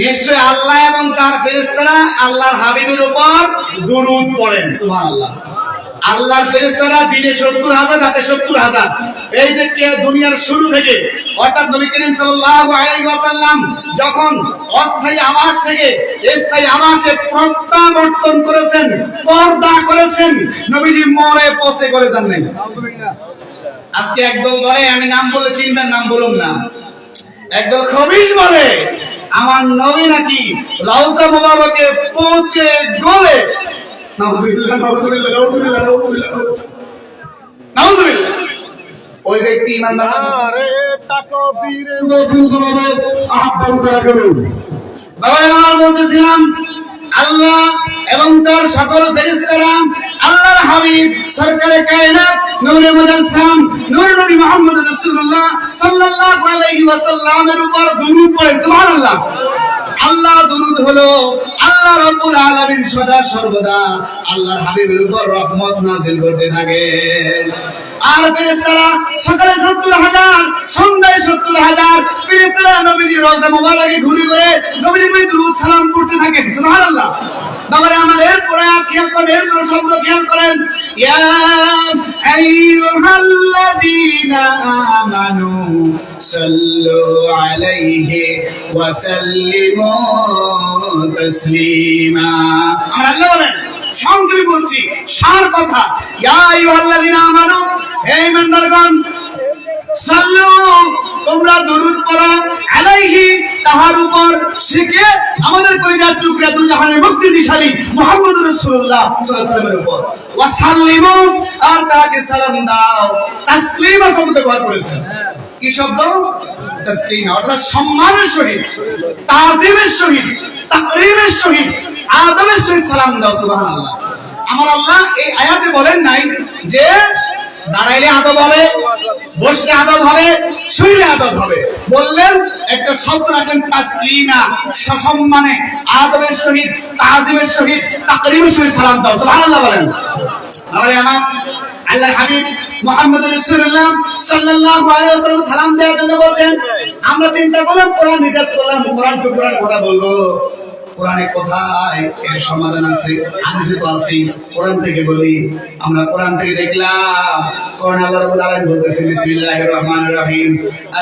নিশ্চয় আল্লাহ এবং তার ফেরেশতারা আল্লাহর হাবিবের উপর দুরূদ পড়েন। সুবহানাল্লাহ। আল্লাহর ফেরেশতারা দিনে ৭০,০০০, রাতে ৭০,০০০। এই যে দুনিয়ার শুরু থেকে, অর্থাৎ নবী করিম সাল্লাল্লাহু আলাইহি ওয়াসাল্লাম যখন অস্থায়ী আবাস থেকে স্থায়ী আবাসে প্রত্যাবর্তন করেছেন, পর্দা করেছেন, নবীজি মরে পচে করে যান নাই। আজকে একদল বলে, আমি নাম বলে চিনবেন, নাম বলুন না, একদল খবিশ বলে আমার নবী নাকি রওজা মোবারকে পৌঁছে গলে, নাউজুবিল্লাহ নাউজুবিল্লাহ নাউজুবিল্লাহ নাউজুবিল্লাহ, ওই ব্যক্তি ইমানদার আরে তাকবীরে নতুন করে আহ্বান করা গেল। বাবা আমার বলতেছিলাম, আল্লাহ এবং তার সকল ফেরেশতারা আল্লাহর হাবিব সরকারে কায়নাত নূরে মুজাসসাম নূর নবী মুহাম্মদ রাসূলুল্লাহ সাল্লাল্লাহু আলাইহি ওয়াসাল্লামের উপর দুরূদ পড়ে। সুবহানাল্লাহ। আল্লাহ দুরূদ হলো আল্লাহ রাব্বুল আলামিন সদা সর্বদা আল্লাহর হাবিবের উপর রহমত নাযিল করতে থাকেন। আর ফেরেশতারা সকালে ৭০,০০০, সন্ধ্যায় ৭০,০০০ ফেরেশতারা নবীজির রওজা মুবারকে ঘুরে ঘুরে নবীজির প্রতি দুরূদ সালাম করতে থাকেন। সুবহানাল্লাহ। বাবারে আমার, এরপরে খেয়াল করেন, এরপরে শব্দ খেয়াল করেন, ইয়া আইয়ুহাল্লাযীনা আমানু সাল্লু আলাইহি ওয়া সাল্লিমু তাসলিমা। আমার আল্লাহ বলেন, সংক্ষেপে বলছি, সার কথা, ইয়া আইয়ুহাল্লাযীনা আমানু, হে ইমানদারগণ, সাল্লু, তোমরা দরুদ পড়ো, আলাইহি, তাহার উপর, শিখে আমাদের কলিজার টুকরা দুই জাহানের মুক্তি দিশালী মুহাম্মদ রাসূলুল্লাহ সাল্লাল্লাহু আলাইহি ওয়াসাল্লামের উপর, ওয়া সাল্লিমু, আর তাকে সালাম দাও। তাসলিমা শব্দ ব্যবহার করেছেন। কি শব্দ? তাসলিমা, অর্থাৎ সম্মানের সহিত, তাজিমের সহিত, তাকরীমের সহিত, আদবের সহিত সালাম দাও। সুবহানাল্লাহ। আমার আল্লাহ এই আয়াতে বলেন নাই যে দাঁড়াইলে আদব হবে, বসলে আদব হবে, শুইলে আদব হবে। বললেন একটা শব্দ রাখেন তাসলিমা, সসম্মানে আদবের সহিত, তাজিমের সহিত, তাকরীমের সহিত সালাম দাও। সুবহানাল্লাহ বলেন। আমার আল্লাহর হাবিব মুহাম্মদ রাসূলুল্লাহ সাল্লাল্লাহু আলাইহি ওয়াসাল্লাম সালাম দেওয়ার জন্য বলেন। আমরা চিন্তা করলাম কোরআন নিজাজ করলাম, কোরআন টু কোরআন কথা বলবো। কোরআনে কোথায় এর সমাধান আছে? হাদিসে তো আছে। কোরআন থেকে বলি, আমরা কোরআন থেকে দেখলাম কোরআন আল্লাহ রাব্বুল আলামিন বলতেছেন বিসমিল্লাহির রহমানির রহিম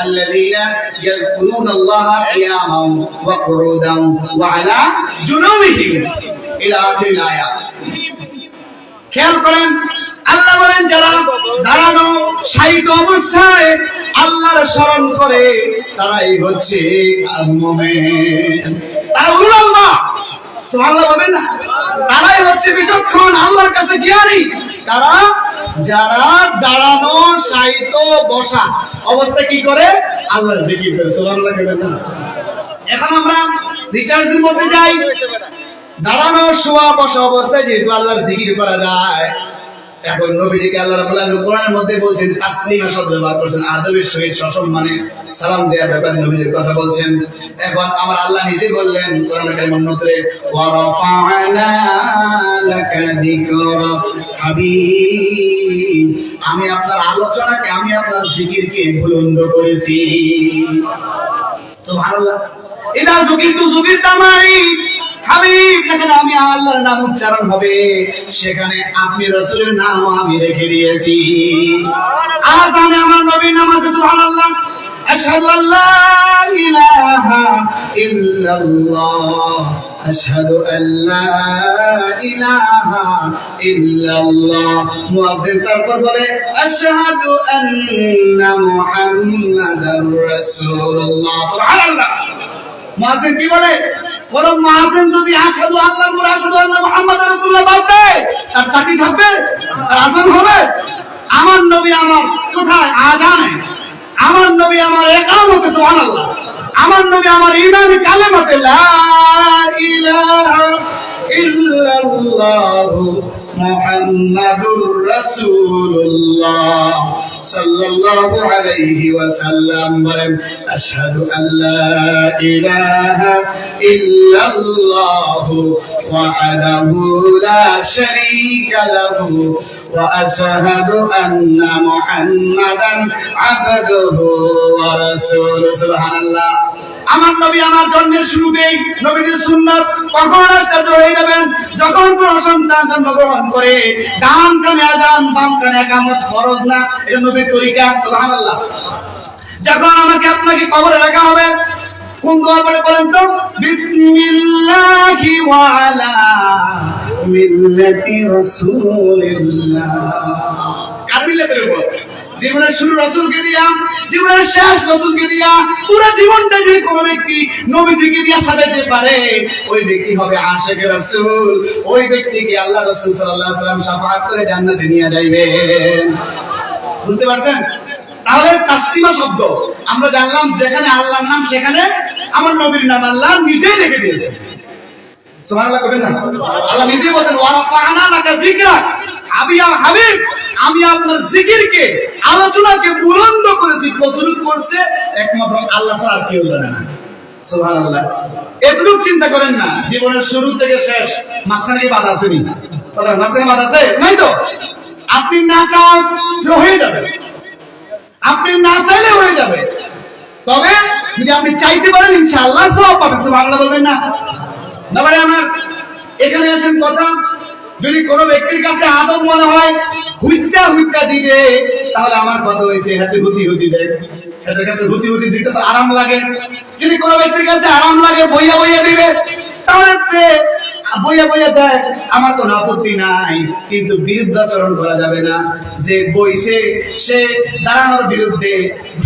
আল্লাযীনা ইয়াযকুরুনাল্লাহা কিয়ামান ওয়া কুউদান ওয়া আলা জুনুবিহিম ইলা আখিরিল আয়াত। খেয়াল করেন, আল্লাহ বলেন যারা দাঁড়ানো শায়িত অবস্থায় আল্লাহর স্মরণ করে তারাই হচ্ছে মুমিন। তারা উলুল আলবাব, সুবহানাল্লাহ বলেন না? তারাই হচ্ছে বিচক্ষণ, আল্লাহর কাছে জ্ঞানী। তারা যারা দাঁড়ানো শায়িত বসা অবস্থা কি করে? আল্লাহর জিকির করে। সুবহানাল্লাহ বলেন না? এখন আমরা রিচার্জের মধ্যে যাই, দাঁড়ানো শোয়া বসা অবস্থায় যেহেতু আল্লাহর জিকির করা যায়, এখন নবীজিকে আল্লাহ রাব্বুল আলামিন কোরআনের মধ্যে বলছেন তাসলিমা শব্দ ব্যবহার করেছেন, আদবের সহিত সসম্মানে সালাম দেওয়ার ব্যাপারে নবীজির কথা বলছেন। এখন আমার আল্লাহ নিজে বললেন কোরআনের কারিমের মধ্যে ওয়া রাফা'না লাকা যিকরা হাবিব, আমি আপনার আলোচনাকে, আমি আপনার জিকিরকে বুলন্দ করেছি। সুবহানাল্লাহ। ইদা যুকিরতু যুকিরতা মাই, হাবিব যেখানে আমি আল্লাহর নাম উচ্চারণ হবে সেখানে আপনি রাসূলের নাম আমি রেখে দিয়েছি। আযানে আমার নবী নামাজে সুবহানাল্লাহ, আশহাদু আল্লা ইলাহা ইল্লাল্লাহ, আশহাদু আল্লা ইলাহা ইল্লাল্লাহ। মুয়াজ্জিন তারপর বলে আশহাদু আন্না মুহাম্মাদার রাসূলুল্লাহ। সুবহানাল্লাহ। মুয়াজ্জিন কি বলে? বলো মুয়াজ্জিন যদি আশহাদু আল্লাহ ওয়া আশহাদু আন্না মুহাম্মাদার রাসূলুল্লাহ বলবে, তার চাকরি থাকবে? তার আযান হবে? আমার নবী আমার কোথায় আযানে, আমার নবী আমার ইকামতে, সুবহানাল্লাহ, আমার নবী আমার ইমামে কালেমাতে লা ইলাহা ইল্লাল্লাহ মুহাম্মাদুর রাসূলুল্লাহ সাল্লাল্লাহু আলাইহি ওয়াসাল্লাম বলেন আশহাদু আল্লা ইলাহা ইল্লাল্লাহ ওয়াহদাহু লা শারীকা লাহু ওয়া আশহাদু আন্না মুহাম্মাদান আবদুহু ওয়া রাসূলুহু। সুবহানাল্লাহ। আমার নবী আমার জন্মের শুরুতেই নবীর সুন্নাত কখন আচার্য হয়ে যাবেন? যখন কোন সন্তান জন্মগ্রহণ করে ডান কানে আযান বাম কানে ইকামত ফরজ না, এটা নবীর তরিকা। সুবহানাল্লাহ। যখন আমাকে আপনাকে কবরে রাখা হবে কোন দোয়া পড়ে বলেন তো? বিসমিল্লাহি ওয়া আলা মিল্লাতি রাসূলিল্লাহ। কার মিল্লাতের উপর? জীবনের শুরু রাসূলকে দিয়া, জীবনের শেষ রাসূলকে দিয়া, পুরো জীবনটা যদি কোনো ব্যক্তি নবীজিকে দিয়া সাজাতে পারে ওই ব্যক্তি হবে আশিক রাসূল। ওই ব্যক্তিকে আল্লাহ রাসূল সাল্লাল্লাহু আলাইহি ওয়াসাল্লাম শাফাআত করে জান্নাতে নিয়ে যাবেন। বুঝতে পারছেন? তাহলে তাসলিমা শব্দ আমরা জানলাম যেখানে আল্লাহর নাম সেখানে আমার নবীর নাম আল্লাহ নিজেই রেখে দিয়েছেন। সুবহানাল্লাহ কইবেন না? আল্লাহ নিজেই বলেন ওয়া রাফা'না লাকা যিকরাক, হাবিব আমি আপনার জিকিরকে, আলোচনাকে বুলন্দ করেছি। কতটুকু করছে একমাত্র আল্লাহ ছাড়া আর কেউ জানে না। সুবহানাল্লাহ। এতটুকু চিন্তা করেন না, জীবনের শুরু থেকে শেষ মাঝখানে কি বাধা আছে নি? কথা মাঝখানে বাধা আছে নাই তো? আপনি না চান হয়ে যাবে, আপনি না চাইলে হয়ে যাবে, তবে যদি আপনি চাইতে পারেন ইনশাআল্লাহ সওয়াব পাবেন। সুবহানাল্লাহ বলবেন না? ব্যাপারে আমার এখানে আসেন কথা, যদি কোনো ব্যক্তির কাছে আদব মনে হয় হুইটা হুইটা দিবে, তাহলে আমার কথা হয়েছে হাতে হুতি হুতি দেয়, এদের কাছে হুতি হুতি দিতে আরাম লাগে। যদি কোনো ব্যক্তির কাছে আরাম লাগে বইয়া বইয়া দিবে, তাহলে বইয়া বইয়া দেয়, আমার কোনো আপত্তি নাই, কিন্তু বিরুদ্ধাচরণ করা যাবে না। যে বইছে সে দাঁড়ানোর বিরুদ্ধে,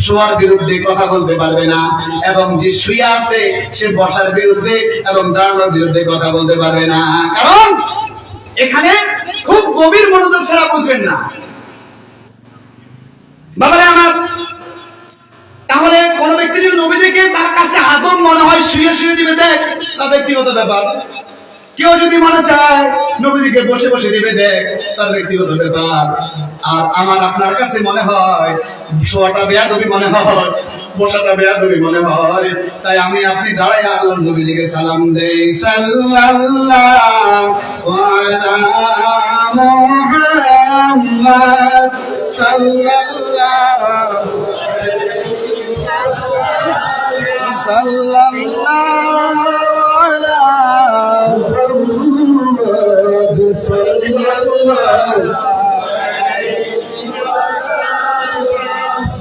শোয়ার বিরুদ্ধে কথা বলতে পারবে না, এবং যে শুয়ে আছে সে বসার বিরুদ্ধে এবং দাঁড়ানোর বিরুদ্ধে কথা বলতে পারবে না। কারণ এখানে খুব গভীর মনোযোগ ছাড়া বুঝবেন না। বাবারে আমার, তাহলে কোন ব্যক্তি যদি নবীজিকে তার কাছে আদব মনে হয় শুয়ে শুয়ে দিবে, দেখ তার ব্যক্তিগত ব্যাপার। কেউ যদি মনে চায় নবীজিকে বসে বসে দিবে, দেখ তার ব্যক্তিগত ব্যাপার। আর আমার আপনার কাছে মনে হয় শোয়াটা বেয়াদবি মনে হয়, বসাটা বেয়াদবি মনে হয়, তাই আমি আপনি দাঁড়ায় আল্লাহ নবীজিকে সালাম দেই। সাল্লাল্লাহু আলা মুহাম্মদ সাল্লাল্লাহু আলা محمد صلى الله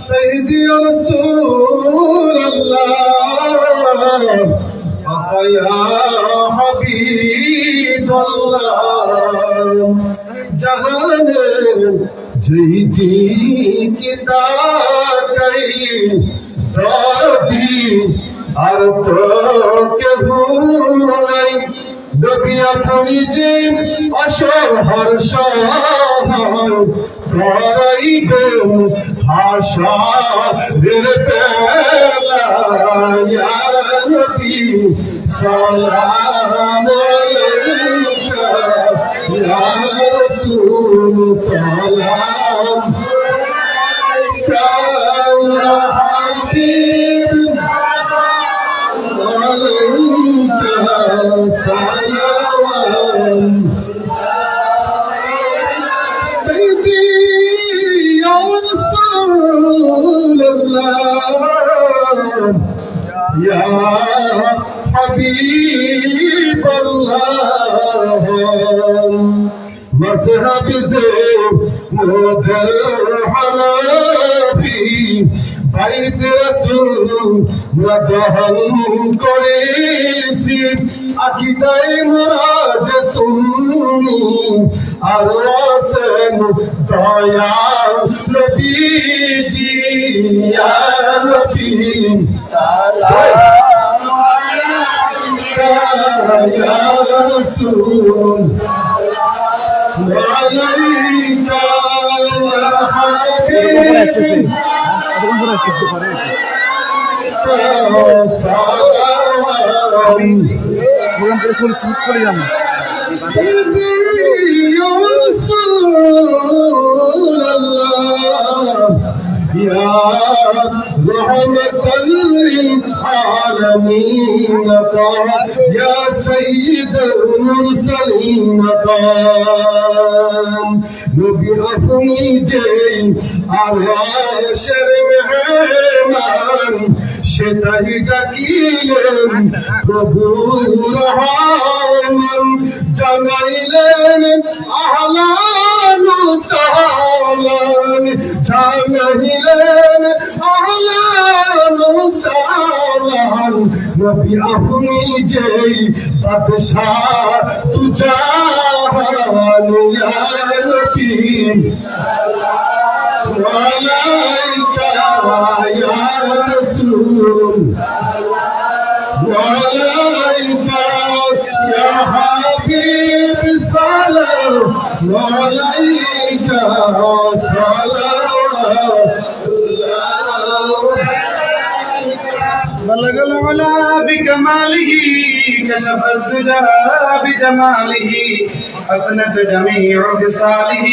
سيدي يا رسول الله يا حبيب الله جهان جيتي كتاكي دردي আর তো কেহ নাই, নবী আপনি যে অসহার সহায় করাইবেন হাসরের বেলায়। ইয়া নবী সালাম আলাইকা, ইয়া রাসূল সালাম আলাইকা, ইয়া হাবিব سلام سيدي يا رسول الله يا حبيب الله مذهب زين مدر حنفي বাইত রাসূল গ্রহণ করেছি, আকীদায়ে মোরা যে সুন্নি আর রাসূল দয়াল নবীজি। ইয়া নবী সালাম আলাইকা, ইয়া রাসূল সালাম আলাইকা, ইয়া হাবিব يا رحمة للعالمين يا سيد المرسلين নবী আপনি যে আরশের মেহমান, সেটাই ডাকিলেন প্রভু রহমান, জানাইলেন আহলান সাহলান, জানাইলেন আহলান সাহলান। নবী আপনি যে বাদশাহ তু জাহান, ইয়া নবী সালাম আলাইকা, ইয়া রাসূল সালাম আলাইকা, ইয়া হাবিব সালাম আলাইকা, بلغ العلا بكماله كشف الدجى بجماله حسنت جميع خصاله